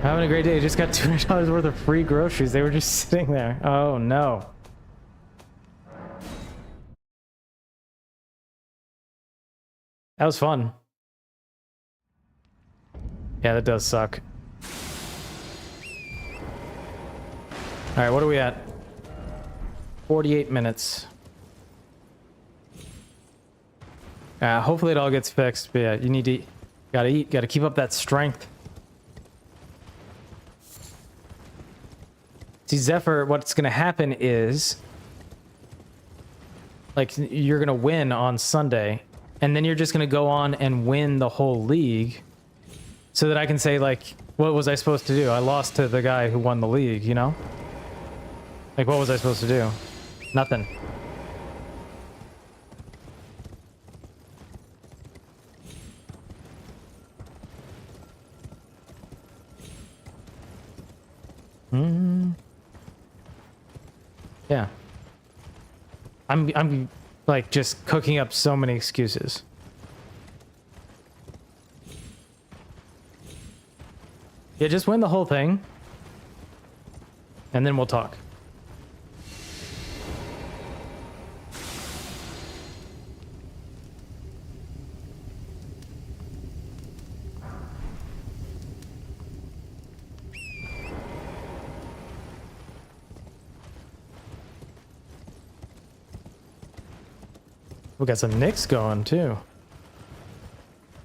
Having a great day. Just got $200 worth of free groceries. They were just sitting there. Oh no. That was fun. Yeah, that does suck. All right, what are we at? 48 minutes. Hopefully it all gets fixed. But yeah, you need to gotta eat, gotta keep up that strength. See, Zephyr, what's gonna happen is, like, you're gonna win on Sunday, and then you're just gonna go on and win the whole league, so that I can say, like, what was I supposed to do? I lost to the guy who won the league, you know? Like, what was I supposed to do? Nothing. Yeah. I'm like just cooking up so many excuses. Yeah, just win the whole thing. And then we'll talk. We got some nicks going too.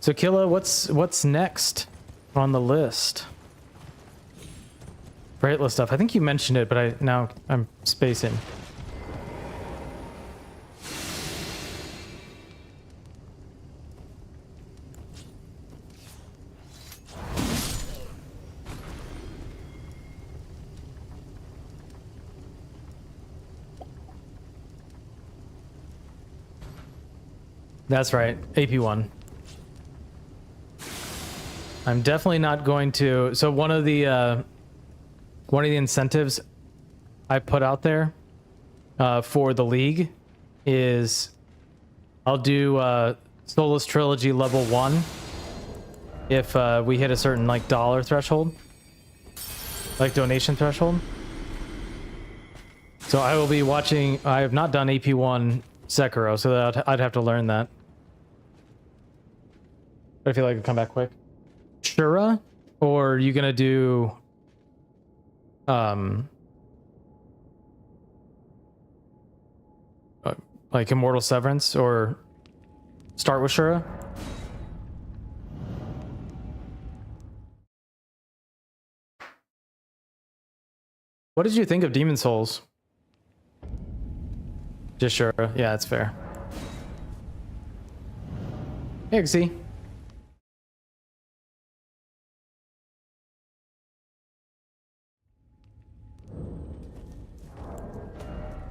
So Killa, what's next on the list? Brightless stuff. I think you mentioned it, but I'm spacing. That's right, AP1. I'm definitely not going to. So one of the incentives I put out there for the league is I'll do Solus Trilogy level 1 if we hit a certain like dollar threshold, like donation threshold. So I will be watching. I have not done AP1 Sekiro, so that I'd have to learn that. But I feel like I'll come back quick. Shura, or are you gonna do like Immortal Severance, or start with Shura? What did you think of Demon Souls? Just Shura. Yeah, that's fair. Hey, see.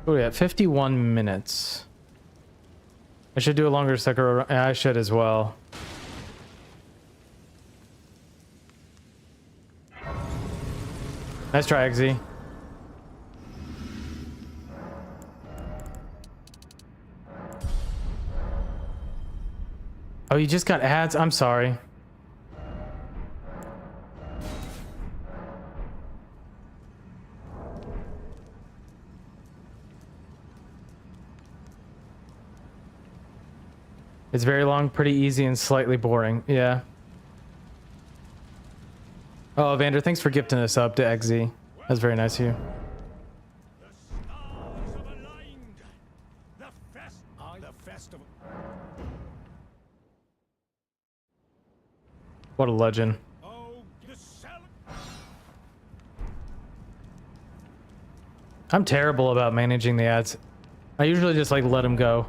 Oh yeah, 51 minutes. I should do a longer Sekiro. Yeah, I should as well. Nice try, XZ. Oh, you just got ads? I'm sorry. It's very long, pretty easy, and slightly boring. Yeah. Oh, Vander, thanks for gifting us up to XZ. That's very nice of you. The stars have aligned. The festival. What a legend. Oh, I'm terrible about managing the ads. I usually just like let them go.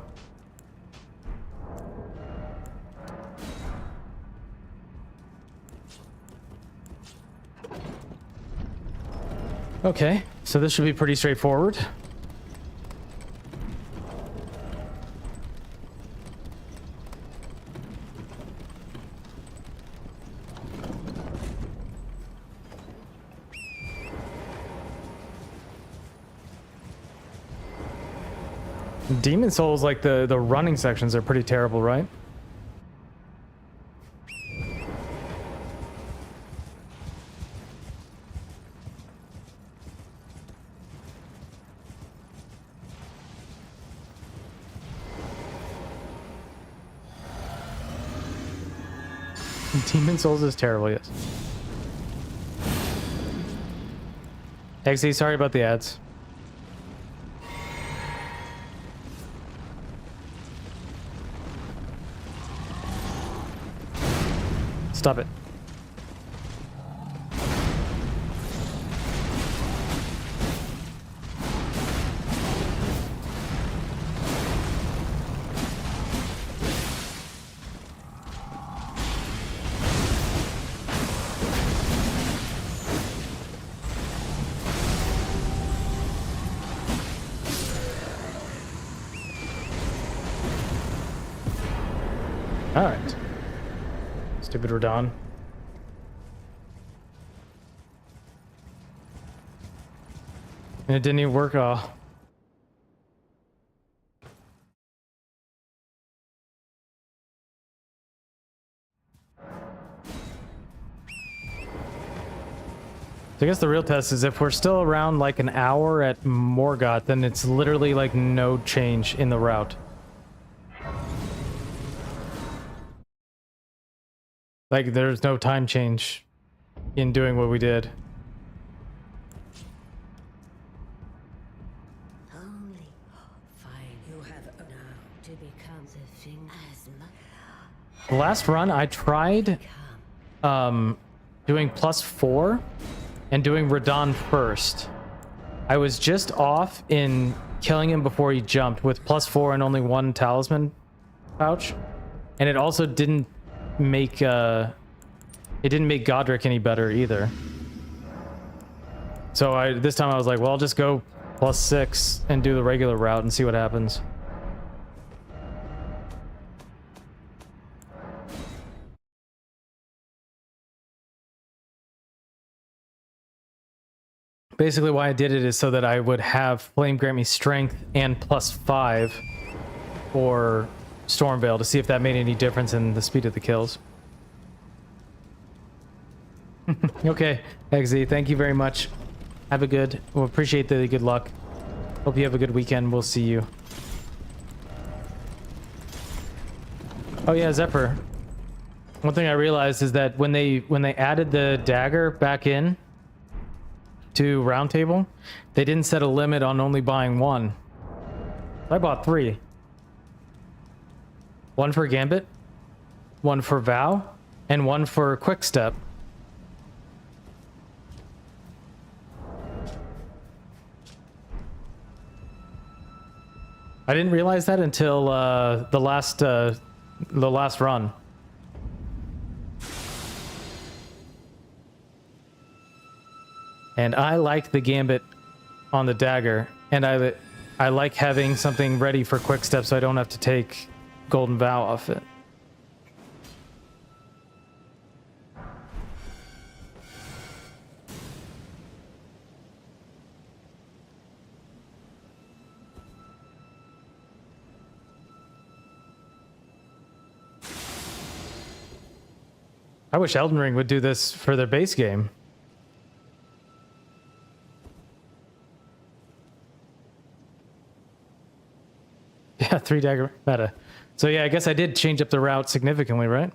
Okay, so this should be pretty straightforward. Demon Souls, like the running sections are pretty terrible, right? Demon Souls is terrible, yes. XZ, sorry about the ads. Stop it. All right. Stupid Radon. And it didn't even work at all. So I guess the real test is if we're still around like an hour at Morgoth, then it's literally like no change in the route. Like there's no time change in doing what we did. Only fine. You have now to become the thing as much. The last run I tried doing +4 and doing Radon first. I was just off in killing him before he jumped with +4 and only 1 talisman pouch. And it also didn't make Godric any better either. So this time I was like, well, I'll just go +6 and do the regular route and see what happens. Basically why I did it is so that I would have Flame grant me strength and +5 for Stormveil to see if that made any difference in the speed of the kills. Okay, XZ, thank you very much. Have a good, we'll appreciate the good luck. Hope you have a good weekend. We'll see you. Oh yeah, Zephyr. One thing I realized is that when they added the dagger back in to Roundtable, they didn't set a limit on only buying one. I bought 3. One for Gambit, one for Vow, and one for Quickstep. I didn't realize that until the last run. And I like the Gambit on the dagger, and I like having something ready for Quickstep so I don't have to take Golden Vow off it. I wish Elden Ring would do this for their base game. Yeah, 3 dagger meta. So yeah, I guess I did change up the route significantly, right?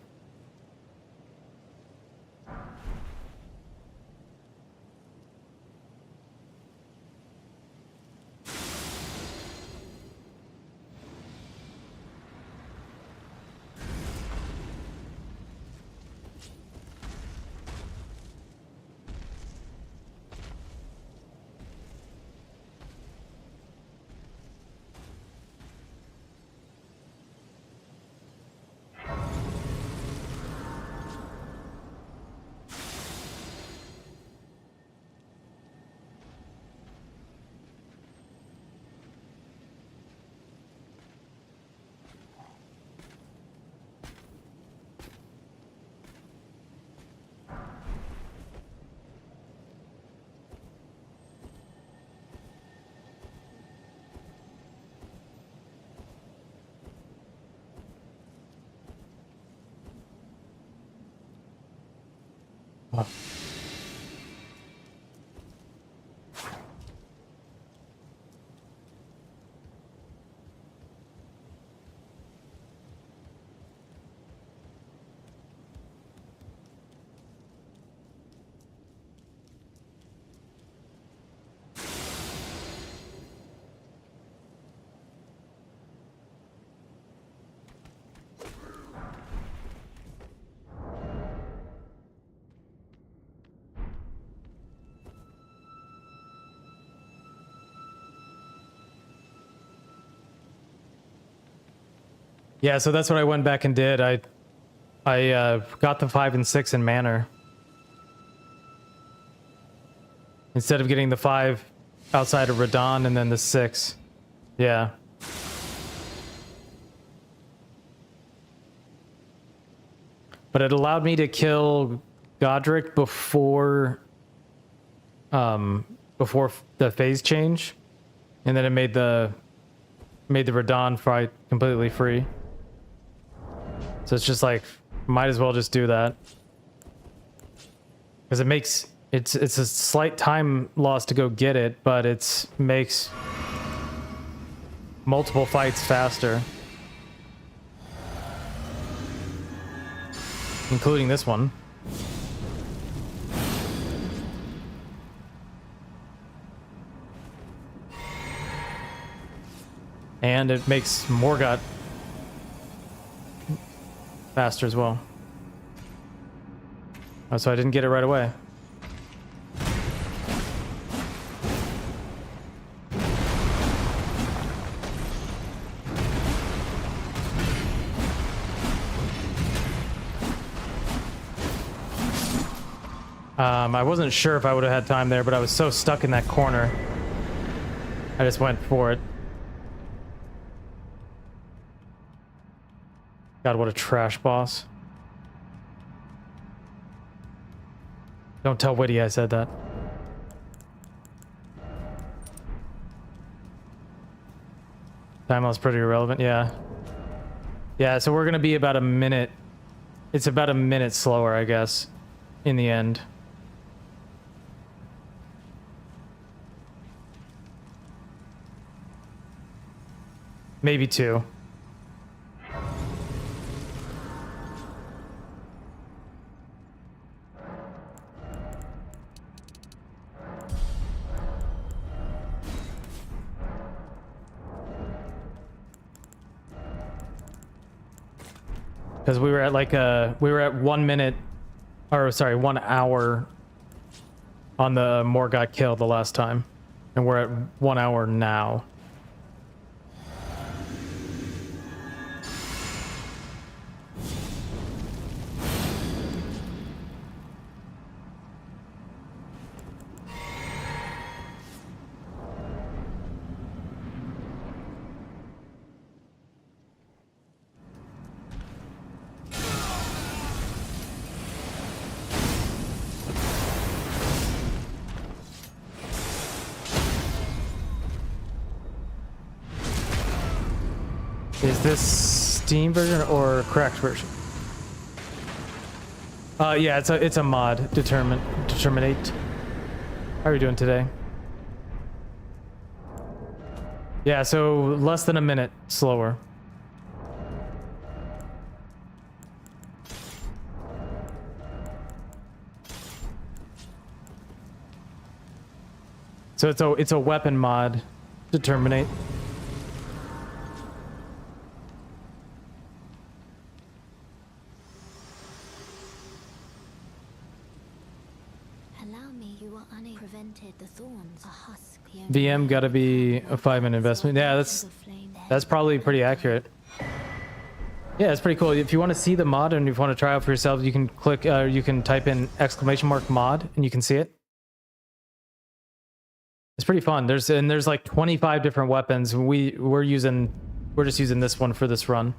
Yeah, so that's what I went back and did. I got the 5 and 6 in Manor. Instead of getting the 5 outside of Radon and then the 6. Yeah. But it allowed me to kill Godric before before the phase change. And then it made the Radon fight completely free. So it's just like, might as well just do that. Because it makes, it's a slight time loss to go get it, but it makes multiple fights faster. Including this one. And it makes Morgott faster as well. Oh, so I didn't get it right away. I wasn't sure if I would have had time there, but I was so stuck in that corner. I just went for it. God, what a trash boss. Don't tell Witty I said that. Time loss pretty irrelevant, yeah. Yeah, so we're gonna be about a minute. It's about a minute slower, I guess, in the end. Maybe 2. Because we were at like we were at 1 minute, or sorry, 1 hour on the Morgott kill the last time. And we're at 1 hour now. Is this Steam version or cracked version? Yeah, it's a mod. Determinate. How are you doing today? Yeah, so less than a minute slower. So it's a weapon mod. Determinate. VM gotta be a 5-minute investment. Yeah, that's probably pretty accurate. Yeah, it's pretty cool. If you want to see the mod and if you want to try out for yourself, you can click, you can type in !mod and you can see it. It's pretty fun. There's like 25 different weapons. We're just using this one for this run.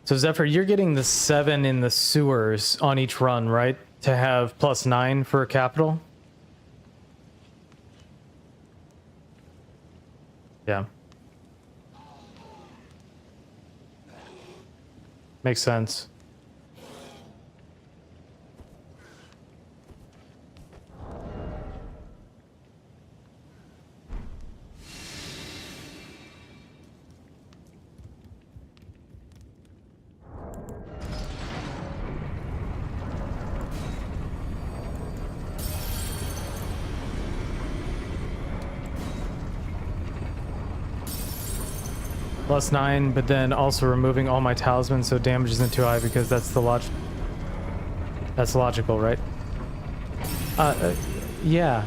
So Zephyr, you're getting the 7 in the sewers on each run, right? To have +9 for capital? Yeah. Makes sense. +9, but then also removing all my talismans so damage isn't too high because that's the that's logical, right? Yeah.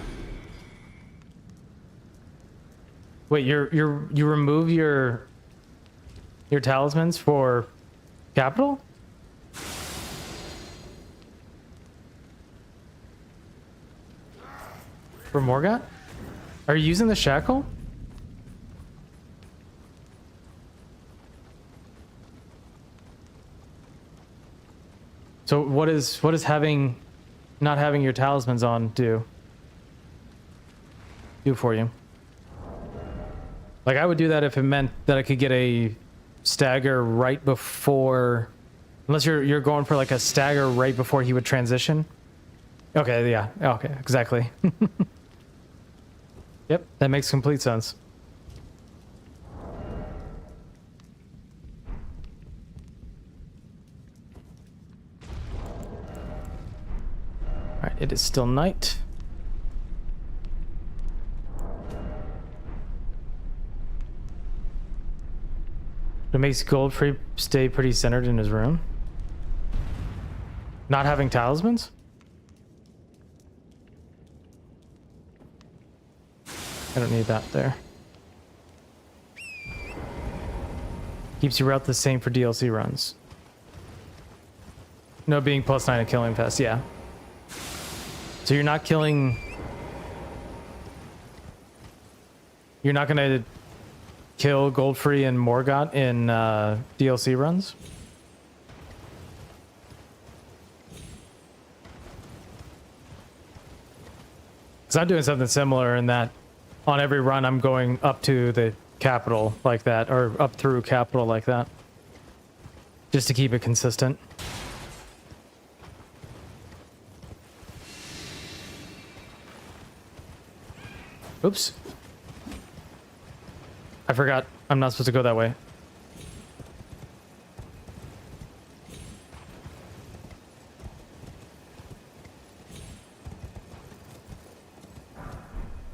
Wait, you remove your talismans for capital? For Morgat? Are you using the shackle? So what is not having your talismans on do for you? Like, I would do that if it meant that I could get a stagger right before, unless you're going for like a stagger right before he would transition. Okay, yeah, okay, exactly. Yep, that makes complete sense. All right, it is still night. It makes Goldfree stay pretty centered in his room. Not having talismans? I don't need that there. Keeps your route the same for DLC runs. No, being +9 at killing fest, yeah. So you're not killing... You're not gonna kill Goldfree and Morgott in DLC runs? Because I'm doing something similar in that on every run I'm going up to the capital like that, or up through capital like that. Just to keep it consistent. Oops. I forgot. I'm not supposed to go that way.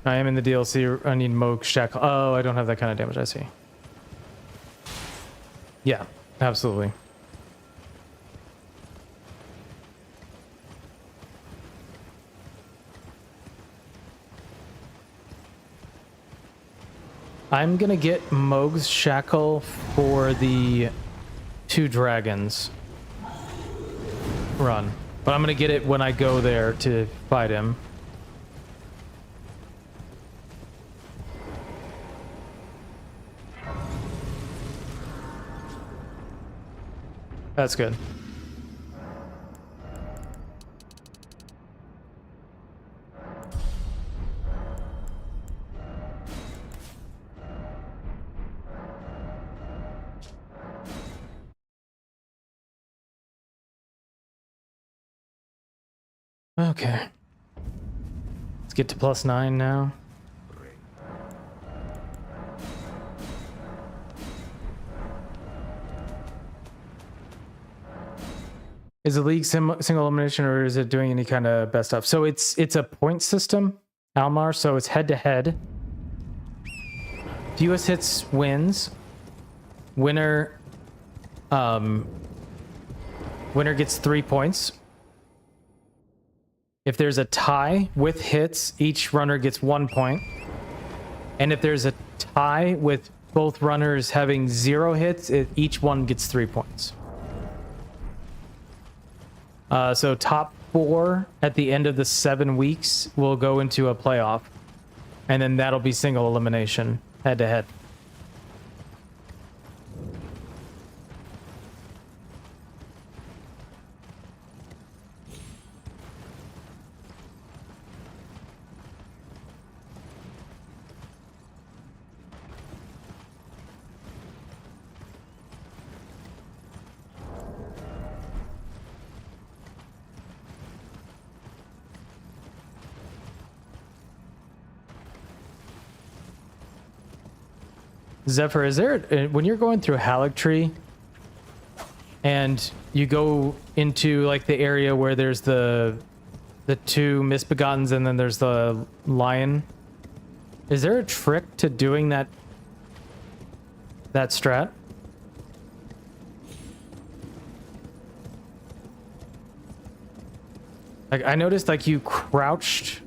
I am in the DLC. I need Moog Shackle. Oh, I don't have that kind of damage. I see. Yeah, absolutely. I'm gonna get Moog's Shackle for the 2 dragons run, but I'm gonna get it when I go there to fight him. That's good. Okay. Let's get to +9 now. Is the league single elimination, or is it doing any kind of best stuff? So it's a point system, Almar, so it's head to head. Fewest hits wins. Winner winner gets 3 points. If there's a tie with hits, each runner gets 1 point. And if there's a tie with both runners having 0 hits, each one gets 3 points. So top 4 at the end of the 7 weeks will go into a playoff. And then that'll be single elimination, head to head. Zephyr, is there when you're going through Halleck Tree and you go into like the area where there's the two misbegottens and then there's the lion, is there a trick to doing that strat? Like I noticed like you crouched,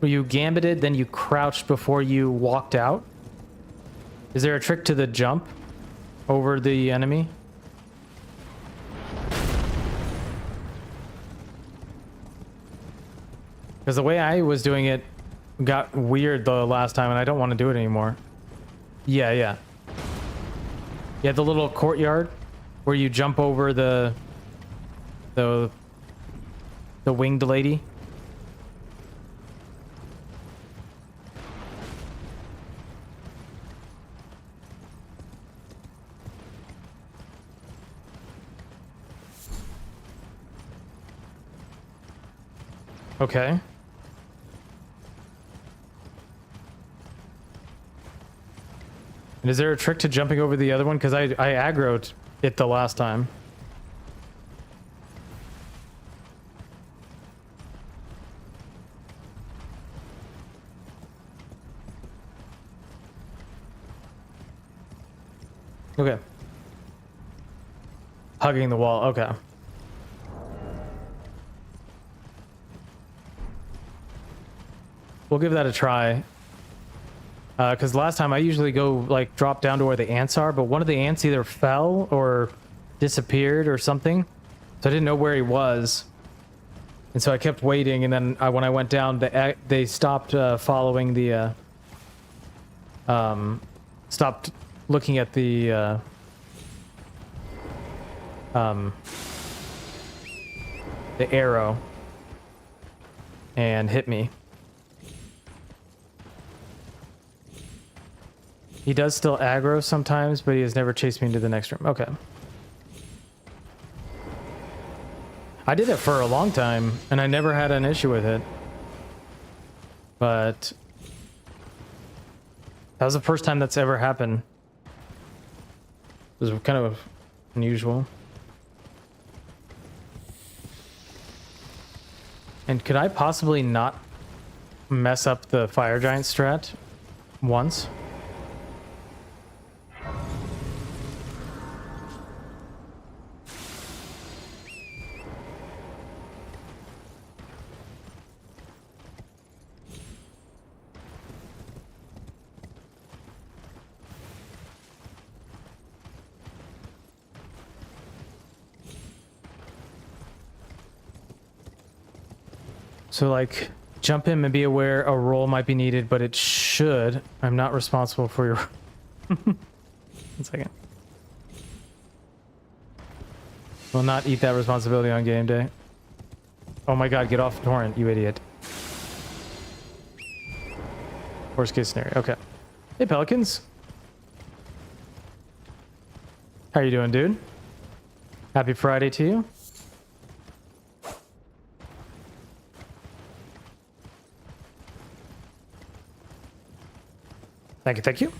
you gambited, then you crouched before you walked out. Is there a trick to the jump over the enemy? Because the way I was doing it got weird the last time and I don't want to do it anymore. Yeah, yeah. Yeah, the little courtyard where you jump over the winged lady. Okay. And is there a trick to jumping over the other one? Because I aggroed it the last time. Okay. Hugging the wall. Okay. We'll give that a try. Because last time I usually go like drop down to where the ants are, but one of the ants either fell or disappeared or something. So I didn't know where he was. And so I kept waiting, and then when I went down, they stopped following the... stopped looking at the... the arrow. And hit me. He does still aggro sometimes, but he has never chased me into the next room. Okay. I did it for a long time, and I never had an issue with it. But that was the first time that's ever happened. It was kind of unusual. And could I possibly not mess up the fire giant strat once? So, like, jump in and be aware a roll might be needed, but it should. I'm not responsible for your... 1 second. Will not eat that responsibility on game day. Oh my god, get off torrent, you idiot. Worst case scenario. Okay. Hey, Pelicans. How you doing, dude? Happy Friday to you. Thank you, thank you.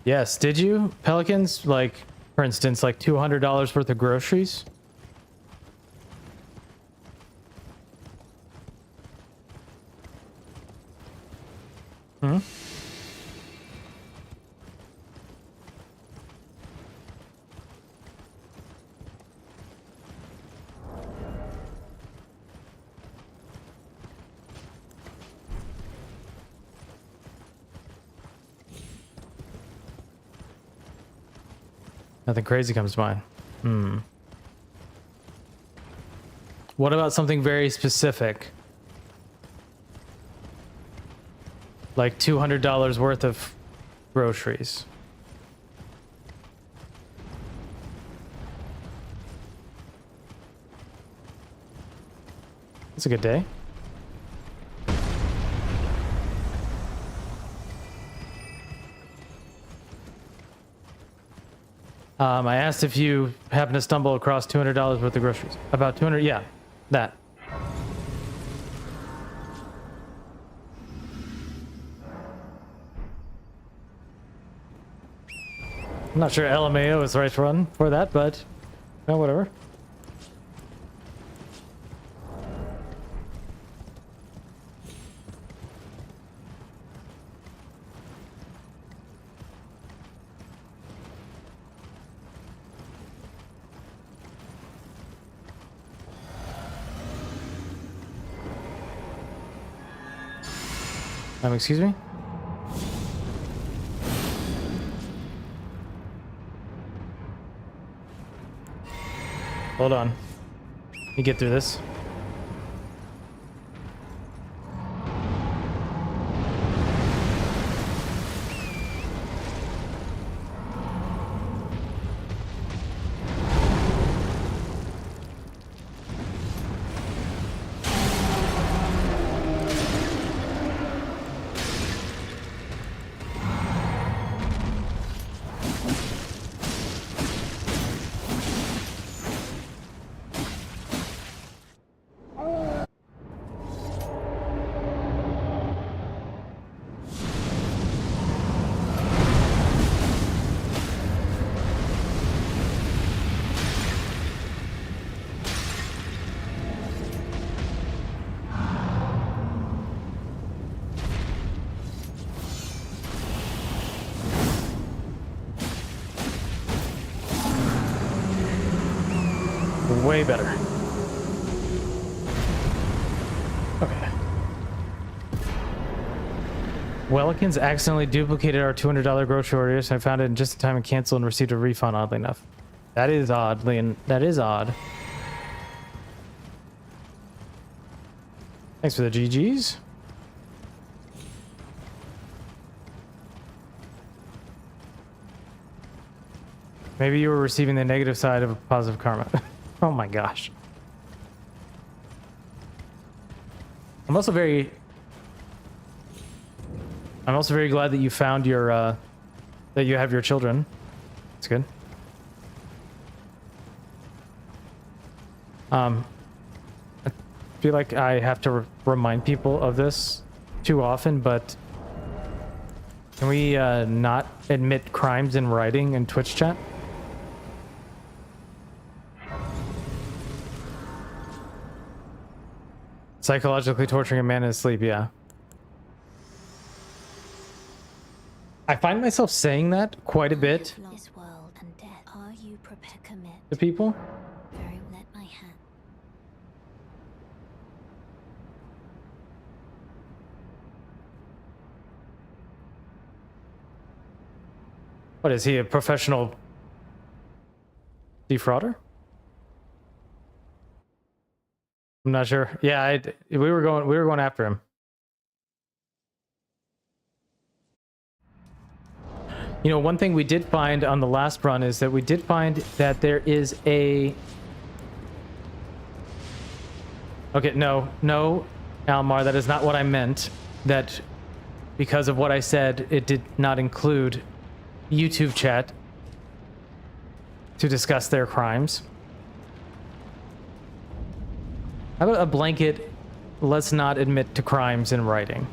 Yes, did you, Pelicans? Like, for instance, like $200 worth of groceries? Hmm? Nothing crazy comes to mind. Hmm. What about something very specific? like $200 worth of groceries. It's a good day. I asked if you happen to stumble across $200 worth of groceries. About 200, yeah, that. I'm not sure LMAO is the right run for that, but well, whatever. Excuse me? Hold on. Let me get through this. Way better. Okay. Wellikins accidentally duplicated our $200 grocery orders. I found it in just in time and canceled and received a refund, oddly enough. That is oddly, and that is odd. Thanks for the GGs. Maybe you were receiving the negative side of positive karma. Oh my gosh. I'm also very glad that you found your that you have your children. It's good. I feel like I have to remind people of this too often, but can we not admit crimes in writing in Twitch chat? Psychologically torturing a man in his sleep, yeah. I find myself saying that quite a bit This world and death. Are you prepared to commit? to people. Very well. Let my hand. What is he, a professional defrauder? I'm not sure. Yeah, we were going after him. You know, one thing we did find on the last run is that we did find that there is a... Okay, no, Almar, that is not what I meant. That because of what I said, it did not include YouTube chat to discuss their crimes. How about a blanket, let's not admit to crimes in writing?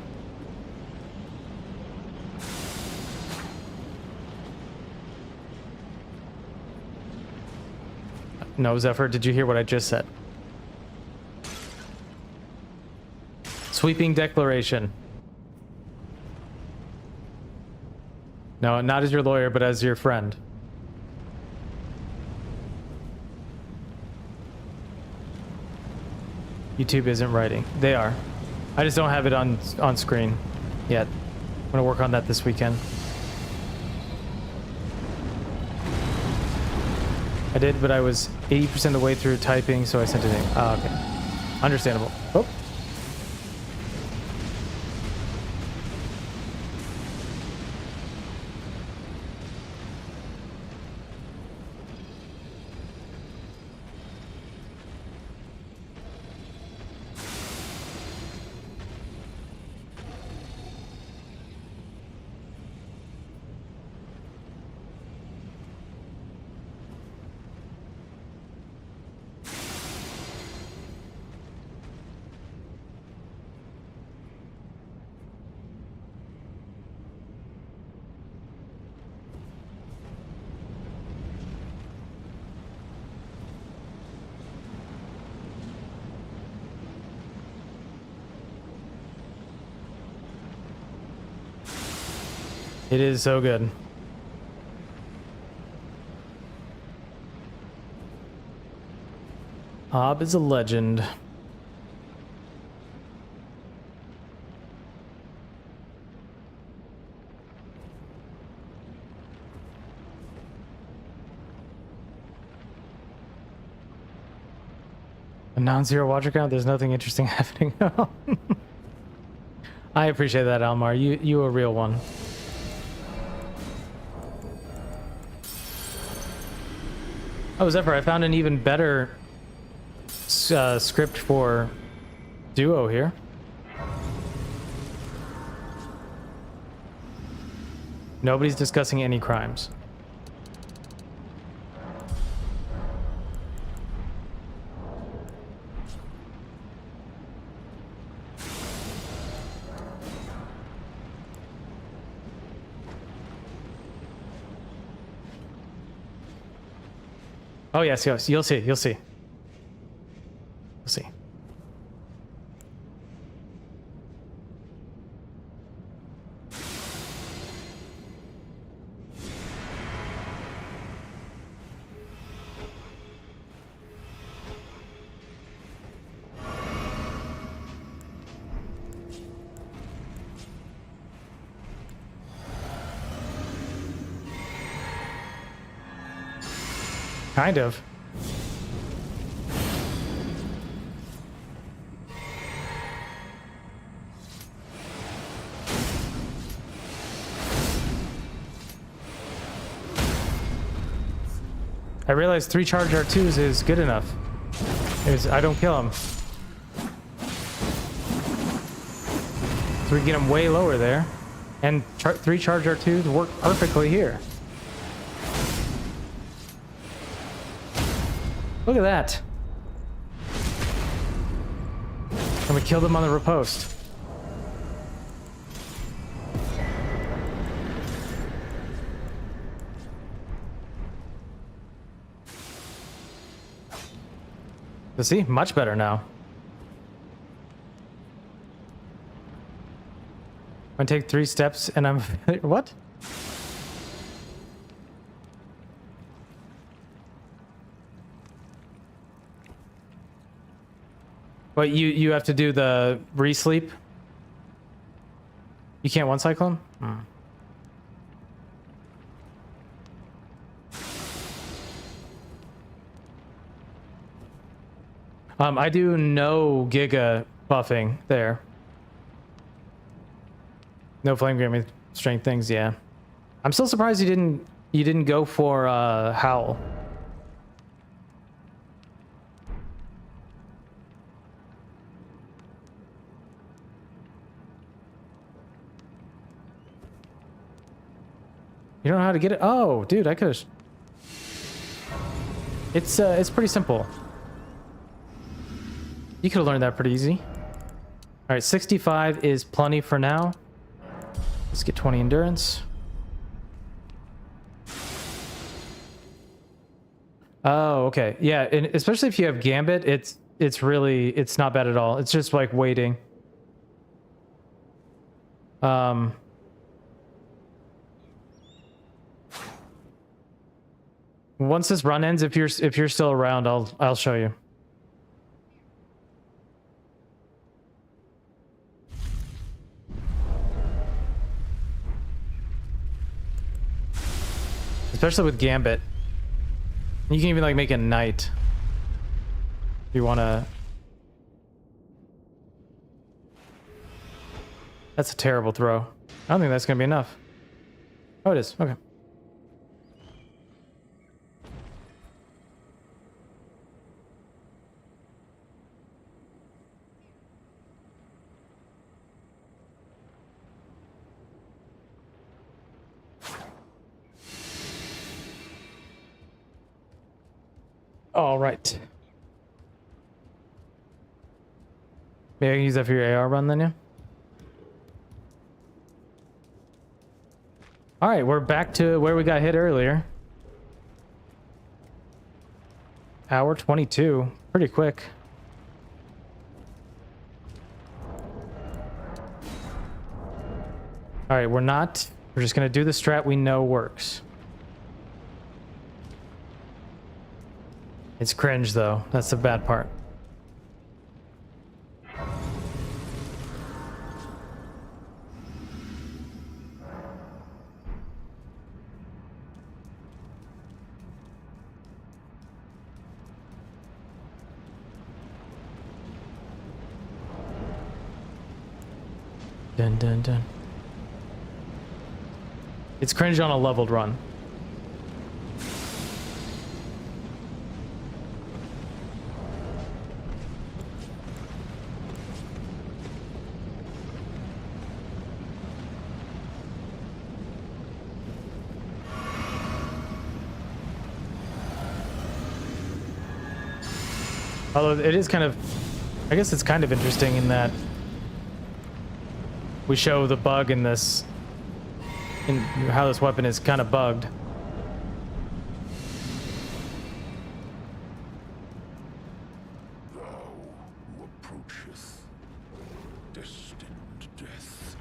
No, Zephyr, did you hear what I just said? Sweeping declaration. No, not as your lawyer, but as your friend. YouTube isn't writing. They are. I just don't have it on screen yet. I'm gonna work on that this weekend. I did, but I was 80% of the way through typing, so I sent it in. Ah, okay. Understandable. Oh. It is so good. Hob is a legend. A non-zero watcher count. There's nothing interesting happening. I appreciate that, Almar. You a real one. Oh, Zephyr, I found an even better script for Duo here. Nobody's discussing any crimes. Oh yes, yes, you'll see, you'll see. You'll see. Kind of. I realized 3 charge R2s is good enough. I don't kill him. So we get him way lower there. And 3 charge R2s work perfectly here. Look at that. And we killed him on the riposte. You see, much better now. I take 3 steps and I'm what? But you have to do the re-sleep? You can't one cycle him? I do no Giga buffing there. No flame granting strength things, yeah. I'm still surprised you didn't go for Howl. You don't know how to get it? Oh, dude, I could have. It's pretty simple. You could have learned that pretty easy. All right, 65 is plenty for now. Let's get 20 endurance. Oh, okay. Yeah, and especially if you have Gambit, it's not bad at all. It's just like waiting. Once this run ends, if you're still around, I'll show you. Especially with Gambit. You can even like make a knight. If you wanna. That's a terrible throw. I don't think that's gonna be enough. Oh, it is. Okay. All right. Maybe I can use that for your AR run then, yeah? All right, we're back to where we got hit earlier. Hour 22, pretty quick. All right, we're not We're just gonna do the strat we know works. It's cringe though. That's the bad part. Dun dun dun. It's cringe on a leveled run. Although it is kind of, I guess it's kind of interesting in that we show the bug in this, in how this weapon is kind of bugged. Thou who approacheth destined death,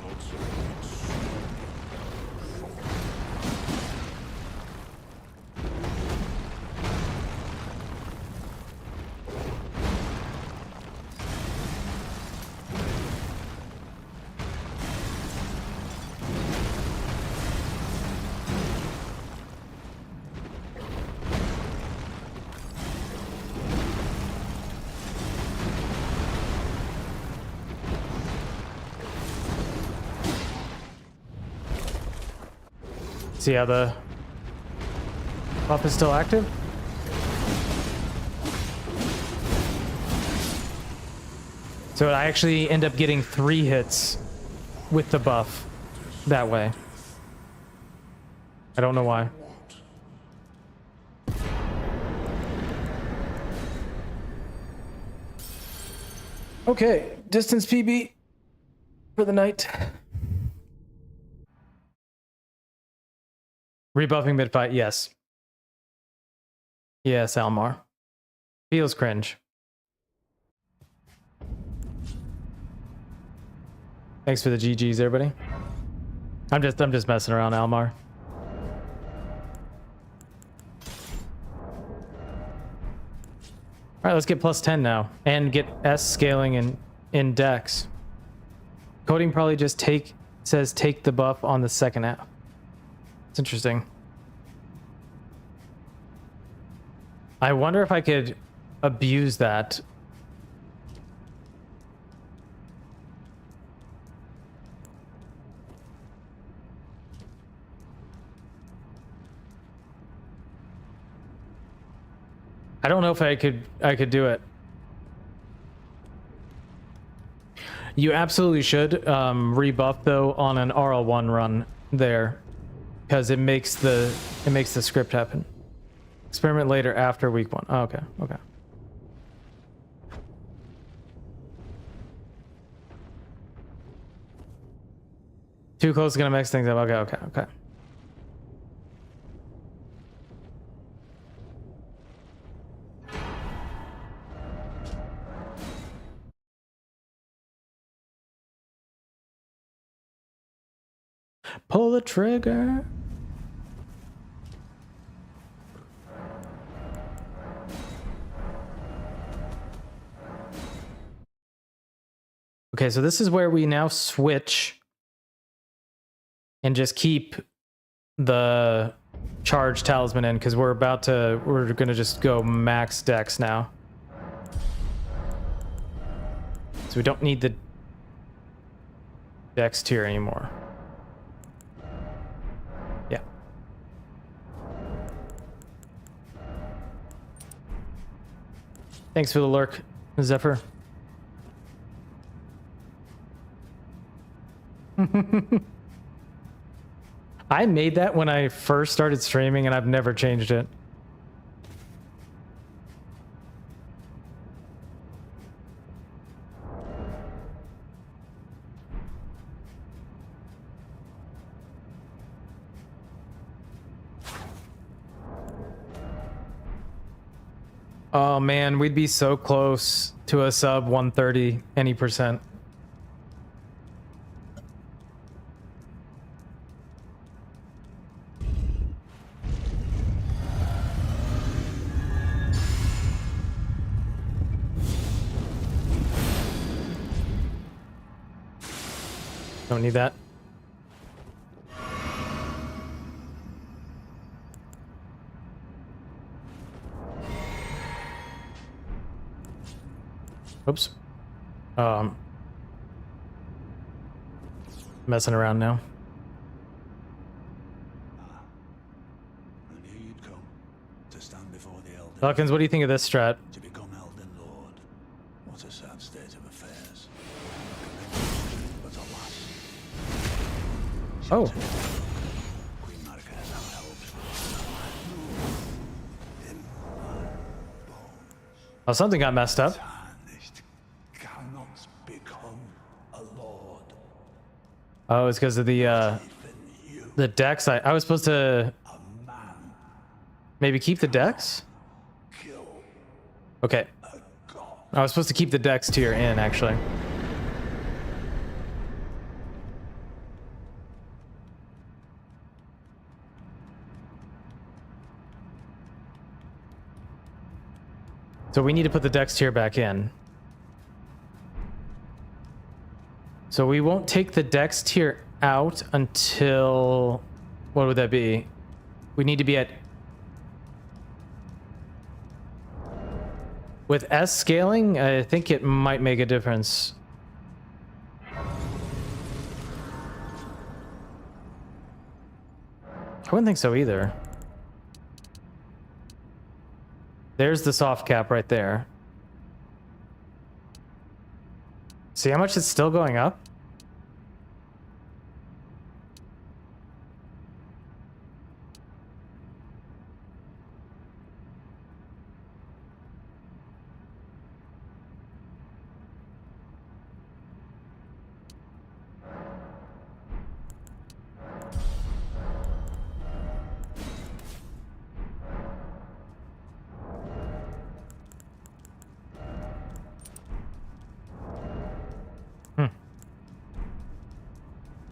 will not submit soon. See how the buff is still active? So I actually end up getting 3 hits with the buff that way. I don't know why. Okay, distance PB for the night. Rebuffing mid-fight, yes. Yes, Almar. Feels cringe. Thanks for the GGs, everybody. I'm just messing around, Almar. All right, let's get plus 10 now and get S scaling in Dex. Coding probably just says take the buff on the second half. It's interesting. I wonder if I could abuse that. I don't know if I could do it. You absolutely should rebuff though on an RL1 run there, because it makes the script happen. Experiment later after week 1. Oh, okay, okay. Too close is gonna mix things up. Okay, okay, okay. Pull the trigger. Okay, so this is where we now switch and just keep the charge talisman in, because we're gonna just go max dex now. So we don't need the dex tier anymore. Yeah. Thanks for the lurk, Zephyr. I made that when I first started streaming and I've never changed it. Oh man, we'd be so close to a sub 130 any percent. Don't need that. Oops. Messing around now. And here you'd come to stand before the Elden Dawkins, what do you think of this strat? to become Elden Lord. What a sad state of affairs. But alas. Oh. Queen Marika has now helped. In my bones. Oh, something got messed up. Tarnished cannot become a lord. Oh, it's because of the Even you, dex. I was supposed to a man, maybe keep the dex? kill Okay. a god. I was supposed to keep the dex tier in, actually. So we need to put the dex tier back in. So we won't take the dex tier out until... What would that be? We need to be at... With S scaling, I think it might make a difference. I wouldn't think so either. There's the soft cap right there. See how much it's still going up?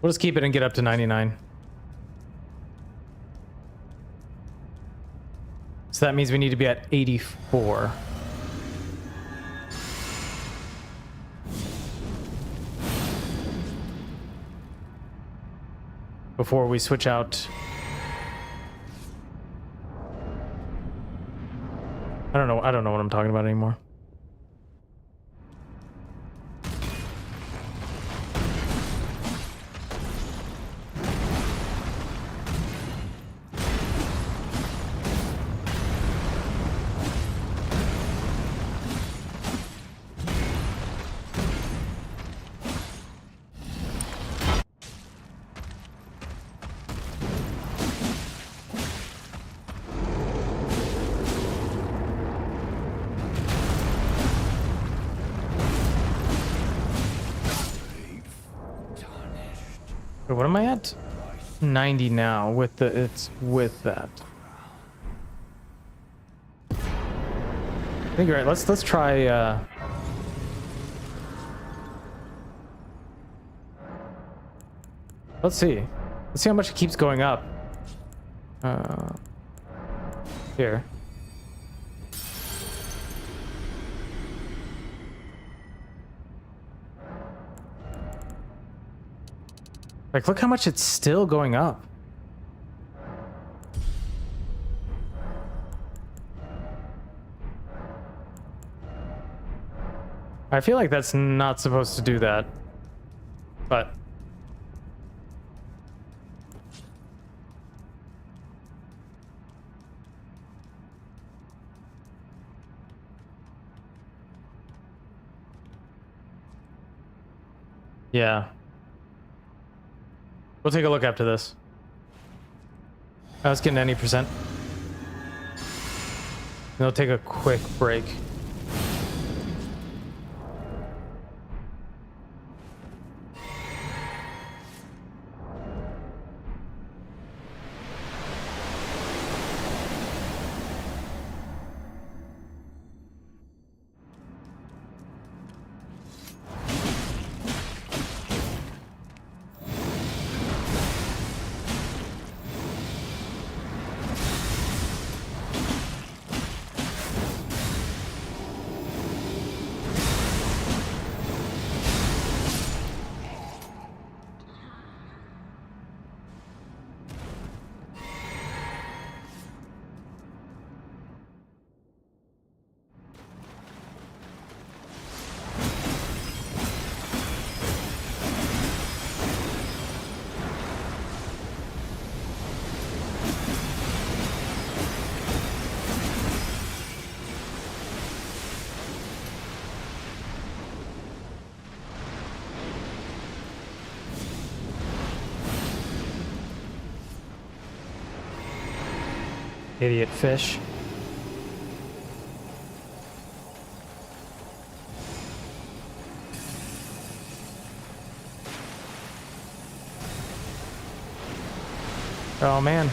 We'll just keep it and get up to 99. So that means we need to be at 84. Before we switch out. I don't know what I'm talking about anymore. Wait, what am I at? 90 now with the it's with that. I think you're right. Let's try let's see. Let's see how much it keeps going up. Here. Like, look how much it's still going up. I feel like that's not supposed to do that, but yeah. We'll take a look after this. I was getting any percent. We'll take a quick break. Idiot fish. Oh man.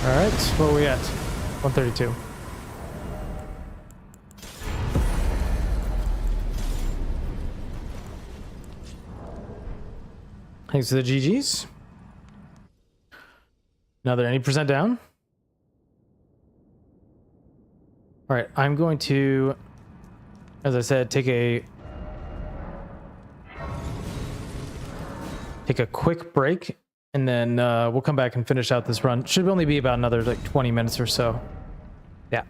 All right, what are we at? 132. Thanks to the GGs. Now they're 80% down. All right, I'm going to, as I said, take a quick break, and then we'll come back and finish out this run. Should only be about another like 20 minutes or so. Yeah.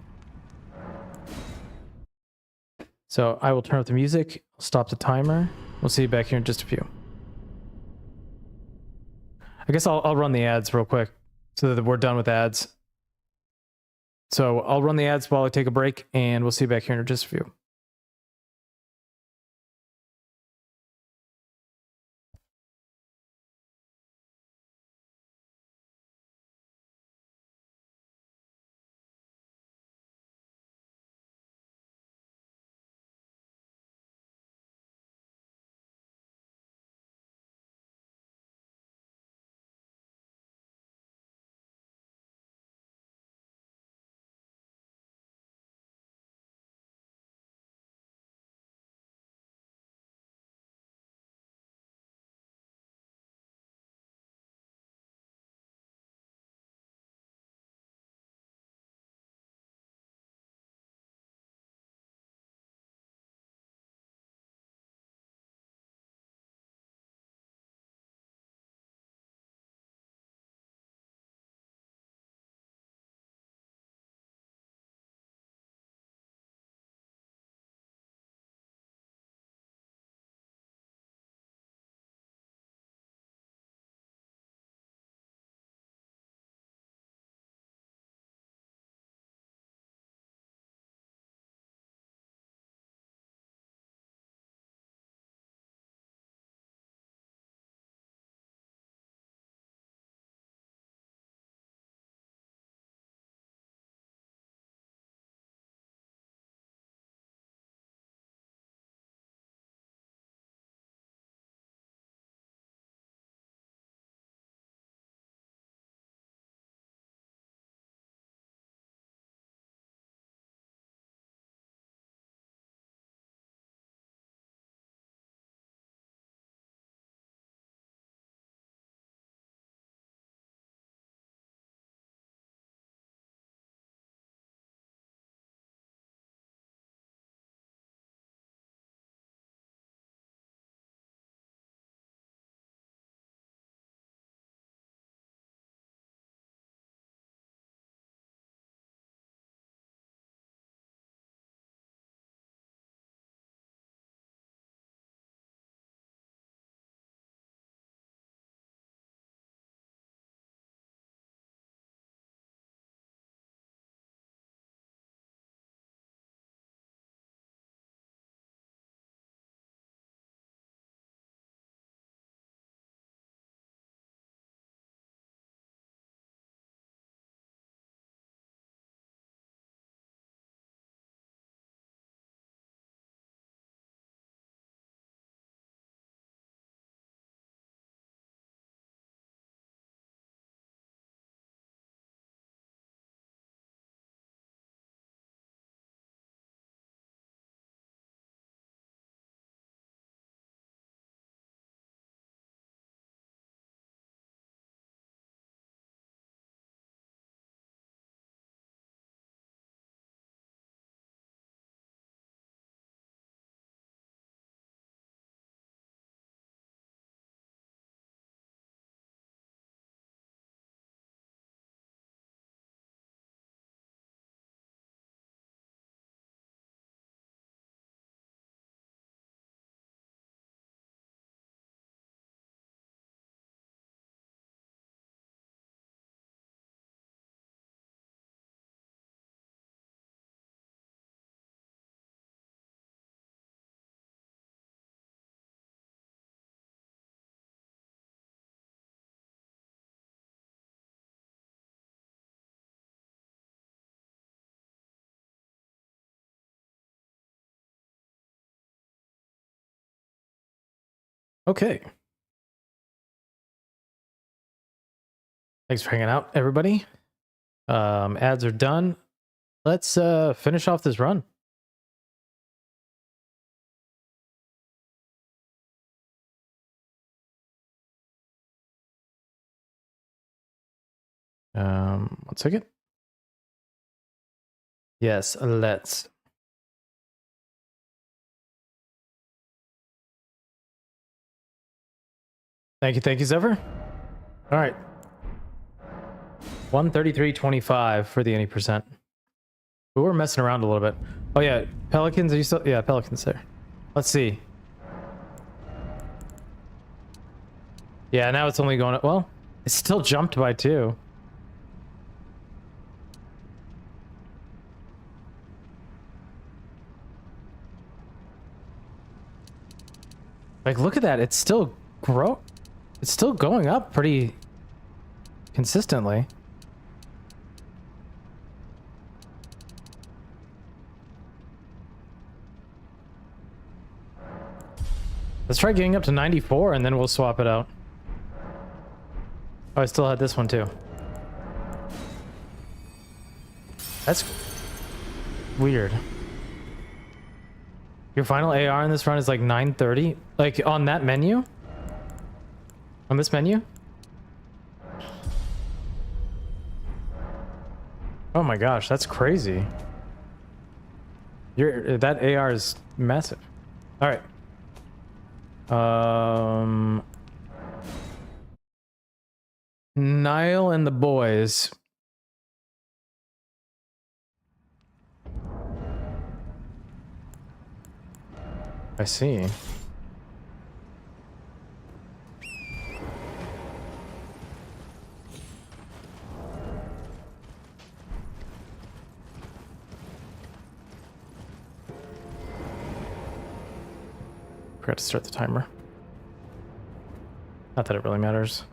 So I will turn up the music, stop the timer. We'll see you back here in just a few. I guess I'll run the ads real quick so that we're done with ads. So I'll run the ads while I take a break, and we'll see you back here in just a few. Okay. Thanks for hanging out, everybody. Ads are done. Let's finish off this run. One second. Yes, let's. Thank you, Zephyr. All right. 133.25 for the any percent. But we're messing around a little bit. Oh yeah, Pelicans, are you still? Yeah, Pelicans there. Let's see. Yeah, now it's only going up. Well, it's still jumped by 2. Like, look at that. It's still It's still going up pretty consistently. Let's try getting up to 94 and then we'll swap it out. Oh, I still had this one too. That's weird. Your final AR in this run is like 930? Like on that menu? On this menu? Oh my gosh, that's crazy. That AR is massive. All right. Niall and the boys. I see. Forgot to start the timer. Not that it really matters.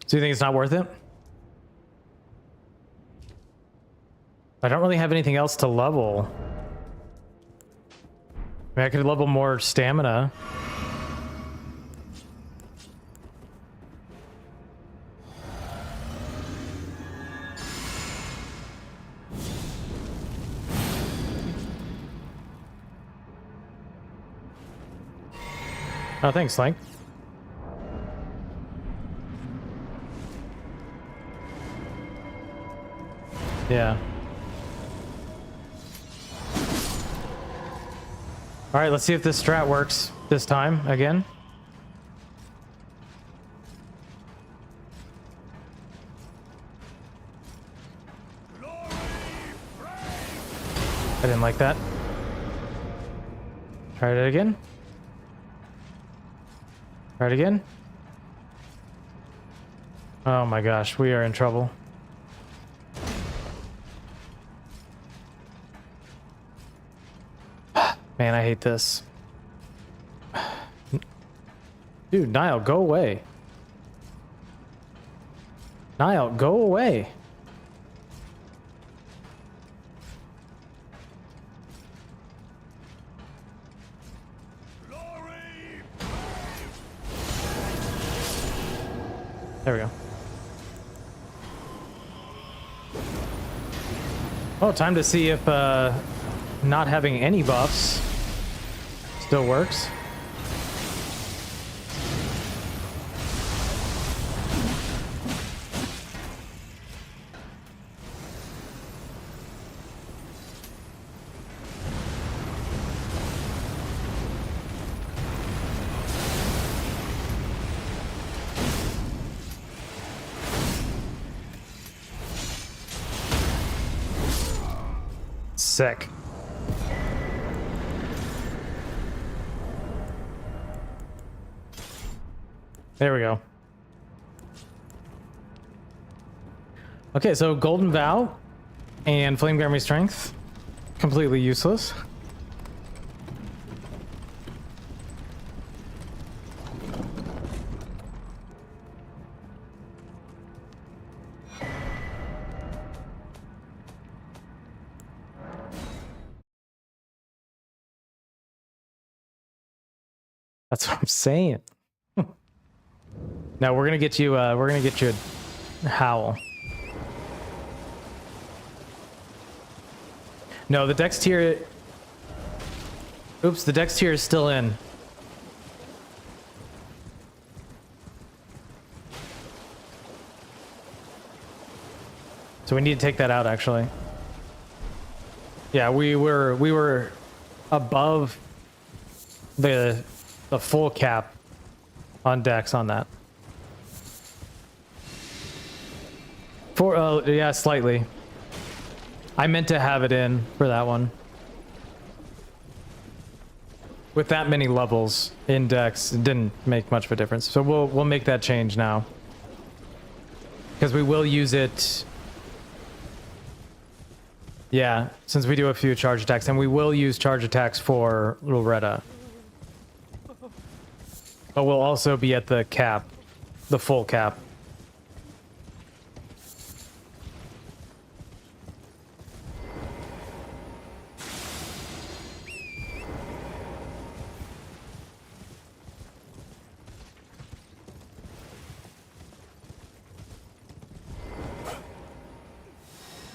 So you think it's not worth it? I don't really have anything else to level. I mean, I could level more stamina. Oh, thanks, Slank. Yeah. All right, let's see if this strat works this time again. I didn't like that. Try it again. Try it again. Oh my gosh, we are in trouble. Man, I hate this. Dude, Niall, go away. Niall, go away. There we go. Oh, time to see if not having any buffs still works. Sick. There we go. Okay, so Golden Vow and Flame Grammy Strength completely useless. That's what I'm saying. Now we're gonna get you a howl. No, the dex tier. Oops, the dex tier is still in. So we need to take that out actually. Yeah, we were above the full cap on dex on that. Yeah, slightly. I meant to have it in for that one. With that many levels in dex, it didn't make much of a difference. So we'll make that change now. Because we will use it. Yeah, since we do a few charge attacks, and we will use charge attacks for Loretta. But we'll also be at the cap, the full cap.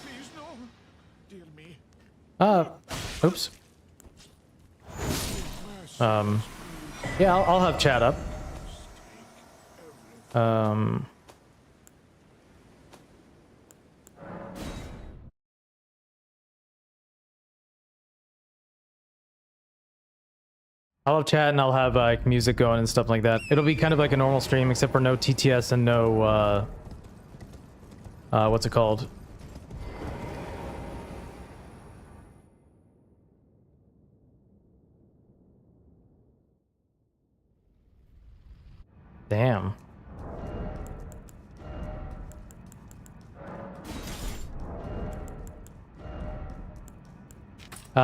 Please, no. Dear me. Oops. Yeah, I'll have chat up. I'll have chat and I'll have like music going and stuff like that. It'll be kind of like a normal stream except for no TTS and no what's it called? Damn.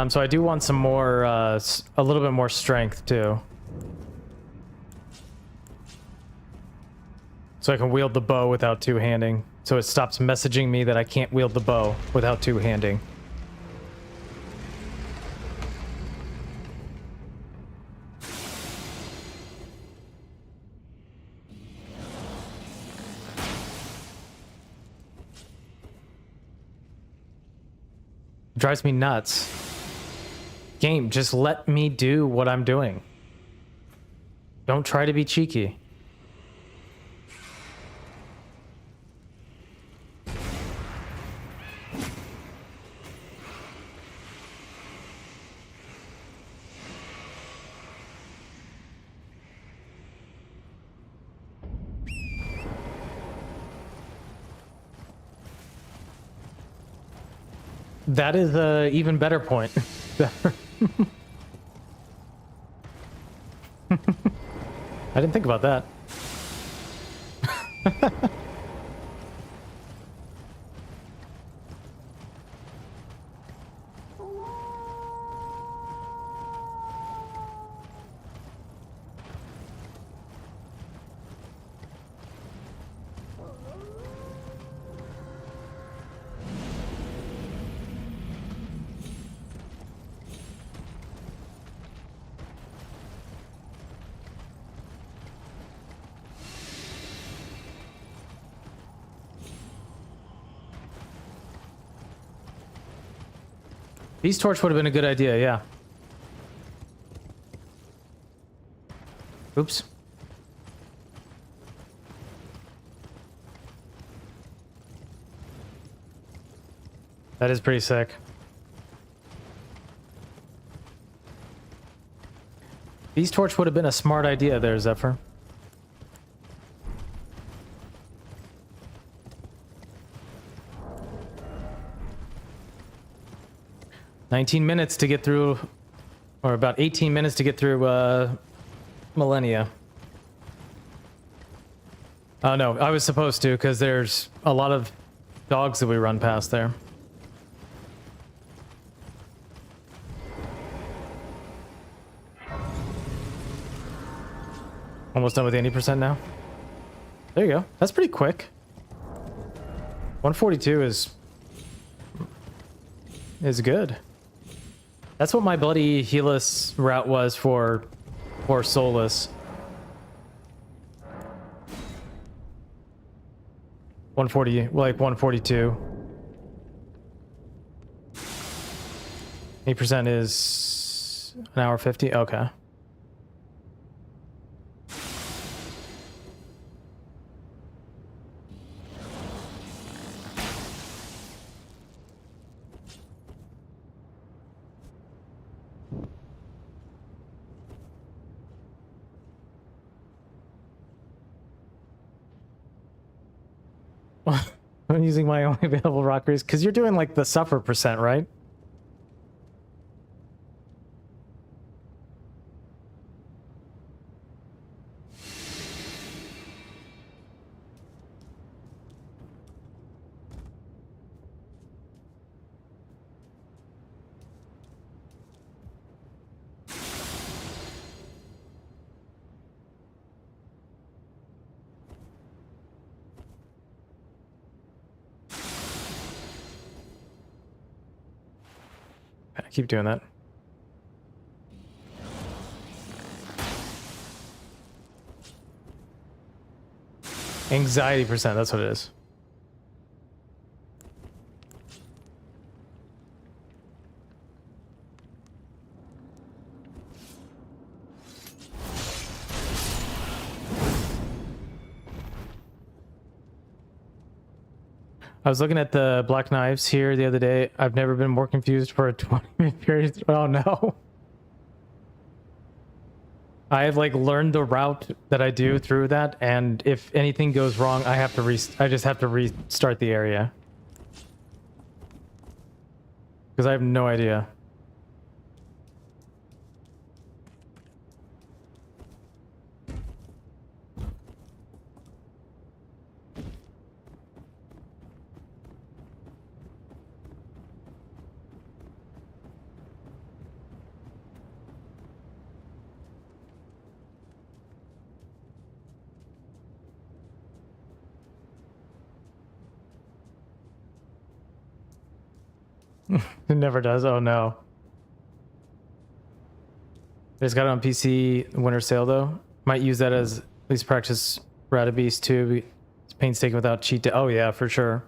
So I do want some more, a little bit more strength too. So I can wield the bow without two-handing. So it stops messaging me that I can't wield the bow without two-handing. Drives me nuts. Game, just let me do what I'm doing. Don't try to be cheeky. That is an even better point. I didn't think about that. Beast Torch would have been a good idea, yeah. Oops. That is pretty sick. Beast Torch would have been a smart idea there, Zephyr. $19 to get through, or about 18 minutes to get through Millennia. Oh no, I was supposed to because there's a lot of dogs that we run past there. Almost done with the 80% now. There you go. That's pretty quick. 142 is good. That's what my bloody Helis route was for Solus. 140, like 142. 8% is an hour 50. Okay. I'm using my only available rockers because you're doing like the suffer percent, right? I keep doing that. Anxiety percent, that's what it is. I was looking at the black knives here the other day. I've never been more confused for a 20-minute period. Oh no. I have like learned the route that I do through that, and if anything goes wrong, I just have to restart the area. Because I have no idea. It never does. Oh no. I just got it on PC winter sale though. Might use that as at least practice Radabeast too. It's painstaking without cheat day. Oh yeah, for sure.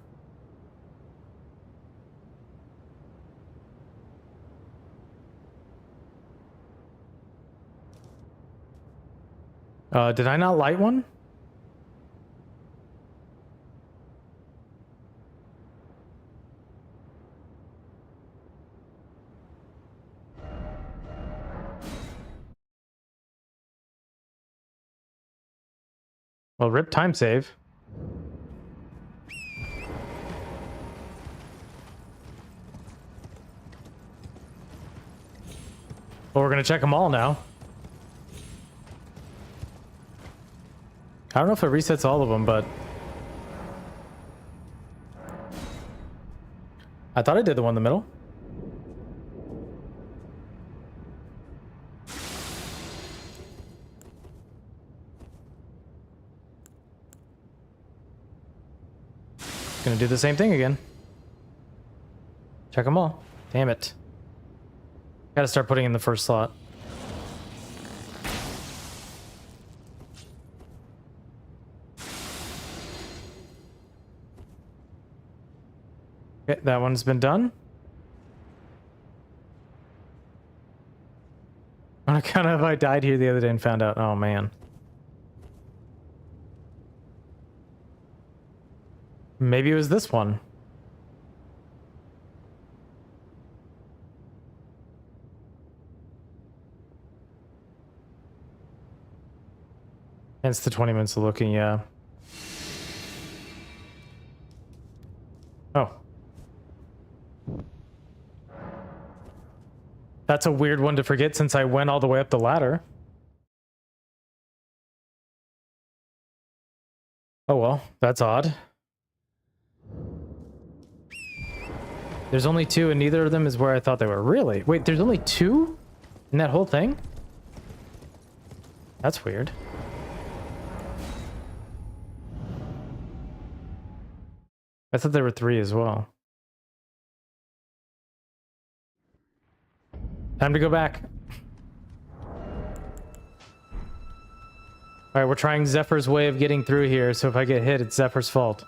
Did I not light one? Well, rip time save. Well, we're gonna check them all now. I don't know if it resets all of them, but I thought I did the one in the middle. Gonna do the same thing again. Check them all. Damn it. Gotta start putting in the first slot. Okay, that one's been done. On account of I died here the other day and found out. Oh man. Maybe it was this one. Hence the 20 minutes of looking, yeah. Oh. That's a weird one to forget since I went all the way up the ladder. Oh well, that's odd. There's only two and neither of them is where I thought they were. Really? Wait, there's only two in that whole thing? That's weird. I thought there were 3 as well. Time to go back. Alright, we're trying Zephyr's way of getting through here, so if I get hit, it's Zephyr's fault.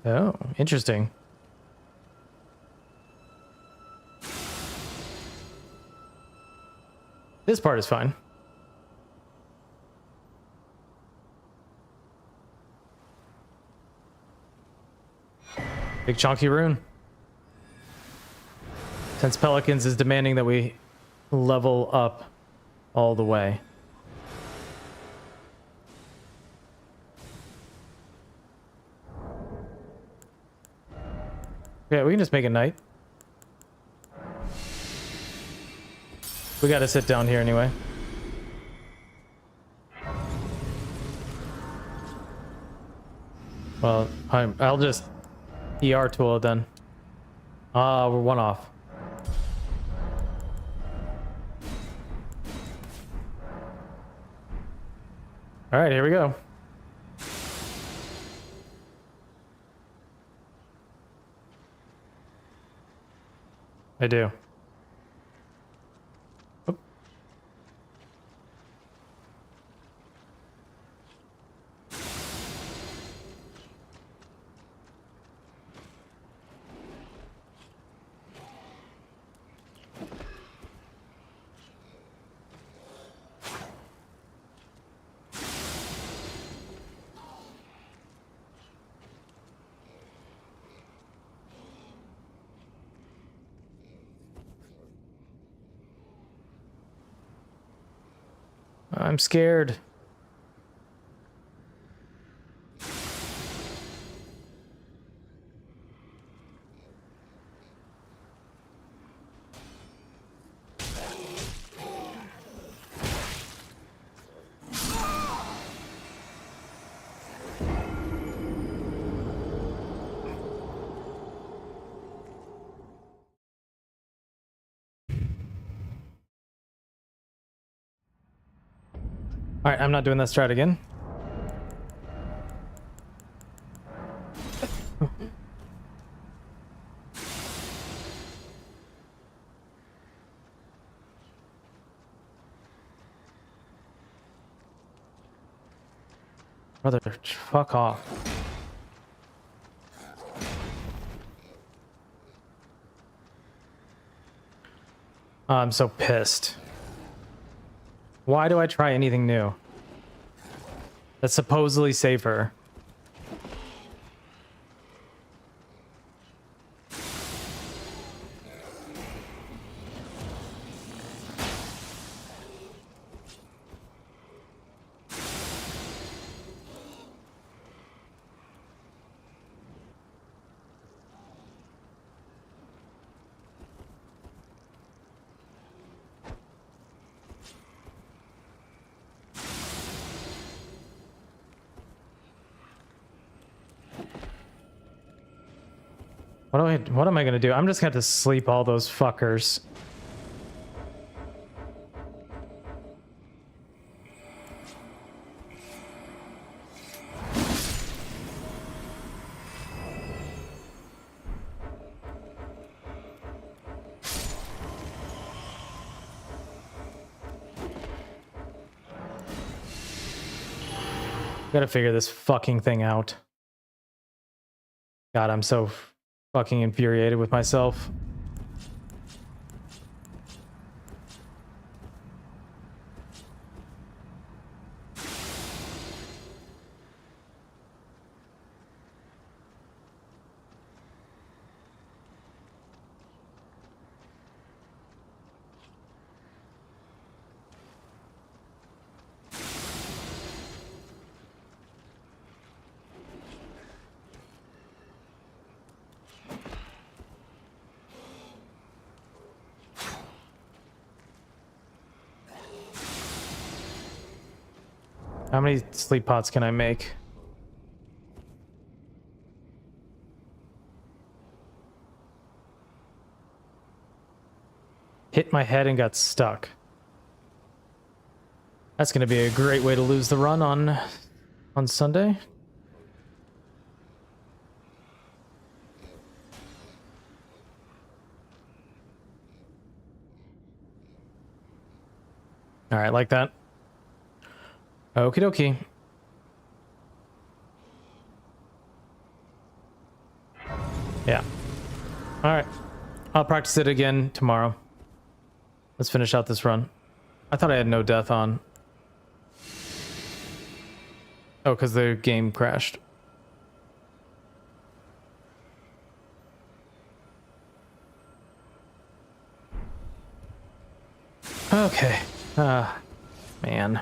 Oh, interesting. This part is fine. Big chunky rune. Since Pelicans is demanding that we level up all the way. Yeah, we can just make it night. We gotta sit down here anyway. Well, I'll just ER tool it then. We're 1 off. All right, here we go. I do. Oop. I'm scared. All right, I'm not doing that strat again. Brother, fuck off. I'm so pissed. Why do I try anything new? That's supposedly safer. What am I gonna do? I'm just gonna have to sleep all those fuckers. Gotta figure this fucking thing out. God, I'm so fucking infuriated with myself. How many sleep pots can I make? Hit my head and got stuck. That's going to be a great way to lose the run on Sunday. All right, like that. Okie dokie. Yeah. All right. I'll practice it again tomorrow. Let's finish out this run. I thought I had no death on. Oh, because the game crashed. Okay. Man.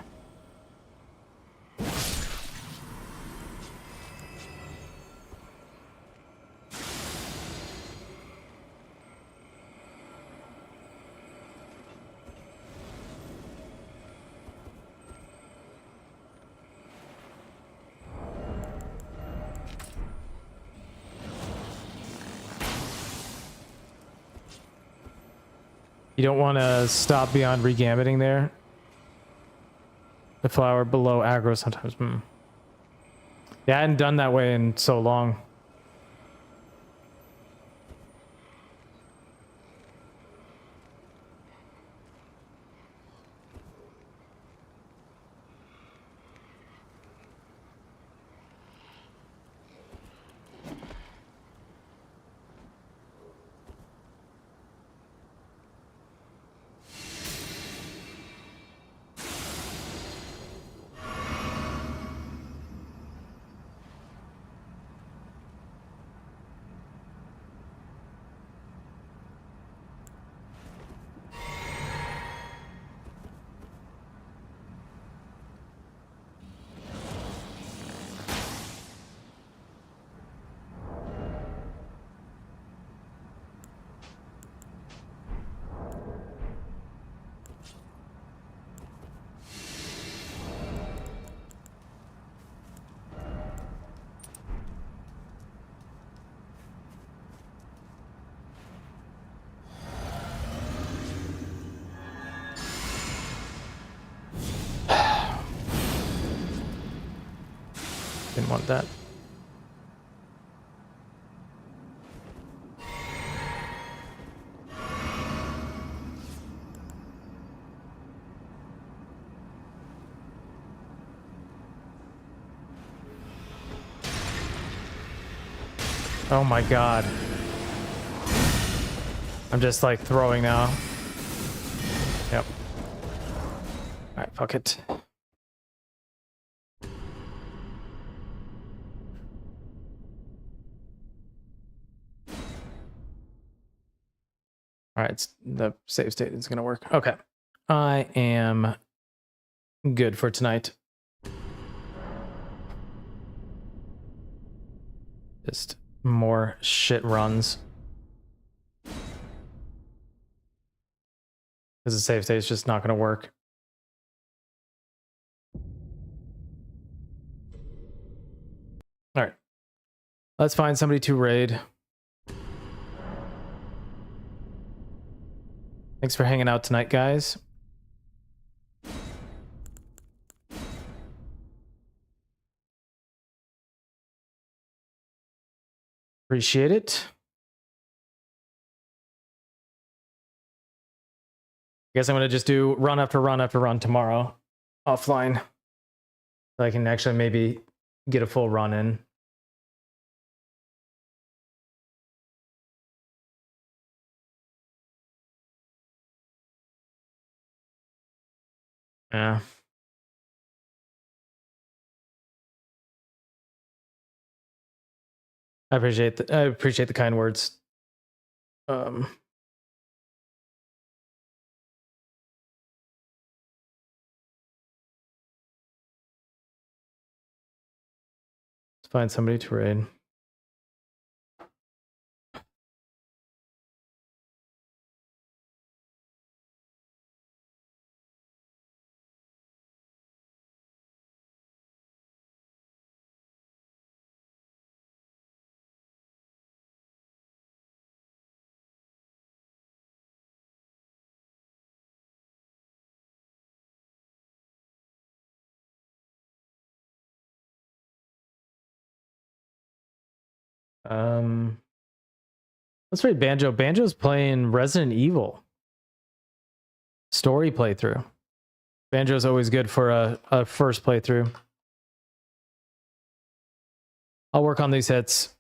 You don't want to stop beyond regammeting there. The flower below aggro sometimes. Yeah, I hadn't done that way in so long. Didn't want that. Oh my god. I'm just like throwing now. Yep. Alright, fuck it. Alright, the save state is gonna work. Okay. I am good for tonight. Just more shit runs. Because the save state is just not gonna work. Alright. Let's find somebody to raid. Thanks for hanging out tonight, guys. Appreciate it. I guess I'm going to just do run after run after run tomorrow offline. So I can actually maybe get a full run in. Yeah. I appreciate the kind words. Let's find somebody to raid. Let's read Banjo. Banjo's playing Resident Evil story playthrough. Banjo's always good for a first playthrough. I'll work on these hits.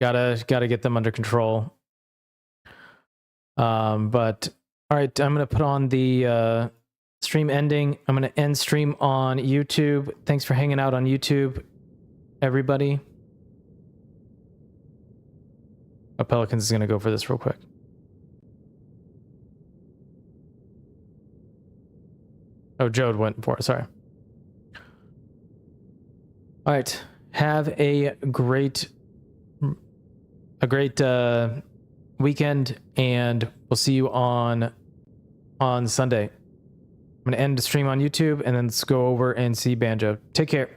Gotta get them under control. But all right, I'm gonna put on the stream ending. I'm gonna end stream on YouTube. Thanks for hanging out on YouTube, everybody. Pelicans is gonna go for this real quick. Oh, Jode went for it. Sorry. All right. Have a great weekend, and we'll see you on Sunday. I'm gonna end the stream on YouTube and then let's go over and see Banjo. Take care.